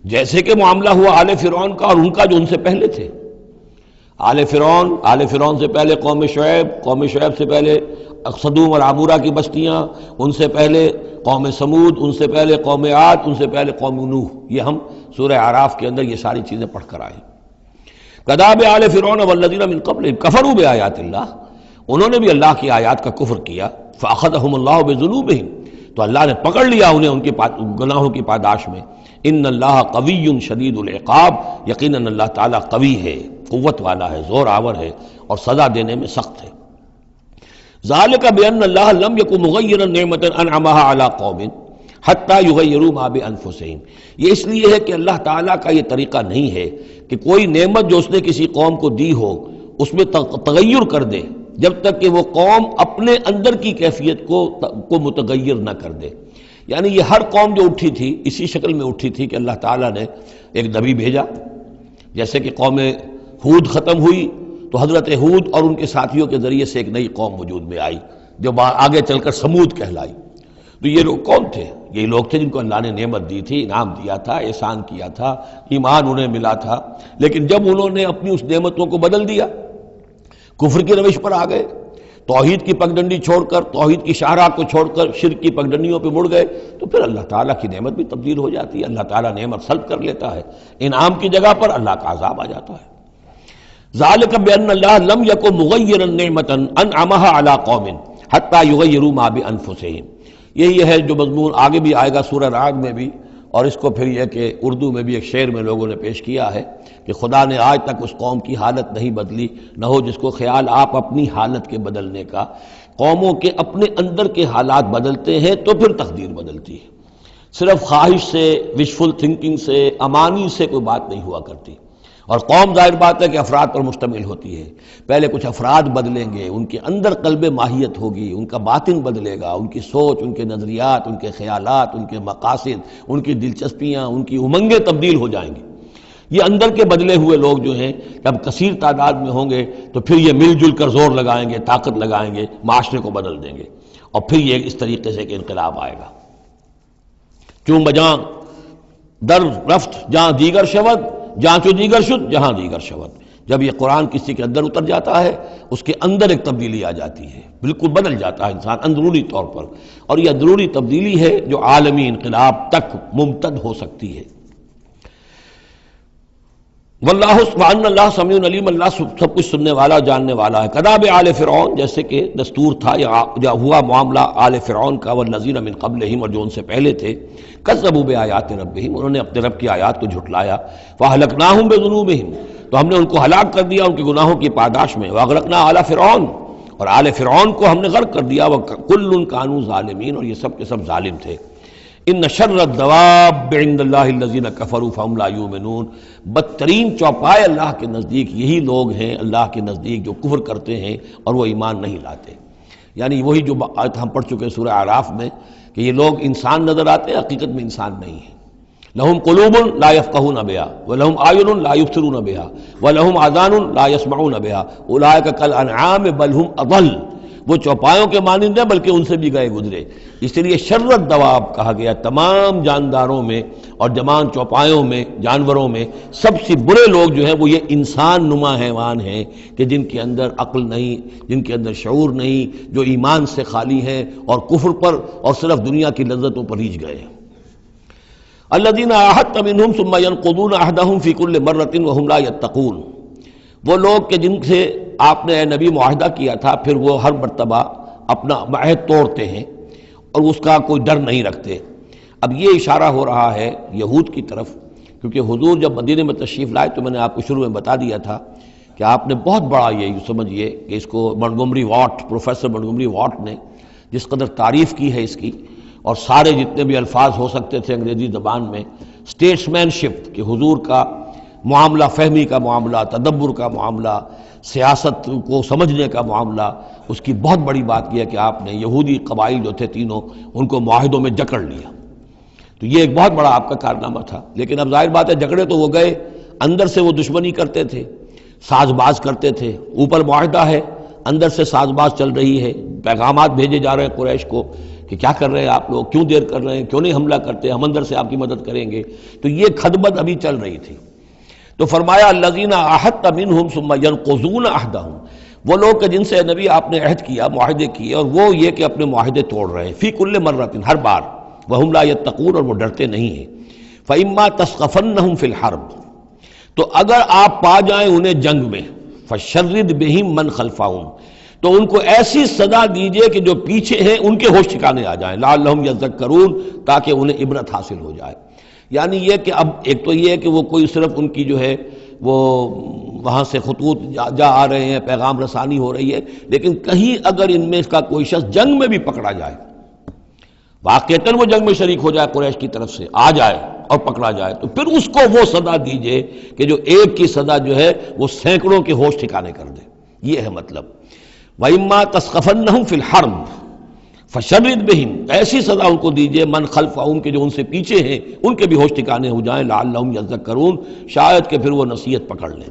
جیسے کہ معاملہ ہوا آل فرعون کا اور ان کا جو ان سے پہلے تھے۔ آل فرعون سے پہلے قوم شعیب سے پہلے صدوم اور عمورہ کی بستیاں، ان سے پہلے قوم سمود، ان سے پہلے قوم عاد، ان سے پہلے قوم نوح، یہ ہم سورہ اعراف کے اندر یہ ساری چیزیں پڑھ کر آئے۔ کداب آل فرعون والذین من قبلہم کفروا بآیات اللہ، انہوں نے بھی اللہ کی آیات کا کفر کیا، فاخذہم اللہ بذنوبہم، تو اللہ نے پکڑ لیا انہیں ان کے گناہوں کی پاداش میں۔ ان اللہ قوی شدید العقاب، یقیناً اللہ تعالیٰ قوی ہے، قوت والا ہے، زور آور ہے، اور سزا دینے میں سخت ہے۔ ذالک بان اللہ لم یکن مغیرا نعمۃ انعمها علی قوم حتی یغیروا ما بانفسہم، یہ اس لیے ہے کہ اللہ تعالیٰ کا یہ طریقہ نہیں ہے کہ کوئی نعمت جو اس نے کسی قوم کو دی ہو اس میں تغیر کر دے جب تک کہ وہ قوم اپنے اندر کی کیفیت کو متغیر نہ کر دے۔ یعنی یہ ہر قوم جو اٹھی تھی اسی شکل میں اٹھی تھی کہ اللہ تعالیٰ نے ایک نبی بھیجا، جیسے کہ قوم ہود ختم ہوئی تو حضرت ہود اور ان کے ساتھیوں کے ذریعے سے ایک نئی قوم وجود میں آئی جو آگے چل کر سمود کہلائی۔ تو یہ لوگ کون تھے؟ یہ لوگ تھے جن کو اللہ نے نعمت دی تھی، انعام دیا تھا، احسان کیا تھا، ایمان انہیں ملا تھا، لیکن جب انہوں نے اپنی اس نعمتوں کو بدل دیا، کفر کی روش پر آ گئے، توحید کی پگڈنڈی چھوڑ کر، توحید کی شاہراہ کو چھوڑ کر شرک کی پگڈنڈیوں پہ مڑ گئے، تو پھر اللہ تعالیٰ کی نعمت بھی تبدیل ہو جاتی ہے، اللہ تعالیٰ نعمت سلب کر لیتا ہے، انعام کی جگہ پر اللہ کا عذاب آ جاتا ہے۔ ذالک بان اللہ لم یکن مغیرا نعمۃ انعمها علی قوم حتی یغیروا ما بانفسہم، یہی ہے جو مضمون آگے بھی آئے گا سورہ رعد میں بھی، اور اس کو پھر یہ کہ اردو میں بھی ایک شعر میں لوگوں نے پیش کیا ہے کہ خدا نے آج تک اس قوم کی حالت نہیں بدلی، نہ ہو جس کو خیال آپ اپنی حالت کے بدلنے کا۔ قوموں کے اپنے اندر کے حالات بدلتے ہیں تو پھر تقدیر بدلتی ہے، صرف خواہش سے، وشفل تھنکنگ سے، امانی سے کوئی بات نہیں ہوا کرتی۔ اور قوم ظاہر بات ہے کہ افراد پر مشتمل ہوتی ہے، پہلے کچھ افراد بدلیں گے، ان کے اندر قلب ماہیت ہوگی، ان کا باطن بدلے گا، ان کی سوچ، ان کے نظریات، ان کے خیالات، ان کے مقاصد، ان کی دلچسپیاں، ان کی امنگیں تبدیل ہو جائیں گی۔ یہ اندر کے بدلے ہوئے لوگ جو ہیں جب کثیر تعداد میں ہوں گے تو پھر یہ مل جل کر زور لگائیں گے، طاقت لگائیں گے، معاشرے کو بدل دیں گے، اور پھر یہ اس طریقے سے کہ انقلاب آئے گا۔ چون بجاں در رفت جہاں دیگر شود، جہاں چو دیگر شد جہاں دیگر شود، جب یہ قرآن کسی کے اندر اتر جاتا ہے اس کے اندر ایک تبدیلی آ جاتی ہے، بالکل بدل جاتا ہے انسان اندرونی طور پر، اور یہ اندرونی تبدیلی ہے جو عالمی انقلاب تک ممتد ہو سکتی ہے۔ واللہ وان اللہ سمیع علیم، اللہ سب کچھ سننے والا جاننے والا ہے۔ کداب آل فرعون، جیسے کہ دستور تھا یا ہوا معاملہ آل فرعون کا، والذین من قبلہم، اور جو ان سے پہلے تھے، کذبوا بآیات ربہم، انہوں نے اپنے رب کی آیات کو جھٹلایا، فاہلکناہم بذنوبہم، تو ہم نے ان کو ہلاک کر دیا ان کے گناہوں کی پاداش میں، واغرقنا آل فرعون، اور آل فرعون کو ہم نے غرق کر دیا، وکل کانوا ظالمین، اور یہ سب کے سب ظالم تھے۔ ان شر الدواب عند اللہ الذین کفروا فہم لا یؤمنون، بدترین چوپائے اللہ کے نزدیک یہی لوگ ہیں، اللہ کے نزدیک جو کفر کرتے ہیں اور وہ ایمان نہیں لاتے۔ یعنی وہی جو آیت ہم پڑھ چکے سورہ اعراف میں کہ یہ لوگ انسان نظر آتے ہیں، حقیقت میں انسان نہیں ہیں۔ لہم قلوب لا یفقہون بہا ولہم اعین لا یبصرون بہا ولہم آذان لا یسمعون بہا اولئک کالانعام بل ہم اضل، وہ چوپایوں کے مانند ہیں بلکہ ان سے بھی گئے گزرے۔ اس لیے شر الدواب کہا گیا، تمام جانداروں میں اور جمان چوپایوں میں، جانوروں میں سب سے برے لوگ جو ہیں وہ یہ انسان نما حیوان ہیں کہ جن کے اندر عقل نہیں، جن کے اندر شعور نہیں، جو ایمان سے خالی ہیں اور کفر پر اور صرف دنیا کی لذتوں پر ریجھ گئے ہیں۔ الذین عاہدت منہم ثم ینقضون عہدہم فی کل مرۃ وہم لا یتقون، وہ لوگ کہ جن سے آپ نے اے نبی معاہدہ کیا تھا پھر وہ ہر مرتبہ اپنا عہد توڑتے ہیں اور اس کا کوئی ڈر نہیں رکھتے۔ اب یہ اشارہ ہو رہا ہے یہود کی طرف، کیونکہ حضور جب مدینے میں تشریف لائے تو میں نے آپ کو شروع میں بتا دیا تھا کہ آپ نے بہت بڑا یہ سمجھیے کہ اس کو Montgomery what, professor Montgomery what نے جس قدر تعریف کی ہے اس کی، اور سارے جتنے بھی الفاظ ہو سکتے تھے انگریزی زبان میں، اسٹیٹسمین شپ کہ حضور کا معاملہ، فہمی کا معاملہ، تدبر کا معاملہ، سیاست کو سمجھنے کا معاملہ، اس کی بہت بڑی بات یہ ہے کہ آپ نے یہودی قبائل جو تھے تینوں ان کو معاہدوں میں جکڑ لیا۔ تو یہ ایک بہت بڑا آپ کا کارنامہ تھا. لیکن اب ظاہر بات ہے جھگڑے تو وہ گئے، اندر سے وہ دشمنی کرتے تھے، ساز باز کرتے تھے. اوپر معاہدہ ہے، اندر سے ساز باز چل رہی ہے، پیغامات بھیجے جا رہے ہیں قریش کو کہ کیا کر رہے ہیں آپ لوگ، کیوں دیر کر رہے ہیں، کیوں نہیں حملہ کرتے، ہم اندر سے آپ کی مدد کریں گے. تو یہ خدمت ابھی چل رہی تھی. تو فرمایا الذین عاہدت منہم ثم ینقضون عہدہم، وہ لوگ کہ جن سے نبی آپ نے عہد کیا، معاہدے کیے، اور وہ یہ کہ اپنے معاہدے توڑ رہے ہیں، فی کل مرۃ، ہر بار، وہم لا یتقون، اور وہ ڈرتے نہیں ہیں. فإما تثقفنہم فی الحرب، تو اگر آپ پا جائیں انہیں جنگ میں، فشرد بہم من خلفہم، تو ان کو ایسی سزا دیجئے کہ جو پیچھے ہیں ان کے ہوش ٹھکانے آ جائیں، لعلہم یذکرون، تاکہ انہیں عبرت حاصل ہو جائے. یعنی یہ کہ اب ایک تو یہ ہے کہ وہ کوئی صرف ان کی جو ہے وہ وہاں سے خطوط جا آ رہے ہیں، پیغام رسانی ہو رہی ہے، لیکن کہیں اگر ان میں اس کا کوئی شخص جنگ میں بھی پکڑا جائے، واقعتاً وہ جنگ میں شریک ہو جائے، قریش کی طرف سے آ جائے اور پکڑا جائے، تو پھر اس کو وہ سزا دیجئے کہ جو ایک کی سزا جو ہے وہ سینکڑوں کے ہوش ٹھکانے کر دے. یہ ہے مطلب. وَإِمَّا تَسْخَفَنَّهُمْ فِي الْحَرْبِ فَشَرِّدْ بِهِمْ، ایسی سزا ان کو دیجئے من خلفہم، کے جو ان سے پیچھے ہیں ان کے بھی ہوش ٹھکانے ہو جائیں، لعلہم یذکرون، شاید کہ پھر وہ نصیحت پکڑ لیں.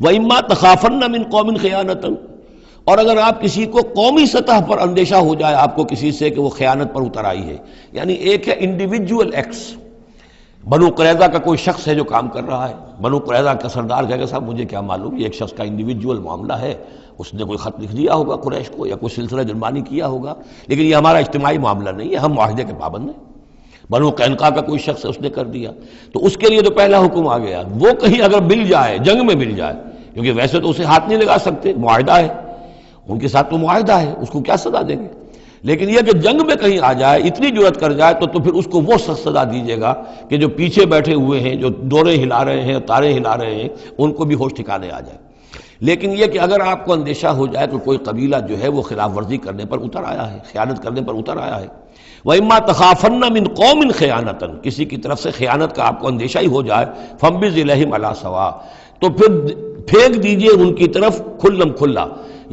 وَإِمَّا تَخَافَنَّ مِنْ قَوْمٍ خِيَانَةً، اور اگر آپ کسی کو قومی سطح پر اندیشہ ہو جائے آپ کو کسی سے کہ وہ خیانت پر اتر آئی ہے، یعنی ایک ہے انڈیویجول ایکٹس، بنو قریظہ کا کوئی شخص ہے جو کام کر رہا ہے، بنو قریظہ کا سردار کہے گا صاحب مجھے کیا معلوم، یہ ایک شخص کا انڈیویجول معاملہ ہے، اس نے کوئی خط لکھ دیا ہوگا قریش کو یا کوئی سلسلہ جرمانی کیا ہوگا، لیکن یہ ہمارا اجتماعی معاملہ نہیں ہے، ہم معاہدے کے پابند ہیں. بنو قینقاع کا کوئی شخص ہے، اس نے کر دیا، تو اس کے لیے تو پہلا حکم آ گیا. وہ کہیں اگر مل جائے، جنگ میں مل جائے، کیونکہ ویسے تو اسے ہاتھ نہیں لگا سکتے، معاہدہ ہے ان کے ساتھ، تو معاہدہ ہے، اس کو کیا سزا دیں گے. لیکن یہ کہ جنگ میں کہیں آ جائے، اتنی جرأت کر جائے، تو پھر اس کو وہ سخت سزا دیجیے گا کہ جو پیچھے بیٹھے ہوئے ہیں، جو دورے ہلا رہے ہیں، تارے ہلا رہے ہیں، ان کو بھی ہوش ٹھکانے آ جائے. لیکن یہ کہ اگر آپ کو اندیشہ ہو جائے کہ کوئی قبیلہ جو ہے وہ خلاف ورزی کرنے پر اتر آیا ہے، خیانت کرنے پر اتر آیا ہے، وَإِمَّا تَخَافَنَّ مِنْ قَوْمٍ خِيَانَةً، کسی کی طرف سے خیانت کا آپ کو اندیشہ ہی ہو جائے، فَانبِذْ إِلَيْهِمْ عَلَىٰ سَوَاءٍ، تو پھر پھینک دیجئے ان کی طرف کھلم کھلا،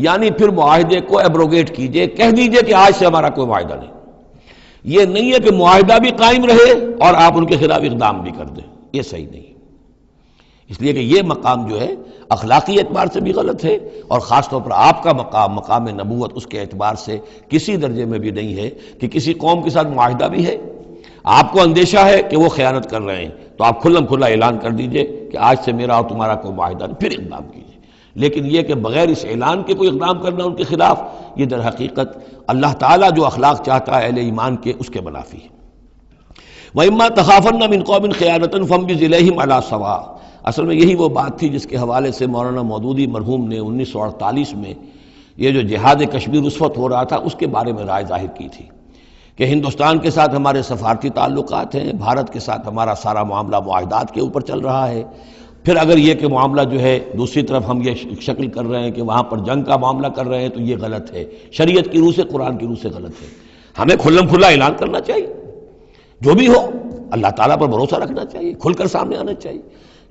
یعنی پھر معاہدے کو ایبروگیٹ کیجئے، کہہ دیجئے کہ آج سے ہمارا کوئی معاہدہ نہیں. یہ نہیں ہے کہ معاہدہ بھی قائم رہے اور آپ ان کے خلاف اقدام بھی کر دیں، یہ صحیح نہیں. اس لیے کہ یہ مقام جو ہے اخلاقی اعتبار سے بھی غلط ہے، اور خاص طور پر آپ کا مقام، مقام نبوت، اس کے اعتبار سے کسی درجے میں بھی نہیں ہے کہ کسی قوم کے ساتھ معاہدہ بھی ہے، آپ کو اندیشہ ہے کہ وہ خیانت کر رہے ہیں، تو آپ کھلم کھلا اعلان کر دیجئے کہ آج سے میرا اور تمہارا کوئی معاہدہ نہیں، پھر اقدام کیجئے. لیکن یہ کہ بغیر اس اعلان کے کوئی اقدام کرنا ان کے خلاف، یہ در حقیقت اللہ تعالیٰ جو اخلاق چاہتا ہے اہل ایمان کے، اس کے منافی ہے. وَإِمَّا تَخَافَنَّ مِنْ قَوْمٍ خِيَانَةً فَانبِذْ إِلَيْهِمْ عَلَىٰ سَوَاءٍ. اصل میں یہی وہ بات تھی جس کے حوالے سے مولانا مودودی مرحوم نے 1948 میں یہ جو جہاد کشمیر اس وقت ہو رہا تھا اس کے بارے میں رائے ظاہر کی تھی کہ ہندوستان کے ساتھ ہمارے سفارتی تعلقات ہیں، بھارت کے ساتھ ہمارا سارا معاملہ معاہدات کے اوپر چل رہا ہے. پھر اگر یہ کہ معاملہ جو ہے دوسری طرف ہم یہ شکل کر رہے ہیں کہ وہاں پر جنگ کا معاملہ کر رہے ہیں، تو یہ غلط ہے، شریعت کی روح سے، قرآن کی روح سے غلط ہے. ہمیں کھلم کھلا اعلان کرنا چاہیے، جو بھی ہو اللہ تعالیٰ پر بھروسہ رکھنا چاہیے، کھل کر سامنے آنا چاہیے.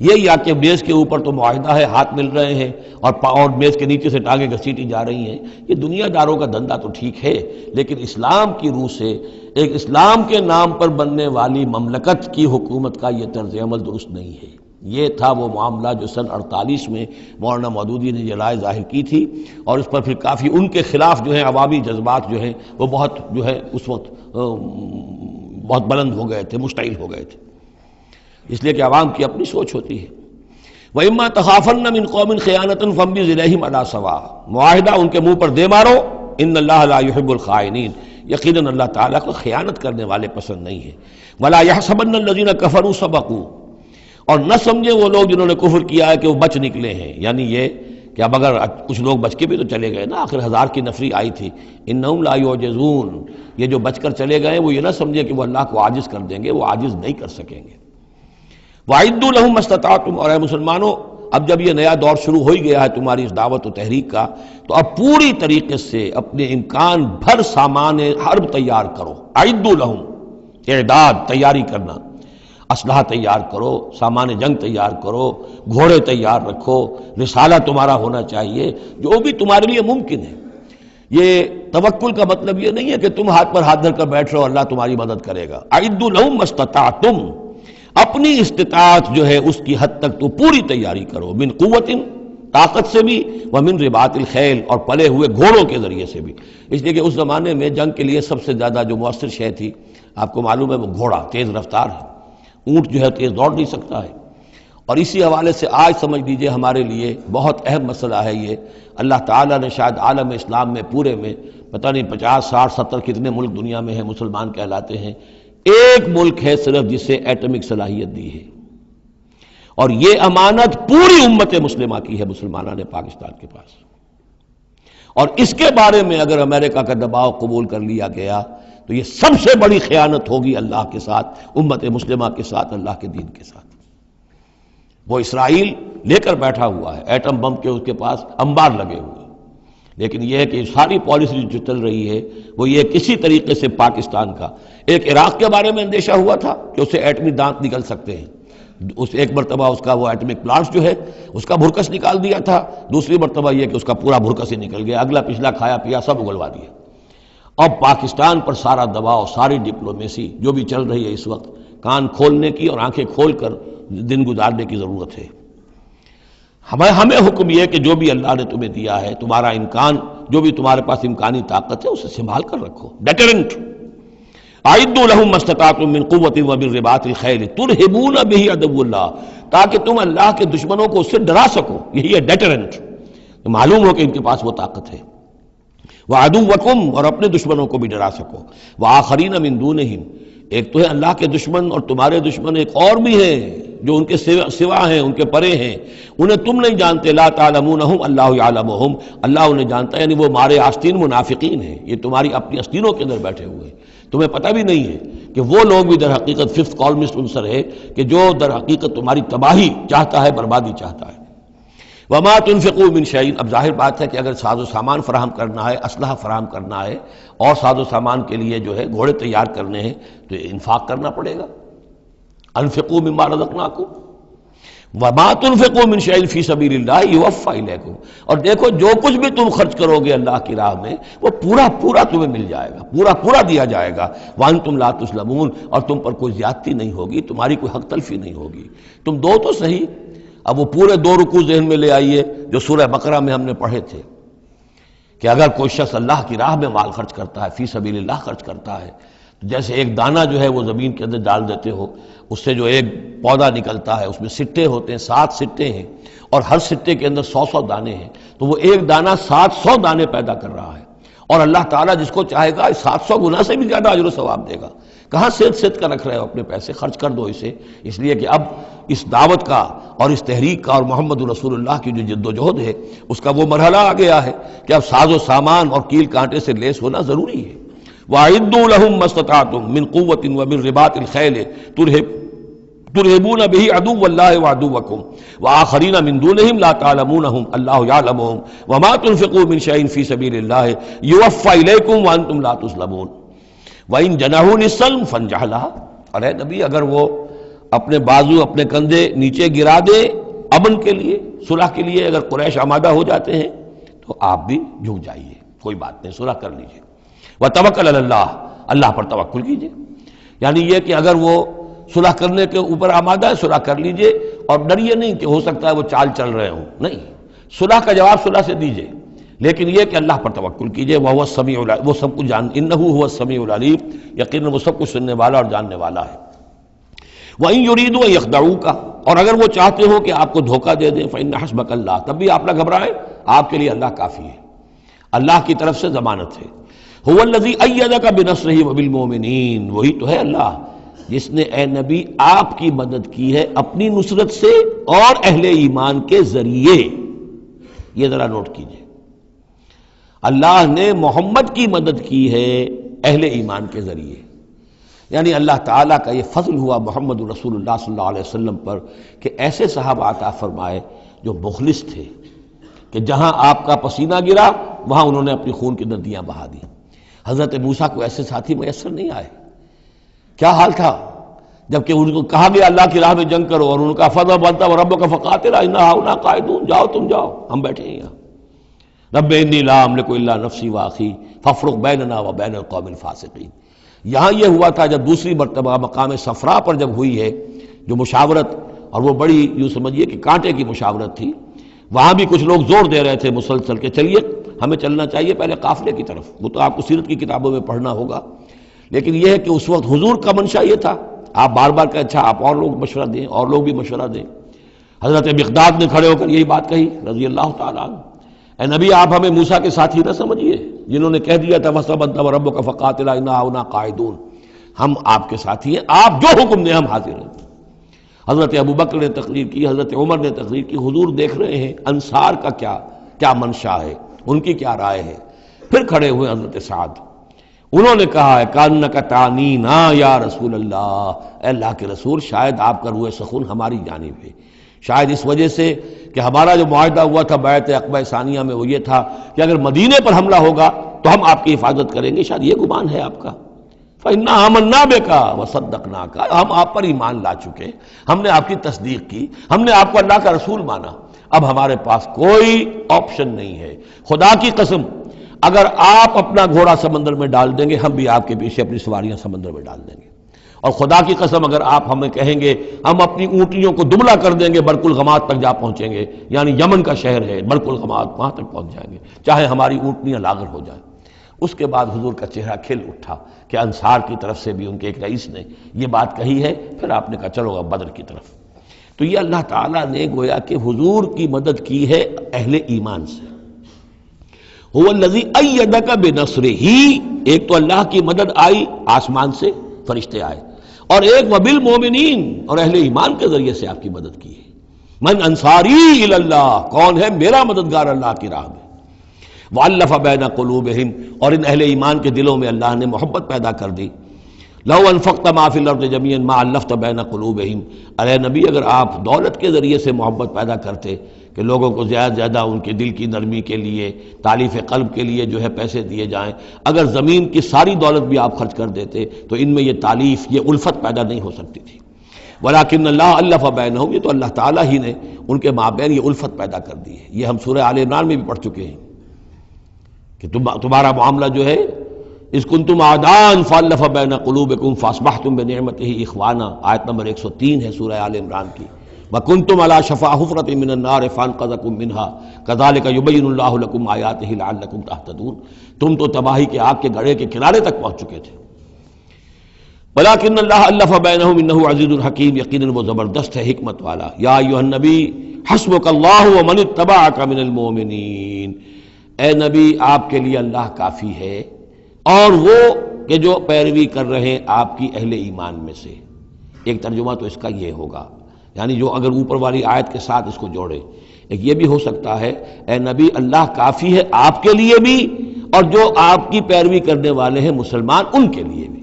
یہ یا کہ میز کے اوپر تو معاہدہ ہے، ہاتھ مل رہے ہیں اور میز کے نیچے سے ٹانگیں گھسیٹی جا رہی ہیں، یہ دنیا داروں کا دھندا تو ٹھیک ہے، لیکن اسلام کی روح سے ایک اسلام کے نام پر بننے والی مملکت کی حکومت کا یہ طرز عمل درست نہیں ہے. یہ تھا وہ معاملہ جو سن 48 میں مولانا مودودی نے یہ رائے ظاہر کی تھی، اور اس پر پھر کافی ان کے خلاف جو ہیں عوامی جذبات جو ہیں وہ بہت جو ہے اس وقت بہت بلند ہو گئے تھے، مشتعل ہو گئے تھے، اس لیے کہ عوام کی اپنی سوچ ہوتی ہے. وَإِمَّا تَخَافَنَّ مِنْ قَوْمٍ خِيَانَةً فَانبِذْ إِلَيْهِمْ عَلَىٰ سَوَاءٍ، معاہدہ ان کے منہ پر دے مارو، ان اللہ لا يحب الخائنین، یقیناً اللہ تعالیٰ کو خیانت کرنے والے پسند نہیں ہے. وَلَا يَحْسَبَنَّ الَّذِينَ كَفَرُوا سَبَقُوا، اور نہ سمجھے وہ لوگ جنہوں نے کفر کیا ہے کہ وہ بچ نکلے ہیں، یعنی یہ کہ اب اگر کچھ لوگ بچ کے بھی تو چلے گئے نا، آخر 1000 کی نفری آئی تھی. انہم لا یعجزون، یہ جو بچ کر چلے گئے وہ یہ نہ سمجھے کہ وہ اللہ کو عاجز کر دیں گے، وہ عاجز نہیں کر سکیں گے. وَأَعِدُّوا لَهُم مَّا اسْتَطَعْتُمْ، اور اے مسلمانوں اب جب یہ نیا دور شروع ہو ہی گیا ہے تمہاری اس دعوت و تحریک کا، تو اب پوری طریقے سے اپنے امکان بھر سامان حرب تیار کرو. اعدوا لہم، اعداد، تیاری کرنا، اسلحہ تیار کرو، سامان جنگ تیار کرو، گھوڑے تیار رکھو، رسالہ تمہارا ہونا چاہیے، جو بھی تمہارے لیے ممکن ہے. یہ توکل کا مطلب یہ نہیں ہے کہ تم ہاتھ پر ہاتھ دھر کر بیٹھ رہو اللہ تمہاری مدد کرے گا. اعدوا لہم ما استطعتم، اپنی استطاعت جو ہے اس کی حد تک تو پوری تیاری کرو، من قوت، طاقت سے بھی، ومن رباط الخیل، اور پلے ہوئے گھوڑوں کے ذریعے سے بھی. اس لیے کہ اس زمانے میں جنگ کے لیے سب سے زیادہ جو مؤثر شے تھی آپ کو معلوم ہے وہ گھوڑا، تیز رفتار ہے. اونٹ جو ہے تیز دوڑ نہیں سکتا ہے. اور اسی حوالے سے آج سمجھ لیجئے ہمارے لیے بہت اہم مسئلہ ہے یہ. اللہ تعالیٰ نے شاید عالم اسلام میں پورے میں پتہ نہیں 50 60 70 کتنے ملک دنیا میں ہیں مسلمان کہلاتے ہیں، ایک ملک ہے صرف جسے ایٹمک صلاحیت دی ہے، اور یہ امانت پوری امت مسلمہ کی ہے، مسلمانان پاکستان کے پاس. اور اس کے بارے میں اگر امریکہ کا دباؤ قبول کر لیا گیا تو یہ سب سے بڑی خیانت ہوگی اللہ کے ساتھ، امت مسلمہ کے ساتھ، اللہ کے دین کے ساتھ. وہ اسرائیل لے کر بیٹھا ہوا ہے ایٹم بم کے، اس کے پاس انبار لگے ہوئے، لیکن یہ ہے کہ ساری پالیسی جو چل رہی ہے وہ یہ کسی طریقے سے پاکستان کا، ایک عراق کے بارے میں اندیشہ ہوا تھا کہ اسے ایٹمی دانت نکل سکتے ہیں، اس ایک مرتبہ اس کا وہ ایٹمک پلانٹ جو ہے اس کا بھرکس نکال دیا تھا، دوسری مرتبہ یہ کہ اس کا پورا بھرکس ہی نکل گیا، اگلا پچھلا کھایا پیا سب اگلوا دیا. اب پاکستان پر سارا دباؤ، ساری ڈپلومیسی جو بھی چل رہی ہے اس وقت، کان کھولنے کی اور آنکھیں کھول کر دن گزارنے کی ضرورت ہے. ہمیں حکم یہ کہ جو بھی اللہ نے تمہیں دیا ہے، تمہارا امکان، جو بھی تمہارے پاس امکانی طاقت ہے اسے سنبھال کر رکھو. ڈیٹرنٹ، اعدوا لہم ما استطعتم من قوت ومن رباط الخیل ترہبون بہ عدو اللہ، تاکہ تم اللہ کے دشمنوں کو اس سے ڈرا سکو. یہی ہے ڈیٹرنٹ، معلوم ہو کہ ان کے پاس وہ طاقت ہے. وعدوکم، اور اپنے دشمنوں کو بھی ڈرا سکو. وآخرین من دونہم، ایک تو ہے اللہ کے دشمن اور تمہارے دشمن ایک اور بھی ہیں جو ان کے سوا ہیں، ان کے پرے ہیں، انہیں تم نہیں جانتے. لا تعلمونہم اللہ یعلمہم، اللہ انہیں جانتا ہے، یعنی وہ مارے آستین منافقین ہیں، یہ تمہاری اپنی آستینوں کے اندر بیٹھے ہوئے ہیں، تمہیں پتہ بھی نہیں ہے کہ وہ لوگ بھی در حقیقت ففتھ کالمسٹ عنصر ہے کہ جو در حقیقت تمہاری تباہی چاہتا ہے، بربادی چاہتا ہے. وما تنفقوا من شیء، اب ظاہر بات ہے کہ اگر ساز و سامان فراہم کرنا ہے، اسلحہ فراہم کرنا ہے، اور ساز و سامان کے لیے جو ہے گھوڑے تیار کرنے ہیں تو انفاق کرنا پڑے گا. انفقوا مما رزقناکم وما تنفقوا من شیء فی سبیل اللہ یوفی الیکم، اور دیکھو جو کچھ بھی تم خرچ کرو گے اللہ کی راہ میں وہ پورا پورا تمہیں مل جائے گا، پورا پورا دیا جائے گا. وانتم لا تظلمون، اور تم پر کوئی زیادتی نہیں ہوگی، تمہاری کوئی حق تلفی نہیں ہوگی. تم دو تو صحیح. اب وہ پورے 2 رکوع ذہن میں لے آئیے جو سورہ بقرہ میں ہم نے پڑھے تھے کہ اگر کوئی شخص اللہ کی راہ میں مال خرچ کرتا ہے، فی سبیل اللہ خرچ کرتا ہے، تو جیسے ایک دانہ جو ہے وہ زمین کے اندر ڈال دیتے ہو، اس سے جو ایک پودا نکلتا ہے اس میں سٹے ہوتے ہیں، 7 سٹے ہیں، اور ہر سٹے کے اندر 100 دانے ہیں، تو وہ ایک دانہ 700 دانے پیدا کر رہا ہے. اور اللہ تعالیٰ جس کو چاہے گا 700 گنا سے بھی زیادہ اجر و ثواب دے گا. کہاں سیت کر رکھ رہے ہو اپنے پیسے، خرچ کر دو اسے. اس لیے کہ اب اس دعوت کا اور اس تحریک کا اور محمد رسول اللہ کی جو جد و جہد ہے اس کا وہ مرحلہ آ گیا ہے کہ اب ساز و سامان اور کیل کانٹے سے لیس ہونا ضروری ہے. وَأَعِدُّوا لَهُم مَّا اسْتَطَعْتُم مِّن قُوَّةٍ وَمِن رِّبَاطِ الْخَيْلِ ترهبون به عدو اللہ وعدوکم وآخرین من دونہم لا تعلمونہم اللہ یعلمہم وما تنفقوا من شیء فی سبیل اللہ یوفی الیکم وانتم لا تظلمون. وَإِن جَنَحُوا لِلسَّلْمِ فَانْجَحْ لَهَا، اور اے نبی اگر وہ اپنے بازو اپنے کندھے نیچے گرا دے امن کے لیے، صلح کے لیے، اگر قریش آمادہ ہو جاتے ہیں تو آپ بھی جھک جائیے، کوئی بات نہیں، صلح کر لیجیے. وَتَوَکَّلْ عَلَى اللَّهِ، اللہ پر توکل کیجیے. یعنی یہ کہ اگر وہ صلح کرنے کے اوپر آمادہ ہے صلح کر لیجئے، اور ڈریے نہیں کہ ہو سکتا ہے وہ چال چل رہے ہوں، نہیں، صلح کا جواب صلح سے دیجئے، لیکن یہ کہ اللہ پر توکل کیجئے. وَهُوَ السَّمِيعُ العلیم، وہ سب کچھ إِنَّهُ هُوَ السَّمِيعُ العلیم، یقیناً وہ سب کچھ سننے والا اور جاننے والا ہے. وَإِن يُرِيدُوا أَن يَخْدَعُوكَ، اور اگر وہ چاہتے ہو کہ آپ کو دھوکہ دے دیں، فَإِنَّ حَسْبَكَ اللَّهُ، تب بھی آپ نہ گھبرائیں، آپ کے لیے اللہ کافی ہے، اللہ کی طرف سے ضمانت ہے. هُوَ الَّذِي أَيَّدَكَ بِنَصْرِهِ وَبِالْمُؤْمِنِينَ، وہی تو ہے اللہ جس نے اے نبی آپ کی مدد کی ہے اپنی نصرت سے اور اہل ایمان کے ذریعے. یہ ذرا نوٹ کیجئے، اللہ نے محمد کی مدد کی ہے اہل ایمان کے ذریعے. یعنی اللہ تعالیٰ کا یہ فضل ہوا محمد رسول اللہ صلی اللہ علیہ وسلم پر کہ ایسے صحابہ عطا فرمائے جو مخلص تھے کہ جہاں آپ کا پسینہ گرا وہاں انہوں نے اپنی خون کی ندیاں بہا دی. حضرت موسیٰ کو ایسے ساتھی میسر نہیں آئے. کیا حال تھا جبکہ ان کو کہا گیا اللہ کی راہ میں جنگ کرو، اور ان کا فضل بنتا وربک فقاتل انا ہاؤنا قاعدون، جاؤ تم جاؤ، ہم بیٹھے ہیں یہاں. رب انی لا املک الا نفسی واخی فافرق بیننا و بین القوم الفاسقین۔ یہاں یہ ہوا تھا جب دوسری مرتبہ مقام صفرا پر جب ہوئی ہے جو مشاورت، اور وہ بڑی یوں سمجھیے کہ کانٹے کی مشاورت تھی، وہاں بھی کچھ لوگ زور دے رہے تھے مسلسل کہ چلیے ہمیں چلنا چاہیے پہلے قافلے کی طرف، وہ تو آپ کو سیرت کی کتابوں میں پڑھنا ہوگا، لیکن یہ ہے کہ اس وقت حضور کا منشا یہ تھا، آپ بار بار کہ اچھا آپ اور لوگ مشورہ دیں، اور لوگ بھی مشورہ دیں۔ حضرت مقداد نے کھڑے ہو کر یہی بات کہی رضی اللہ تعالیٰ عنہ، اے نبی آپ ہمیں موسیٰ کے ساتھی نہ سمجھیے جنہوں نے کہہ دیا تھا وَاسْتَبْ أَنْتَ وَرَبُّكَ فَقَاتِلَا إِنَّا هُنَا قَاعِدُونَ، ہم آپ کے ساتھی ہیں، آپ جو حکم دیں ہم حاضر ہیں۔ حضرت ابوبکر نے تقریر کی، حضرت عمر نے تقریر کی، حضور دیکھ رہے ہیں انصار کا کیا منشا ہے، ان کی کیا رائے ہے۔ پھر کھڑے ہوئے حضرت سعد، انہوں نے کہا ہے کَأَنَّكَ تَعْنِينَا یا رسول اللہ، اے اللہ کے رسول شاید آپ کا روح سخن ہماری جانب ہے، شاید اس وجہ سے کہ ہمارا جو معاہدہ ہوا تھا بیعت عقبہ ثانیہ میں وہ یہ تھا کہ اگر مدینے پر حملہ ہوگا تو ہم آپ کی حفاظت کریں گے، شاید یہ گمان ہے آپ کا۔ فَإِنَّا آمَنَّا بِكَ وَصَدَّقْنَاكَ، ہم آپ پر ایمان لا چکے، ہم نے آپ کی تصدیق کی، ہم نے آپ کو اللہ کا رسول مانا، اب ہمارے پاس کوئی آپشن نہیں ہے۔ خدا کی قسم اگر آپ اپنا گھوڑا سمندر میں ڈال دیں گے ہم بھی آپ کے پیچھے اپنی سواریاں سمندر میں ڈال دیں گے، اور خدا کی قسم اگر آپ ہمیں کہیں گے ہم اپنی اونٹیوں کو دبلا کر دیں گے برق الغماد تک جا پہنچیں گے، یعنی یمن کا شہر ہے برق الغماد، وہاں تک پہنچ جائیں گے چاہے ہماری اونٹنیاں لاغر ہو جائیں۔ اس کے بعد حضور کا چہرہ کھل اٹھا کہ انصار کی طرف سے بھی ان کے ایک رئیس نے یہ بات کہی ہے، پھر آپ نے کہا چلو اب بدر کی طرف۔ تو یہ اللہ تعالیٰ نے گویا کہ حضور کی مدد کی ہے اہل ایمان سے۔ هو الذی ایدک بنصرہ، ایک تو اللہ کی مدد آئی آسمان سے، فرشتے آئے، اور ایک وبالمؤمنین، اور اہل ایمان کے ذریعے سے آپ کی مدد کی ہے۔ من انصاری الی اللہ، کون ہے میرا مددگار اللہ کی راہ میں۔ وَأَلَّفَ بَيْنَ قُلُوبِهِمْ، اور ان اہل ایمان کے دلوں میں اللہ نے محبت پیدا کر دی۔ لَوْ أَنفَقْتَ مَا فِي الْأَرْضِ جَمِيعًا مَا أَلَّفْتَ بَيْنَ قُلُوبِهِمْ، ارے نبی اگر آپ دولت کے ذریعے سے محبت پیدا کرتے کہ لوگوں کو زیادہ زیادہ ان کے دل کی نرمی کے لیے، تالیف قلب کے لیے جو ہے پیسے دیے جائیں، اگر زمین کی ساری دولت بھی آپ خرچ کر دیتے تو ان میں یہ تالیف، یہ الفت پیدا نہیں ہو سکتی تھی۔ ولیکن اللہ الف بینہم، یہ تو اللہ تعالیٰ ہی نے ان کے مابین یہ الفت پیدا کر دی ہے۔ یہ ہم سورہ آل عمران میں بھی پڑھ چکے ہیں کہ تمہارا معاملہ جو ہے اذ کنتم اعداء فالف بین قلوبکم فاصبحتم بنعمتہ اخوانا، آیت نمبر 103 ہے سورہ آل عمران کی۔ وکنتم علی شفا حفرۃ من النار فانقذکم منہا کذالک یبین اللہ لکم آیاتہ لعلکم تہتدون، تم تو تباہی کے آگ کے گڑھے کے کنارے تک پہنچ چکے تھے۔ ولیکن اللہ الف بینہم انہ عزیز الحکیم، یقیناً وہ زبردست ہے حکمت والا۔ یا ایھا النبی حسبک اللہ ومن اتبعک من المؤمنین، اے نبی آپ کے لیے اللہ کافی ہے اور وہ کہ جو پیروی کر رہے ہیں آپ کی اہل ایمان میں سے۔ ایک ترجمہ تو اس کا یہ ہوگا، یعنی جو اگر اوپر والی آیت کے ساتھ اس کو جوڑے، ایک یہ بھی ہو سکتا ہے اے نبی اللہ کافی ہے آپ کے لیے بھی، اور جو آپ کی پیروی کرنے والے ہیں مسلمان ان کے لیے بھی،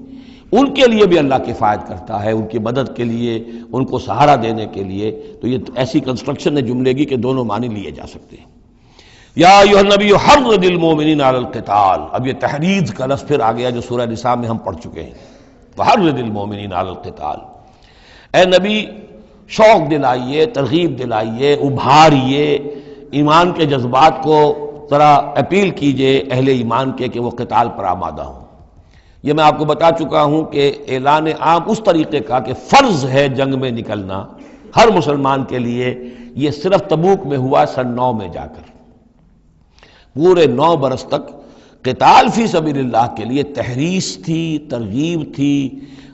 ان کے لیے بھی اللہ کفایت کرتا ہے، ان کی مدد کے لیے، ان کو سہارا دینے کے لیے۔ تو یہ ایسی کنسٹرکشن ہے جملے کی کہ دونوں معنی لیے جا سکتے ہیں۔ یا ایھا النبی حرض المؤمنین علی القتال، اب یہ تحریض کا لفظ پھر آ گیا جو سورہ نساء میں ہم پڑھ چکے ہیں، وحرض المؤمنین علی القتال، اے نبی شوق دلائیے، ترغیب دلائیے، ابھاریے ایمان کے جذبات کو، ذرا اپیل کیجئے اہل ایمان کے کہ وہ قتال پر آمادہ ہوں۔ یہ میں آپ کو بتا چکا ہوں کہ اعلان عام اس طریقے کا کہ فرض ہے جنگ میں نکلنا ہر مسلمان کے لیے، یہ صرف تبوک میں ہوا سن 9 میں جا کر۔ پورے 9 برس تک قتال فی سبیل اللہ کے لیے تحریض تھی، ترغیب تھی،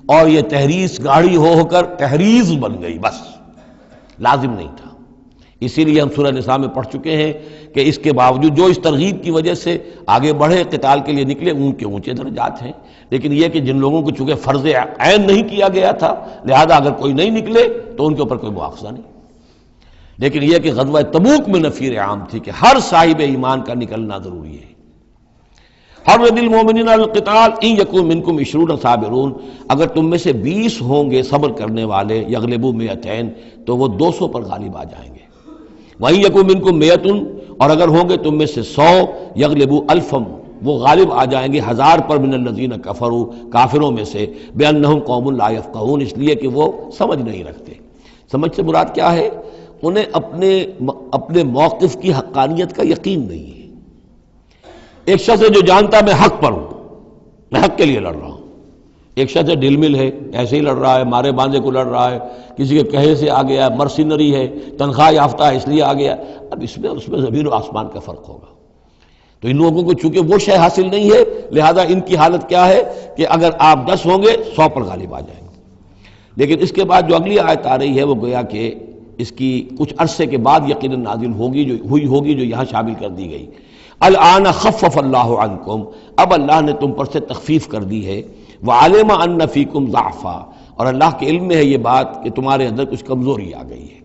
اور یہ تحریض گاڑی ہو کر تحریض بن گئی، بس لازم نہیں تھا۔ اسی لیے ہم سورہ نساء میں پڑھ چکے ہیں کہ اس کے باوجود جو اس ترغیب کی وجہ سے آگے بڑھے قتال کے لیے نکلے ان کے اونچے درجات ہیں، لیکن یہ کہ جن لوگوں کو چونکہ فرض عین نہیں کیا گیا تھا لہذا اگر کوئی نہیں نکلے تو ان کے اوپر کوئی مواخذہ نہیں۔ لیکن یہ کہ غزوہ تبوک میں نفیر عام تھی کہ ہر صاحب ایمان کا نکلنا ضروری ہے۔ حرض المؤمنین علی القتال ان یکن منکم 20 صابرون، اگر تم میں سے 20 ہوں گے صبر کرنے والے، یغلبوا 200 تو وہ 200 پر غالب آ جائیں گے۔ وَإِن یکن منکم 100، اور اگر ہوں گے تم میں سے 100، یغلبوا 1000، وہ غالب آ جائیں گے 1000 پر، من الذین کفروا، کافروں میں سے، بأنہم قوم لا یفقہون، اس لیے کہ وہ سمجھ نہیں رکھتے۔ سمجھ سے مراد کیا ہے؟ انہیں اپنے موقف کی حقانیت کا یقین نہیں ہے۔ ایک شخص ہے جو جانتا ہے میں حق پر ہوں، میں حق کے لیے لڑ رہا ہوں. ایک شخص ہے ڈل مل ہے، ایسے ہی لڑ رہا ہے، مارے باندھے کو لڑ رہا ہے، کسی کے کہے سے آ گیا، مرسینری ہے، تنخواہ یافتہ ہے اس لیے آ گیا. اب اس میں اور اس میں زمین و آسمان کا فرق ہوگا. تو ان لوگوں کو چونکہ وہ شے حاصل نہیں ہے، لہذا ان کی حالت کیا ہے کہ اگر آپ 10 ہوں گے 100 پر غالب آ جائیں گے. لیکن اس کے بعد جو اگلی آیت آ رہی ہے وہ گویا کہ اس کی کچھ عرصے کے بعد یقیناً نازل ہوگی جو یہاں شامل کر دی گئی. الآن خفف اللہ عنکم، اب اللہ نے تم پر سے تخفیف کر دی ہے. وعلم ان فیکم ضعفا، اور اللہ کے علم میں ہے یہ بات کہ تمہارے اندر کچھ کمزوری آ گئی ہے.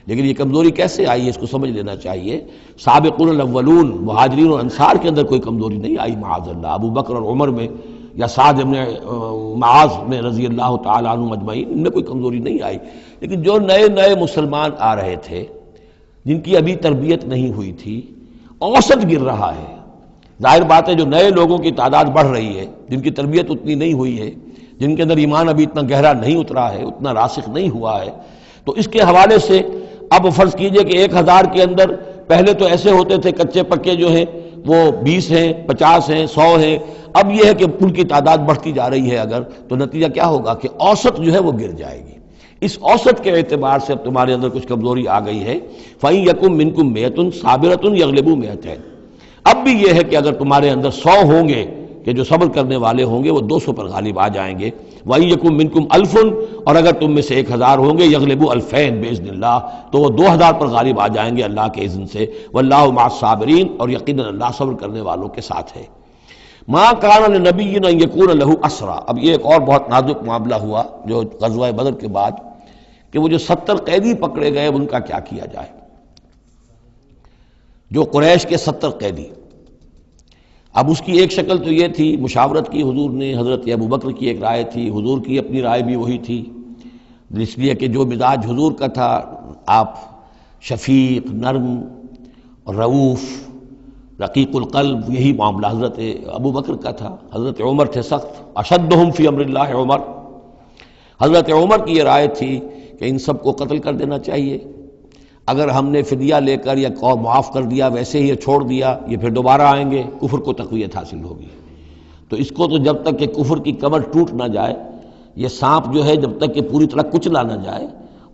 لیکن یہ کمزوری کیسے آئی ہے اس کو سمجھ لینا چاہیے. سابقون الاولون مہاجرین اور انصار کے اندر کوئی کمزوری نہیں آئی معاذ اللہ. ابو بکر اور عمر میں یا سعد بن معاذ میں رضی اللہ تعالیٰ عنہ مجمعین، ان میں کوئی کمزوری نہیں آئی. لیکن جو نئے مسلمان آ رہے تھے، جن کی ابھی تربیت نہیں ہوئی تھی، اوسط گر رہا ہے. ظاہر بات ہے جو نئے لوگوں کی تعداد بڑھ رہی ہے، جن کی تربیت اتنی نہیں ہوئی ہے، جن کے اندر ایمان ابھی اتنا گہرا نہیں اترا ہے، اتنا راسخ نہیں ہوا ہے، تو اس کے حوالے سے اب فرض کیجئے کہ 1000 کے اندر پہلے تو ایسے ہوتے تھے کچے پکے جو ہیں وہ 20 ہیں، 50 ہیں، 100 ہیں. اب یہ ہے کہ ان کی تعداد بڑھتی جا رہی ہے اگر، تو نتیجہ کیا ہوگا کہ اوسط جو ہے وہ گر جائے گی. اس اوسط کے اعتبار سے اب تمہارے اندر کچھ کمزوری آ گئی ہے. فَإِن يَكُن مِّنكُم مِّئَةٌ صَابِرَةٌ يَغْلِبُوا مِئَتَيْنِ، اب بھی یہ ہے کہ اگر تمہارے اندر 100 ہوں گے کہ جو صبر کرنے والے ہوں گے وہ 200 پر غالب آ جائیں گے. وَإِن يَكُن مِّنكُمْ أَلْفٌ، اور اگر تم میں سے 1000 ہوں گے يَغْلِبُوا أَلْفَيْنِ بِإِذْنِ اللَّهِ، تو وہ 2000 پر غالب آ جائیں گے اللہ کے اذن سے. وَاللَّهُ مَعَ الصَّابِرِينَ، اور یقیناً اللہ صبر کرنے والوں کے ساتھ ہے. مَا كَانَ لِنَبِيٍّ أَن يَكُونَ لَهُ أَسْرَىٰ، اب یہ ایک اور بہت نازک معاملہ ہوا جو غزوہ بدر کے بعد، کہ وہ جو 70 قیدی پکڑے گئے ان کا کیا کیا جائے. جو قریش کے 70 قیدی، اب اس کی ایک شکل تو یہ تھی، مشاورت کی حضور نے، حضرت ابو بکر کی ایک رائے تھی، حضور کی اپنی رائے بھی وہی تھی، اس لیے کہ جو مزاج حضور کا تھا، آپ شفیق، نرم اور رعوف، رقیق القلب، یہی معاملہ حضرت ابو بکر کا تھا. حضرت عمر تھے سخت، اشدہم فی امر اللہ عمر. حضرت عمر کی یہ رائے تھی کہ ان سب کو قتل کر دینا چاہیے. اگر ہم نے فدیہ لے کر یا قوم معاف کر دیا، ویسے ہی چھوڑ دیا، یہ پھر دوبارہ آئیں گے، کفر کو تقویت حاصل ہوگی. تو اس کو تو جب تک کہ کفر کی کمر ٹوٹ نہ جائے، یہ سانپ جو ہے جب تک کہ پوری طرح کچلا نہ جائے،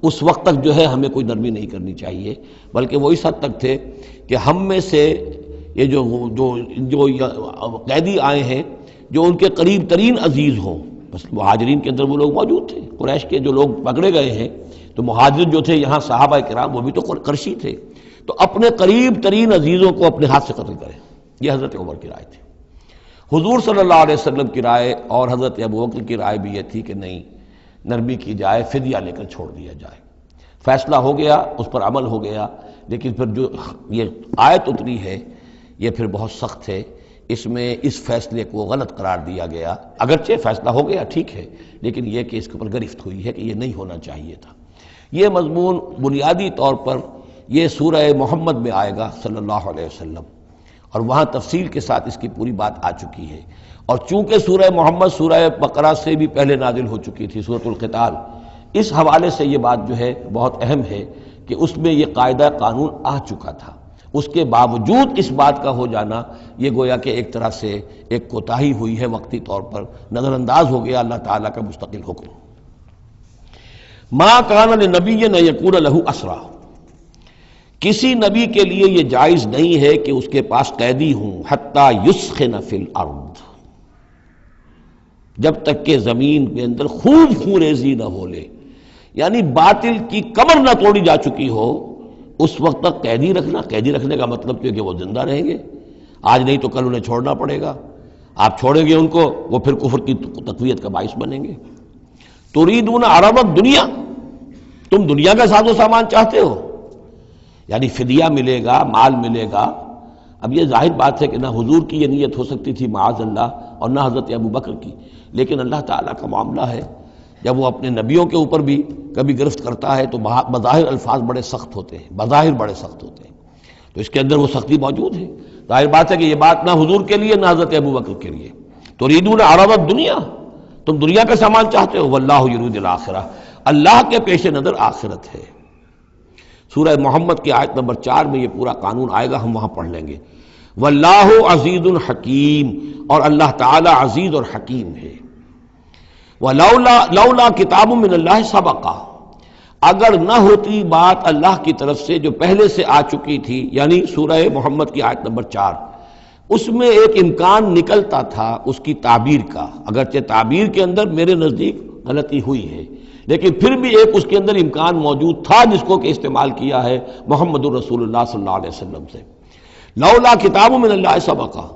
اس وقت تک جو ہے ہمیں کوئی نرمی نہیں کرنی چاہیے. بلکہ وہ اس حد تک تھے کہ ہم میں سے یہ جو قیدی آئے ہیں جو ان کے قریب ترین عزیز ہوں، بس مہاجرین کے اندر وہ لوگ موجود تھے، قریش کے جو لوگ پکڑے گئے ہیں، تو مہاجر جو تھے یہاں صحابہ کرام وہ بھی تو قرشی تھے، تو اپنے قریب ترین عزیزوں کو اپنے ہاتھ سے قتل کریں. یہ حضرت عمر کی رائے تھی. حضور صلی اللہ علیہ وسلم کی رائے اور حضرت ابو بکر کی رائے بھی یہ تھی کہ نہیں، نرمی کی جائے، فدیہ لے کر چھوڑ دیا جائے. فیصلہ ہو گیا، اس پر عمل ہو گیا. لیکن پھر جو یہ آیت اتری ہے یہ پھر بہت سخت ہے. اس میں اس فیصلے کو غلط قرار دیا گیا. اگرچہ فیصلہ ہو گیا ٹھیک ہے، لیکن یہ کہ اس کے اوپر گرفت ہوئی ہے کہ یہ نہیں ہونا چاہیے تھا. یہ مضمون بنیادی طور پر یہ سورہ محمد میں آئے گا صلی اللہ علیہ وسلم، اور وہاں تفصیل کے ساتھ اس کی پوری بات آ چکی ہے. اور چونکہ سورہ محمد سورہ بقرہ سے بھی پہلے نازل ہو چکی تھی، سورۃ القتال، اس حوالے سے یہ بات جو ہے بہت اہم ہے کہ اس میں یہ قاعدہ قانون آ چکا تھا. اس کے باوجود اس بات کا ہو جانا یہ گویا کہ ایک طرح سے ایک کوتاہی ہوئی ہے، وقتی طور پر نظر انداز ہو گیا اللہ تعالیٰ کا مستقل حکم. ما کان لنبی ان یکون لہ اسریٰ، کسی نبی کے لیے یہ جائز نہیں ہے کہ اس کے پاس قیدی ہوں، حتی یسخن فی الارض، جب تک کہ زمین کے اندر خوب خونریزی نہ ہو لے، یعنی باطل کی کمر نہ توڑی جا چکی ہو، اس وقت تک قیدی رکھنا. قیدی رکھنے کا مطلب تو ہے کہ وہ زندہ رہیں گے، آج نہیں تو کل انہیں چھوڑنا پڑے گا. آپ چھوڑیں گے ان کو، وہ پھر کفر کی تقویت کا باعث بنیں گے. تريدون عرض الدنیا، تم دنیا کا ساز و سامان چاہتے ہو، یعنی فدیہ ملے گا، مال ملے گا. اب یہ ظاہر بات ہے کہ نہ حضور کی یہ نیت ہو سکتی تھی معاذ اللہ، اور نہ حضرت ابو بکر کی، لیکن اللہ تعالیٰ کا معاملہ ہے. جب وہ اپنے نبیوں کے اوپر بھی کبھی گرفت کرتا ہے تو بظاہر الفاظ بڑے سخت ہوتے ہیں، بظاہر بڑے سخت ہوتے ہیں، تو اس کے اندر وہ سختی موجود ہے. ظاہر بات ہے کہ یہ بات نہ حضور کے لیے نہ حضرت ابو بکر کے لیے. تريدون عرض الدنیا، تم دنیا کا سامان چاہتے ہو، واللہ یرید الآخرہ، اللہ کے پیش نظر آخرت ہے. سورہ محمد کی آیت نمبر 4 میں یہ پورا قانون آئے گا، ہم وہاں پڑھ لیں گے. واللہ عزیز حکیم، اور اللہ تعالی عزیز اور حکیم ہے۔ لولا کتاب من اللہ سبقہ، اگر نہ ہوتی بات اللہ کی طرف سے جو پہلے سے آ چکی تھی، یعنی سورہ محمد کی آیت نمبر 4، اس میں ایک امکان نکلتا تھا اس کی تعبیر کا، اگرچہ تعبیر کے اندر میرے نزدیک غلطی ہوئی ہے، لیکن پھر بھی ایک اس کے اندر امکان موجود تھا جس کو کہ استعمال کیا ہے محمد الرسول اللہ صلی اللہ علیہ وسلم سے۔ لولا کتاب من اللہ سبقہ،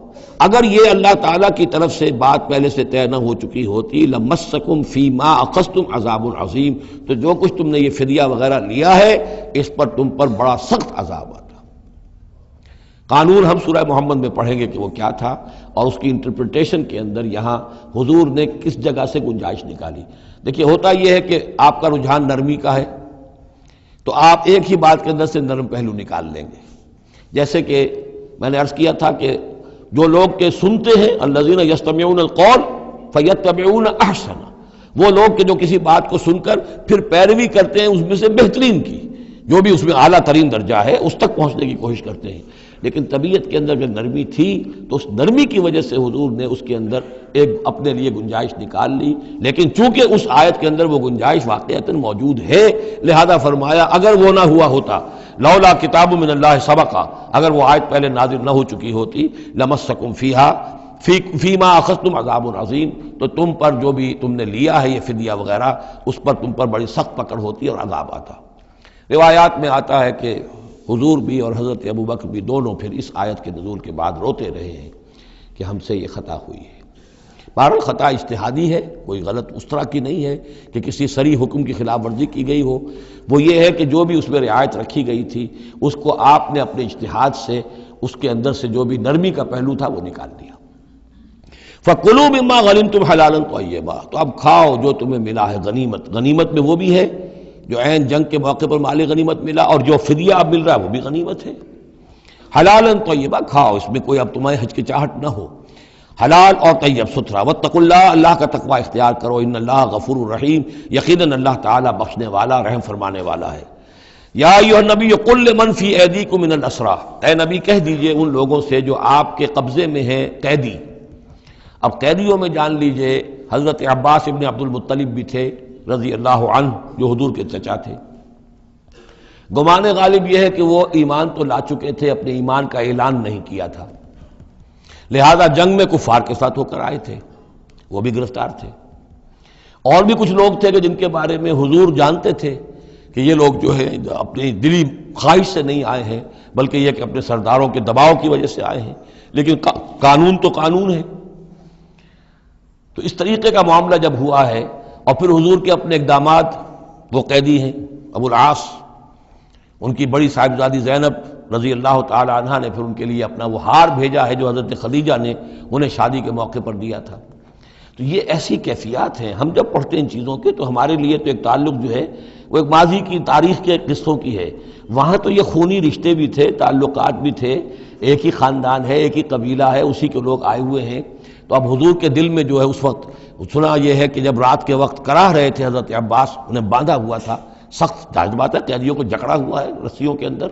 اگر یہ اللہ تعالیٰ کی طرف سے بات پہلے سے طے نہ ہو چکی ہوتی، لمسکم فیما اخذتم عذاب عظیم، تو جو کچھ تم نے یہ فدیہ وغیرہ لیا ہے اس پر تم پر بڑا سخت عذاب آتا۔ قانون ہم سورہ محمد میں پڑھیں گے کہ وہ کیا تھا، اور اس کی انٹرپریٹیشن کے اندر یہاں حضور نے کس جگہ سے گنجائش نکالی۔ دیکھیے ہوتا یہ ہے کہ آپ کا رجحان نرمی کا ہے تو آپ ایک ہی بات کے اندر سے نرم پہلو نکال لیں گے، جیسے کہ میں نے عرض کیا تھا کہ جو لوگ کے سنتے ہیں الذین یستمعون القول فیتبعون احسن، وہ لوگ کہ جو کسی بات کو سن کر پھر پیروی کرتے ہیں اس میں سے بہترین کی، جو بھی اس میں اعلیٰ ترین درجہ ہے اس تک پہنچنے کی کوشش کرتے ہیں۔ لیکن طبیعت کے اندر جب نرمی تھی تو اس نرمی کی وجہ سے حضور نے اس کے اندر ایک اپنے لیے گنجائش نکال لی، لیکن چونکہ اس آیت کے اندر وہ گنجائش واقعتاً موجود ہے، لہذا فرمایا اگر وہ نہ ہوا ہوتا، لولا کتاب من اللہ سبقہ، اگر وہ آیت پہلے نازل نہ ہو چکی ہوتی، لمسکم فیما اخذتم عذاب عظیم، تو تم پر جو بھی تم نے لیا ہے یہ فدیہ وغیرہ اس پر تم پر بڑی سخت پکڑ ہوتی اور عذاب آتا۔ روایات میں آتا ہے کہ حضور بھی اور حضرت ابوبکر بھی دونوں پھر اس آیت کے نزول کے بعد روتے رہے ہیں کہ ہم سے یہ خطا ہوئی ہے۔ بہرحال خطا اجتہادی ہے، کوئی غلط اس طرح کی نہیں ہے کہ کسی صریح حکم کی خلاف ورزی کی گئی ہو، وہ یہ ہے کہ جو بھی اس میں رعایت رکھی گئی تھی اس کو آپ نے اپنے اجتہاد سے اس کے اندر سے جو بھی نرمی کا پہلو تھا وہ نکال دیا۔ فَكُلُوا مِمَّا غَنِمْتُمْ حَلَالًا طَيِّبًا، تو اب کھاؤ جو تمہیں ملا ہے غنیمت، غنیمت میں وہ بھی ہے جو عین جنگ کے موقع پر مال غنیمت ملا، اور جو فدیہ اب مل رہا ہے وہ بھی غنیمت ہے۔ حلالا طیبا، کھاؤ اس میں کوئی اب تمہیں ہچکچاہٹ نہ ہو، حلال اور طیب ستھرا۔ واتقوا اللہ، اللہ کا تقوی اختیار کرو، ان اللہ غفور الرحیم، یقیناً اللہ تعالیٰ بخشنے والا رحم فرمانے والا ہے۔ یا ایھا النبی قل لمن فی ایدیکم من الاسریٰ، اے نبی کہہ دیجئے ان لوگوں سے جو آپ کے قبضے میں ہیں قیدی۔ اب قیدیوں میں جان لیجئے حضرت عباس ابن عبد المطلب بھی تھے رضی اللہ عنہ، جو حضور کے چچا تھے۔ گمان غالب یہ ہے کہ وہ ایمان تو لا چکے تھے، اپنے ایمان کا اعلان نہیں کیا تھا، لہذا جنگ میں کفار کے ساتھ ہو کر آئے تھے، وہ بھی گرفتار تھے۔ اور بھی کچھ لوگ تھے کہ جن کے بارے میں حضور جانتے تھے کہ یہ لوگ جو ہے اپنی دلی خواہش سے نہیں آئے ہیں، بلکہ یہ کہ اپنے سرداروں کے دباؤ کی وجہ سے آئے ہیں، لیکن قانون تو قانون ہے۔ تو اس طریقے کا معاملہ جب ہوا ہے، اور پھر حضور کے اپنے اقدامات، وہ قیدی ہیں ابو العاص، ان کی بڑی صاحبزادی زینب رضی اللہ تعالی عنہ نے پھر ان کے لیے اپنا وہ ہار بھیجا ہے جو حضرت خدیجہ نے انہیں شادی کے موقع پر دیا تھا۔ تو یہ ایسی کیفیات ہیں، ہم جب پڑھتے ہیں ان چیزوں کے تو ہمارے لیے تو ایک تعلق جو ہے وہ ایک ماضی کی تاریخ کے قصوں کی ہے، وہاں تو یہ خونی رشتے بھی تھے، تعلقات بھی تھے، ایک ہی خاندان ہے، ایک ہی قبیلہ ہے، اسی کے لوگ آئے ہوئے ہیں۔ تو اب حضور کے دل میں جو ہے اس وقت سنا یہ ہے کہ جب رات کے وقت کراہ رہے تھے حضرت عباس، انہیں باندھا ہوا تھا، سخت ظاہر بات ہے قیدیوں کو جکڑا ہوا ہے رسیوں کے اندر،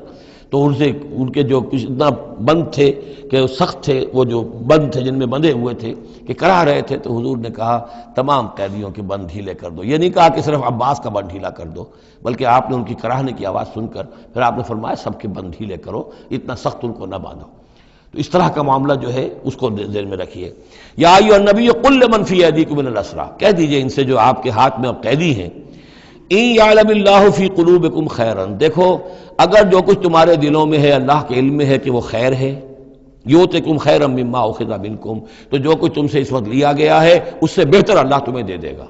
تو ان کے جو کچھ اتنا بند تھے کہ سخت تھے، وہ جو بند تھے جن میں بندھے ہوئے تھے کہ کراہ رہے تھے، تو حضور نے کہا تمام قیدیوں کے بند ڈھیلے کر دو۔ یہ نہیں کہا کہ صرف عباس کا بند ڈھیلا کر دو، بلکہ آپ نے ان کی کراہنے کی آواز سن کر پھر آپ نے فرمایا سب کے بند ڈھیلے کرو، اتنا سخت ان کو نہ باندھو۔ تو اس طرح کا معاملہ جو ہے اس کو ذہن میں رکھیے۔ یا ایھا النبی قل لمن فی ایدیکم من الاسریٰ، کہہ دیجئے ان سے جو آپ کے ہاتھ میں اب قیدی ہیں، ان یعلم اللہ فی قلوبکم خیرا، دیکھو اگر جو کچھ تمہارے دلوں میں ہے اللہ کے علم میں ہے کہ وہ خیر ہے، یؤتکم خیرا مما اخذ منکم، تو جو کچھ تم سے اس وقت لیا گیا ہے اس سے بہتر اللہ تمہیں دے دے گا۔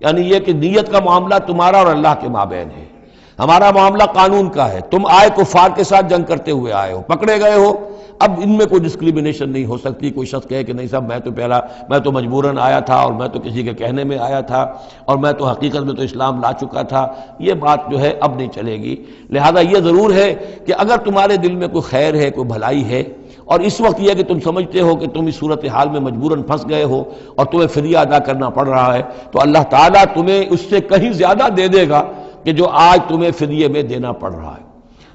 یعنی یہ کہ نیت کا معاملہ تمہارا اور اللہ کے مابین ہے، ہمارا معاملہ قانون کا ہے۔ تم آئے کفار کے ساتھ جنگ کرتے ہوئے آئے ہو، پکڑے گئے ہو، اب ان میں کوئی ڈسکریمنیشن نہیں ہو سکتی۔ کوئی شخص کہے کہ نہیں صاحب میں تو مجبوراً آیا تھا، اور میں تو کسی کے کہنے میں آیا تھا، اور میں تو حقیقت میں تو اسلام لا چکا تھا، یہ بات جو ہے اب نہیں چلے گی۔ لہذا یہ ضرور ہے کہ اگر تمہارے دل میں کوئی خیر ہے، کوئی بھلائی ہے، اور اس وقت یہ کہ تم سمجھتے ہو کہ تم اس صورتحال میں مجبوراً پھنس گئے ہو اور تمہیں فدیہ ادا کرنا پڑ رہا ہے، تو اللہ تعالیٰ تمہیں اس سے کہیں زیادہ دے دے گا کہ جو آج تمہیں فدیے میں دینا پڑ رہا ہے۔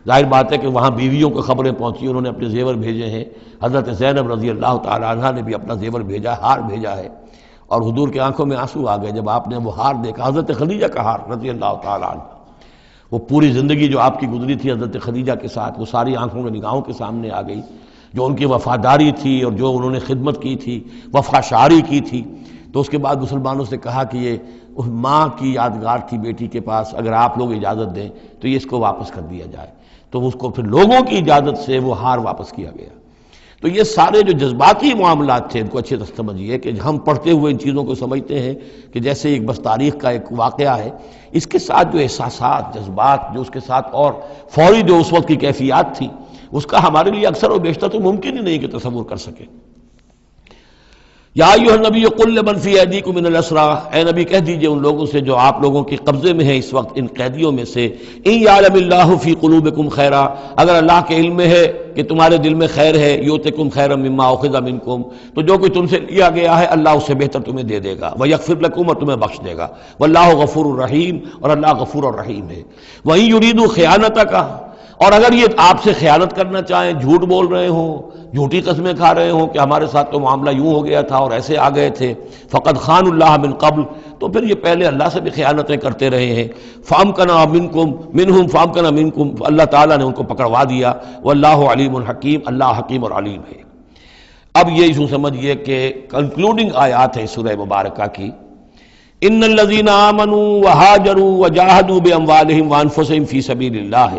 ظاہر بات ہے کہ وہاں بیویوں کو خبریں پہنچی، انہوں نے اپنے زیور بھیجے ہیں، حضرت زینب رضی اللہ تعالی عنہ نے بھی اپنا زیور بھیجا، ہار بھیجا ہے، اور حضور کی آنکھوں میں آنسو آ گئے جب آپ نے وہ ہار دیکھا، حضرت خدیجہ کا ہار رضی اللہ تعالی عنہ۔ وہ پوری زندگی جو آپ کی گزری تھی حضرت خدیجہ کے ساتھ، وہ ساری آنکھوں میں نگاہوں کے سامنے آ گئی، جو ان کی وفاداری تھی اور جو انہوں نے خدمت کی تھی، وفا شعاری کی تھی۔ تو اس کے بعد مسلمانوں سے کہا کہ یہ ماں کی یادگار تھی بیٹی کے پاس، اگر آپ لوگ اجازت دیں تو یہ اس کو واپس کر دیا جائے، تو اس کو پھر لوگوں کی اجازت سے وہ ہار واپس کیا گیا۔ تو یہ سارے جو جذباتی معاملات تھے ان کو اچھے سے سمجھیے کہ ہم پڑھتے ہوئے ان چیزوں کو سمجھتے ہیں کہ جیسے ایک بس تاریخ کا ایک واقعہ ہے، اس کے ساتھ جو احساسات، جذبات، جو اس کے ساتھ اور فوری جو اس وقت کی کیفیات تھی، اس کا ہمارے لیے اکثر و بیشتر تو ممکن ہی نہیں کہ تصور کر سکے۔ یا ایھا النبی قل لمن فی ایدیکم من الاسری، اے نبی کہہ دیجئے ان لوگوں سے جو آپ لوگوں کے قبضے میں ہیں اس وقت ان قیدیوں میں سے، ان یعلم اللہ فی قلوبکم خیرا، اگر اللہ کے علم میں ہے کہ تمہارے دل میں خیر ہے، یؤتکم خیرا مما اخذ منکم، تو جو کوئی تم سے لیا گیا ہے اللہ اس سے بہتر تمہیں دے دے گا، ویغفر لکم، اور تمہیں بخش دے گا، واللہ غفور الرحیم، اور اللہ غفور الرحیم ہے۔ وَإِن يُرِيدُوا خِيَانَتَكَ، اور اگر یہ آپ سے خیانت کرنا چاہیں، جھوٹ بول رہے ہوں، جھوٹی قسمیں کھا رہے ہوں کہ ہمارے ساتھ تو معاملہ یوں ہو گیا تھا اور ایسے آ گئے تھے، فقد خان اللہ من قبل، تو پھر یہ پہلے اللہ سے بھی خیانتیں کرتے رہے ہیں، فامکنا منکم منہم فامکنا منکم، اللہ تعالیٰ نے ان کو پکڑوا دیا، واللہ علیم الحکیم، اللہ حکیم اور علیم ہے۔ اب یہ یوں سمجھیے کہ کنکلوڈنگ آیات ہے سورہ مبارکہ کی، ان الذین آمنوا وہاجروا وجاہدوا باموالہم وانفسہم فی سبیل اللہ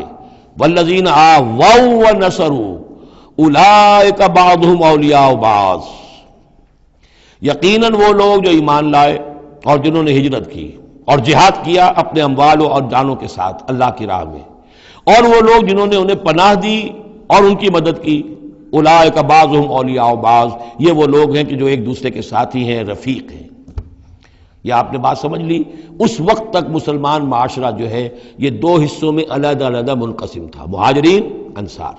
والذین آووا ونصروا اولئک بعضهم اولیاء بعض، یقیناً وہ لوگ جو ایمان لائے اور جنہوں نے ہجرت کی اور جہاد کیا اپنے اموالوں اور جانوں کے ساتھ اللہ کی راہ میں، اور وہ لوگ جنہوں نے انہیں پناہ دی اور ان کی مدد کی، اولئک بعضهم اولیاء بعض، یہ وہ لوگ ہیں کہ جو ایک دوسرے کے ساتھی ہیں، رفیق ہیں۔ یہ آپ نے بات سمجھ لی۔ اس وقت تک مسلمان معاشرہ جو ہے یہ دو حصوں میں علیحدہ علیحدہ منقسم تھا، مہاجرین، انصار۔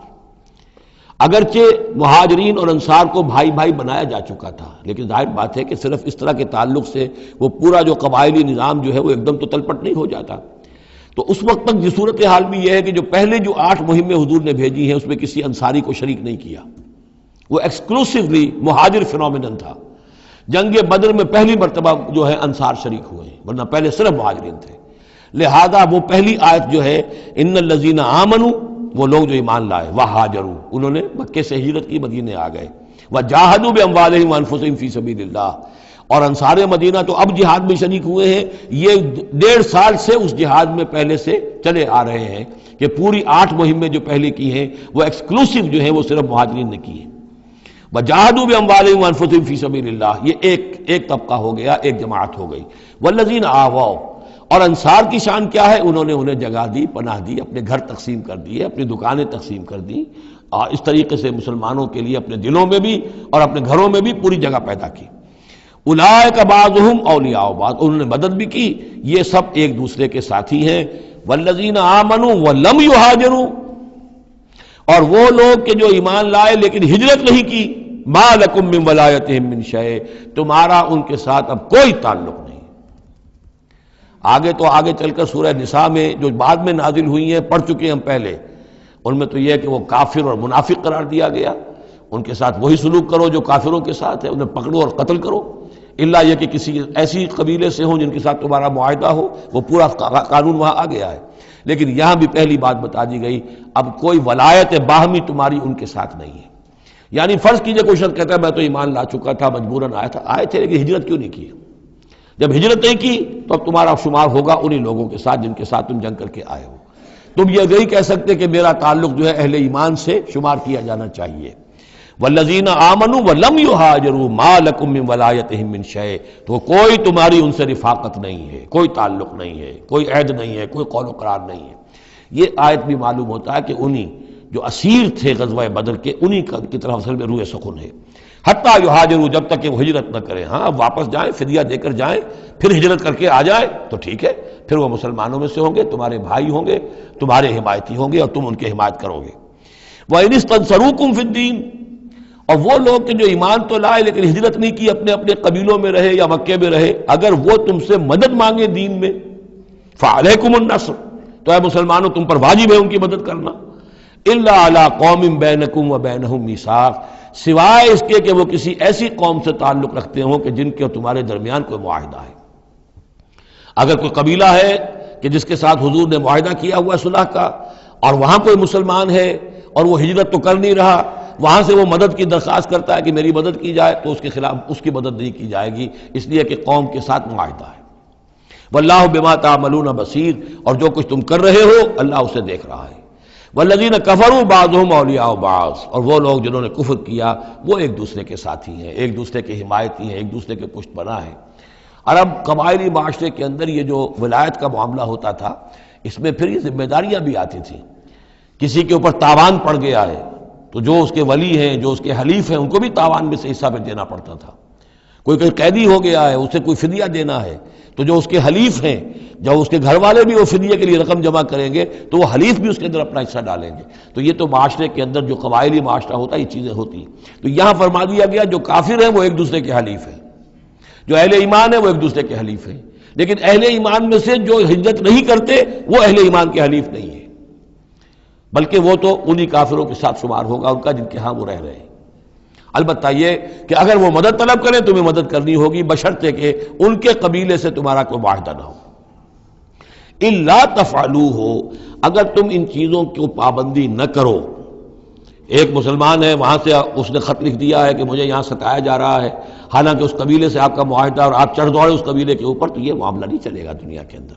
اگرچہ مہاجرین اور انصار کو بھائی بھائی بنایا جا چکا تھا، لیکن ظاہر بات ہے کہ صرف اس طرح کے تعلق سے وہ پورا جو قبائلی نظام جو ہے وہ ایک دم تو تلپٹ نہیں ہو جاتا۔ تو اس وقت تک یہ صورتحال بھی یہ ہے کہ جو پہلے جو 8 مہمیں حضور نے بھیجی ہیں اس میں کسی انصاری کو شریک نہیں کیا، وہ ایکسکلوسیولی مہاجر فینومینن تھا۔ جنگ بدر میں پہلی مرتبہ جو ہے انصار شریک ہوئے ہیں، ورنہ پہلے صرف مہاجرین تھے۔ لہذا وہ پہلی آیت جو ہے ان الذین آمنوا، وہ لوگ جو ایمان لائے، وہاجروا، انہوں نے مکے سے ہجرت کی، مدینے آ گئے، وجاہدوا باموالہم وانفسہم فی سبیل اللہ، اور انصار مدینہ تو اب جہاد میں شریک ہوئے ہیں، یہ 1.5 سال سے اس جہاد میں پہلے سے چلے آ رہے ہیں کہ پوری 8 مہمیں جو پہلے کی ہیں وہ ایکسکلوسیو جو ہیں وہ صرف مہاجرین نے کی ہیں۔ وجاہدوا باموالہم وانفسہم فی سبیل اللہ، یہ ایک طبقہ ہو گیا، ایک جماعت ہو گئی۔ والذین آووا، اور انصار کی شان کیا ہے؟ انہوں نے انہیں جگہ دی، پناہ دی، اپنے گھر تقسیم کر دیے، اپنی دکانیں تقسیم کر دی، اور اس طریقے سے مسلمانوں کے لیے اپنے دلوں میں بھی اور اپنے گھروں میں بھی پوری جگہ پیدا کی۔ اولئک بعضهم اولیاء بعض، انہوں نے مدد بھی کی، یہ سب ایک دوسرے کے ساتھی ہیں۔ والذین آمنوا ولم یہاجروا، اور وہ لوگ کہ جو ایمان لائے لیکن ہجرت نہیں کی، ما لکم من ولایتہم من شیء، تمہارا ان کے ساتھ اب کوئی تعلق نہیں۔ آگے چل کر سورہ نساء میں جو بعد میں نازل ہوئی ہیں پڑھ چکے ہیں ہم پہلے، ان میں تو یہ ہے کہ وہ کافر اور منافق قرار دیا گیا، ان کے ساتھ وہی سلوک کرو جو کافروں کے ساتھ ہے، انہیں پکڑو اور قتل کرو، الا یہ کہ کسی ایسی قبیلے سے ہوں جن کے ساتھ تمہارا معاہدہ ہو، وہ پورا قانون وہاں آ گیا ہے۔ لیکن یہاں بھی پہلی بات بتا دی گئی، اب کوئی ولایت باہمی تمہاری ان کے ساتھ نہیں ہے۔ یعنی فرض کیجئے کوئی شخص کہتا ہے میں تو ایمان لا چکا تھا، مجبوراً آئے تھے لیکن ہجرت کیوں نہیں کی؟ جب ہجرت نہیں کی تو اب تمہارا شمار ہوگا انہی لوگوں کے ساتھ جن کے ساتھ تم جنگ کر کے آئے ہو۔ تم یہ نہیں کہہ سکتے کہ میرا تعلق جو ہے اہل ایمان سے شمار کیا جانا چاہیے۔ والذین آمنوا ولم یہاجروا ما لکم من ولایتہم من شیء، تو کوئی تمہاری ان سے رفاقت نہیں ہے، کوئی تعلق نہیں ہے، کوئی عہد نہیں ہے، کوئی قول و قرار نہیں ہے۔ یہ آیت بھی معلوم ہوتا ہے کہ انہی جو اسیر تھے غزوہ بدر کے، انہی کی طرف اصل میں روح سخن ہے۔ حتیٰ یہاجروا، جب تک کہ وہ ہجرت نہ کریں، ہاں واپس جائیں، فدیہ دے کر جائیں، پھر ہجرت کر کے آ جائیں تو ٹھیک ہے، پھر وہ مسلمانوں میں سے ہوں گے، تمہارے بھائی ہوں گے، تمہارے حمایتی ہوں گے اور تم ان کی حمایت کرو گے۔ وَإِنِ اسْتَنصَرُوكُمْ فِي الدِّينِ، اور وہ لوگ کہ جو ایمان تو لائے لیکن ہجرت نہیں کی، اپنے اپنے قبیلوں میں رہے یا مکے میں رہے، اگر وہ تم سے مدد مانگے دین میں، فَعَلَيْكُمُ النَّصْرُ، تو اے مسلمانوں تم پر واجب ہے ان کی مدد کرنا۔ الا علی قوم بینکم و بینہم میثاق، سوائے اس کے کہ وہ کسی ایسی قوم سے تعلق رکھتے ہوں کہ جن کے اور تمہارے درمیان کوئی معاہدہ ہے۔ اگر کوئی قبیلہ ہے کہ جس کے ساتھ حضور نے معاہدہ کیا ہوا ہے صلح کا، اور وہاں کوئی مسلمان ہے اور وہ ہجرت تو کر نہیں رہا، وہاں سے وہ مدد کی درخواست کرتا ہے کہ میری مدد کی جائے، تو اس کے خلاف اس کی مدد نہیں کی جائے گی، اس لیے کہ قوم کے ساتھ معاہدہ ہے۔ واللہ بما تعملون بصیر، اور جو کچھ تم کر رہے ہو اللہ اسے دیکھ رہا ہے۔ والذین کفروا بعضهم اولیاء بعض، اور وہ لوگ جنہوں نے کفر کیا وہ ایک دوسرے کے ساتھی ہیں، ایک دوسرے کے حمایتی ہیں، ایک دوسرے کے پشت پناہ ہیں۔ عرب قبائلی معاشرے کے اندر یہ جو ولایت کا معاملہ ہوتا تھا، اس میں پھر یہ ذمہ داریاں بھی آتی تھیں۔ کسی کے اوپر تاوان پڑ گیا ہے تو جو اس کے ولی ہیں، جو اس کے حلیف ہیں، ان کو بھی تاوان میں سے حصہ پہ دینا پڑتا تھا۔ کوئی قیدی ہو گیا ہے، اسے کوئی فدیہ دینا ہے تو جو اس کے حلیف ہیں، جب اس کے گھر والے بھی وہ فدیے کے لیے رقم جمع کریں گے تو وہ حلیف بھی اس کے اندر اپنا حصہ ڈالیں گے۔ تو یہ تو معاشرے کے اندر جو قبائلی معاشرہ ہوتا ہے یہ چیزیں ہوتی ہیں۔ تو یہاں فرما دیا گیا جو کافر ہیں وہ ایک دوسرے کے حلیف ہیں، جو اہل ایمان ہیں وہ ایک دوسرے کے حلیف ہیں، لیکن اہل ایمان میں سے جو ہجرت نہیں کرتے وہ اہل ایمان کے حلیف نہیں ہیں، بلکہ وہ تو انہی کافروں کے ساتھ شمار ہوگا ان کا جن کے ہاں وہ رہ رہے ہیں۔ البتہ یہ کہ اگر وہ مدد طلب کریں تمہیں مدد کرنی ہوگی، بشرطے کہ ان کے قبیلے سے تمہارا کوئی معاہدہ نہ ہو۔ الا تفعلوہ، اگر تم ان چیزوں کی پابندی نہ کرو۔ ایک مسلمان ہے، وہاں سے اس نے خط لکھ دیا ہے کہ مجھے یہاں ستایا جا رہا ہے، حالانکہ اس قبیلے سے آپ کا معاہدہ اور آپ چڑھ دوڑے اس قبیلے کے اوپر، تو یہ معاملہ نہیں چلے گا دنیا کے اندر۔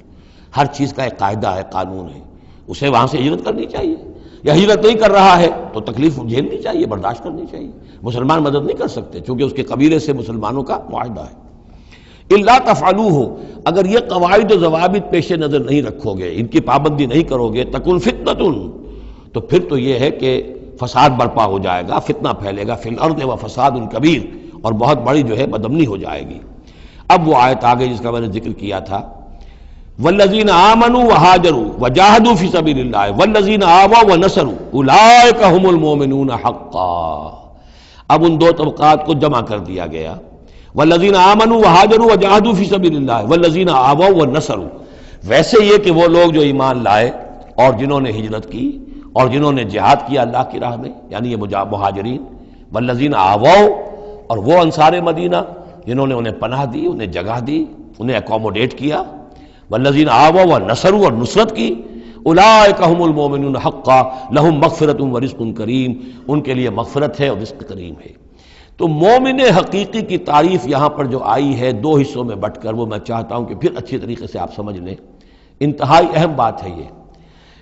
ہر چیز کا ایک قاعدہ ہے، قانون ہے، اسے وہاں سے ہجرت کرنی چاہیے، یا ہجرت نہیں کر رہا ہے تو تکلیف جھیلنی چاہیے، برداشت کرنی چاہیے۔ مسلمان مدد نہیں کر سکتے چونکہ اس کے قبیلے سے مسلمانوں کا معاہدہ ہے۔ الا تفعلوہ، اگر یہ قواعد و ضوابط پیش نظر نہیں رکھو گے، ان کی پابندی نہیں کرو گے، تکن فتنۃ، تو پھر تو یہ ہے کہ فساد برپا ہو جائے گا، فتنہ پھیلے گا، فی الارض و فساد کبیر، اور بہت بڑی جو ہے بدامنی ہو جائے گی۔ اب وہ آیت آگے جس کا میں نے ذکر کیا تھا، والذین آمنوا وہاجروا وجاہدوا فی سبیل اللہ والذین آووا ونصروا اولئک هم المؤمنون حقا۔ اب ان دو طبقات کو جمع کر دیا گیا، والذین آمنوا وہاجروا وجاہدوا فی سبیل اللہ والذین آووا ونصروا۔ ویسے یہ کہ وہ لوگ جو ایمان لائے اور جنہوں نے ہجرت کی اور جنہوں نے جہاد کیا اللہ کی راہ میں، یعنی یہ مہاجرین، والذین آووا، اور وہ انصار مدینہ جنہوں نے انہیں پناہ دی، انہیں جگہ دی، انہیں اکوموڈیٹ کیا، والذین آووا ونصروا، اور نصرت کی، اولئک هم المؤمنون حقا لهم مغفرۃ ورزق کریم، ان کے لیے مغفرت ہے اور رزق کریم ہے۔ تو مومن حقیقی کی تعریف یہاں پر جو آئی ہے دو حصوں میں بٹ کر، وہ میں چاہتا ہوں کہ پھر اچھی طریقے سے آپ سمجھ لیں، انتہائی اہم بات ہے یہ۔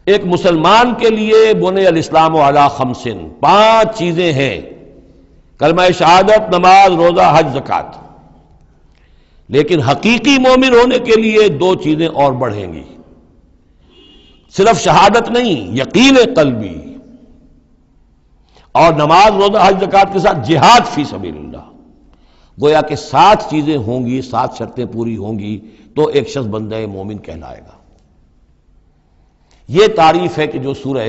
ایک مسلمان کے لیے بنی الاسلام علی خمس، 5 چیزیں ہیں، کلمہ شہادت، نماز، روزہ، حج، زکوٰۃ۔ لیکن حقیقی مومن ہونے کے لیے 2 چیزیں اور بڑھیں گی، صرف شہادت نہیں، یقین قلبی، اور نماز، روزہ، حج، زکوٰۃ کے ساتھ جہاد فی سبیل اللہ۔ گویا کہ 7 چیزیں ہوں گی، 7 شرطیں پوری ہوں گی تو ایک شخص بندہ مومن کہلائے گا۔ یہ تعریف ہے کہ جو سورہ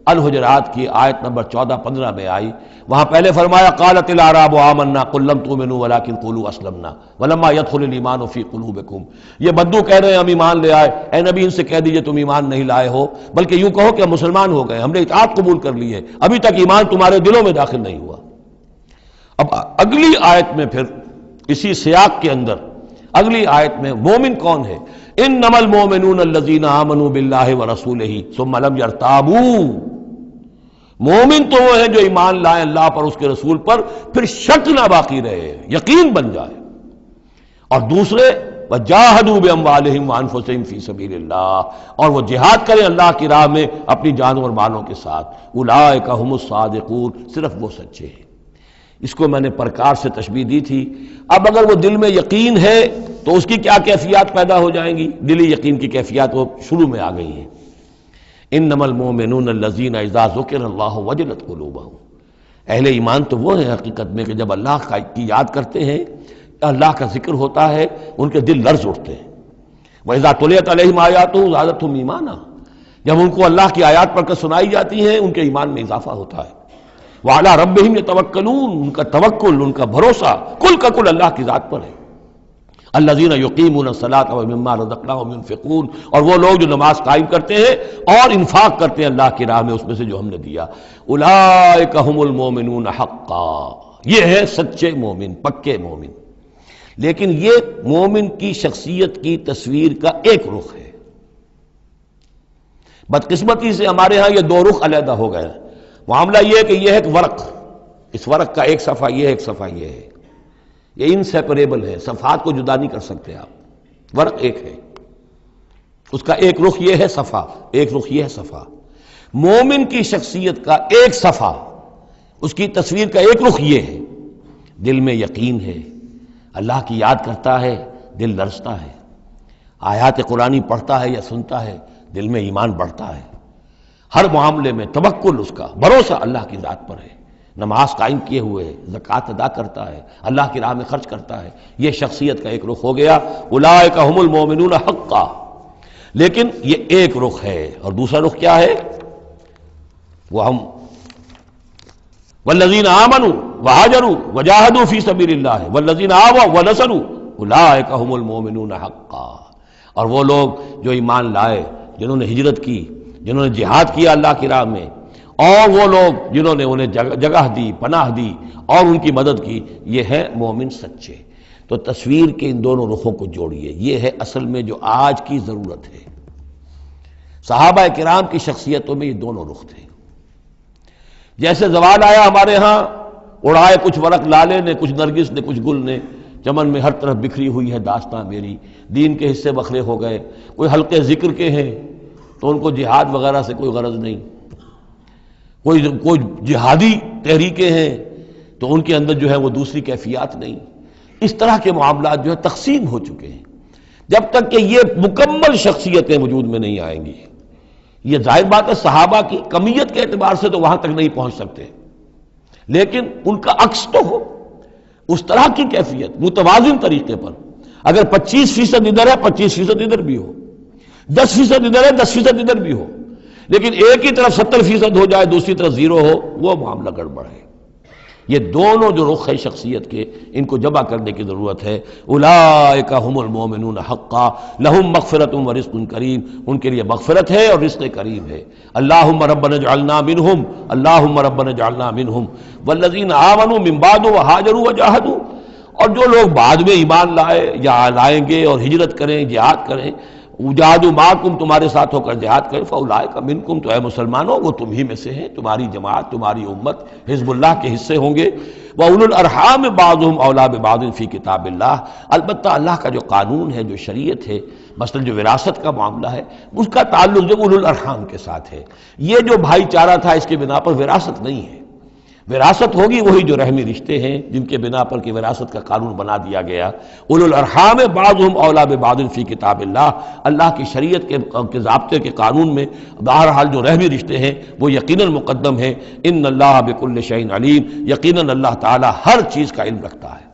الحجرات کی آیت نمبر 14-15 میں آئی، وہاں پہلے فرمایا قالت الاعراب آمنا قل لم تؤمنوا ولکن قولوا اسلمنا ولما يدخل الايمان في قلوبكم۔ یہ بدو کہہ رہے ہیں ہم ایمان لے آئے، اے نبی ان سے کہہ دیجئے تم ایمان نہیں لائے ہو، بلکہ یوں کہو کہ ہم مسلمان ہو گئے، ہم نے اطاعت قبول کر لی ہے، ابھی تک ایمان تمہارے دلوں میں داخل نہیں ہوا۔ اب اگلی آیت میں پھر اسی سیاق کے اندر اگلی آیت میں مومن کون ہے؟ انما المؤمنون الذین آمنوا باللہ ورسولہ ثم لم یرتابوا۔ مومن تو وہ ہیں جو ایمان لائیں اللہ پر، اس کے رسول پر، پھر شک نہ باقی رہے، یقین بن جائے۔ اور دوسرے وجاہدوا باموالہم وانفسہم فی سبیل اللہ، اور وہ جہاد کریں اللہ کی راہ میں اپنی جانوں اور مالوں کے ساتھ۔ اولئک ھم الصادقون، صرف وہ سچے ہیں۔ اس کو میں نے پرکار سے تشبیہ دی تھی۔ اب اگر وہ دل میں یقین ہے تو اس کی کیا کیفیات پیدا ہو جائیں گی؟ دلی یقین کی کیفیات وہ شروع میں آ گئی ہیں۔ انما المؤمنون الذین اذا ذکر اللہ وجلت قلوبہم۔ اہل ایمان تو وہ ہیں حقیقت میں کہ جب اللہ کی یاد کرتے ہیں، اللہ کا ذکر ہوتا ہے، ان کے دل لرز اٹھتے ہیں۔ وَإِذَا تُلِيَتْ عَلَيْهِمْ آيَاتُهُ زَادَتْهُمْ ایمانا، جب ان کو اللہ کی آیات پڑھ کر سنائی جاتی ہیں ان کے ایمان میں اضافہ ہوتا ہے۔ وَعَلَىٰ رَبِّهِمْ يَتَوَكَّلُونَ، ان کا توکل، ان کا بھروسہ کل کا کل اللہ کی ذات پر ہے۔ الذین یقیمون الصلاۃ ومما رزقناہم ينفقون، اور وہ لوگ جو نماز قائم کرتے ہیں اور انفاق کرتے ہیں اللہ کی راہ میں اس میں سے جو ہم نے دیا. اولئک هم المؤمنون حقا، یہ ہے سچے مومن، پکے مومن. لیکن یہ مومن کی شخصیت کی تصویر کا ایک رخ ہے. بدقسمتی سے ہمارے ہاں یہ دو رخ علیحدہ ہو گئے. معاملہ یہ ہے کہ یہ ہے ایک ورق، اس ورق کا ایک صفحہ یہ ہے، ایک صفحہ یہ ہے، یہ انسیپریبل ہے، صفحات کو جدا نہیں کر سکتے آپ. ورق ایک ہے، اس کا ایک رخ یہ ہے صفحہ، ایک رخ یہ ہے صفحہ. مومن کی شخصیت کا ایک صفحہ، اس کی تصویر کا ایک رخ یہ ہے، دل میں یقین ہے، اللہ کی یاد کرتا ہے، دل لرزتا ہے، آیات قرآنی پڑھتا ہے یا سنتا ہے، دل میں ایمان بڑھتا ہے، ہر معاملے میں توکل، اس کا بھروسہ اللہ کی ذات پر ہے، نماز قائم کیے ہوئے ہے، زکوٰۃ ادا کرتا ہے، اللہ کی راہ میں خرچ کرتا ہے. یہ شخصیت کا ایک رخ ہو گیا. اولئک هم المؤمنون حقا. لیکن یہ ایک رخ ہے، اور دوسرا رخ کیا ہے؟ وہ ہم والذین آمنوا وہاجروا وجاہدوا فی سبیل اللہ والذین آووا ونصروا اولئک هم المؤمنون حقا. اور وہ لوگ جو ایمان لائے، جنہوں نے ہجرت کی، جنہوں نے جہاد کیا اللہ کی راہ میں، اور وہ لوگ جنہوں نے انہیں جگہ دی، پناہ دی اور ان کی مدد کی، یہ ہے مومن سچے. تو تصویر کے ان دونوں رخوں کو جوڑیے، یہ ہے اصل میں جو آج کی ضرورت ہے. صحابہ کرام کی شخصیتوں میں یہ دونوں رخ تھے. جیسے زوال آیا ہمارے ہاں، اڑائے کچھ ورق لالے نے، کچھ نرگس نے، کچھ گل نے، چمن میں ہر طرف بکھری ہوئی ہے داستاں میری، دین کے حصے بکھرے ہو گئے. کوئی حلقے ذکر کے ہیں تو ان کو جہاد وغیرہ سے کوئی غرض نہیں، کوئی جہادی تحریکیں ہیں تو ان کے اندر جو ہے وہ دوسری کیفیات نہیں. اس طرح کے معاملات جو ہے تقسیم ہو چکے ہیں. جب تک کہ یہ مکمل شخصیتیں وجود میں نہیں آئیں گی، یہ ظاہر بات ہے صحابہ کی کمیت کے اعتبار سے تو وہاں تک نہیں پہنچ سکتے، لیکن ان کا عکس تو ہو، اس طرح کی کیفیت متوازن طریقے پر. اگر 25% ادھر ہے 25% ادھر بھی ہو، 10% ادھر ہے 10% ادھر بھی ہو، لیکن ایک ہی طرف 70% ہو جائے، دوسری طرف 0 ہو، وہ معاملہ گڑبڑ ہے. یہ دونوں جو رخ ہے شخصیت کے، ان کو جمع کرنے کی ضرورت ہے. اولئک هم المؤمنون حقا لهم مغفرۃ ورزق کریم. ان کے لیے مغفرت ہے اور رزق کریم ہے. اللہم ربنا اجعلنا منہم، اللہم ربنا اجعلنا منہم والذین آمنوا من بعد وہاجروا وجاہدوا. اور جو لوگ بعد میں ایمان لائے یا لائیں گے اور ہجرت کریں، جہاد کریں، وجاہدوا معکم، تمہارے ساتھ ہو کر جہاد کریں، فاولئک منکم، تو اے مسلمانوں وہ تم ہی میں سے ہیں، تمہاری جماعت، تمہاری امت حزب اللہ کے حصے ہوں گے. وَأُولُو الْأَرْحَامِ بَعْضُهُمْ أَوْلَىٰ بِبَعْضٍ فِي کتاب اللہ. البتہ اللہ کا جو قانون ہے، جو شریعت ہے، مثلا جو وراثت کا معاملہ ہے، اس کا تعلق جو اولو الارحام کے ساتھ ہے. یہ جو بھائی چارہ تھا اس کے بنا پر وراثت نہیں ہے. وراثت ہوگی وہی جو رحمی رشتے ہیں جن کے بنا پر کہ وراثت کا قانون بنا دیا گیا. اولو الارحام بعضهم اولیٰ ببعض فی کتاب اللہ. اللہ کی شریعت کے ضابطے کے قانون میں بہرحال جو رحمی رشتے ہیں وہ یقیناً مقدم ہیں. ان اللہ بکل شیء علیم. یقیناً اللہ تعالی ہر چیز کا علم رکھتا ہے.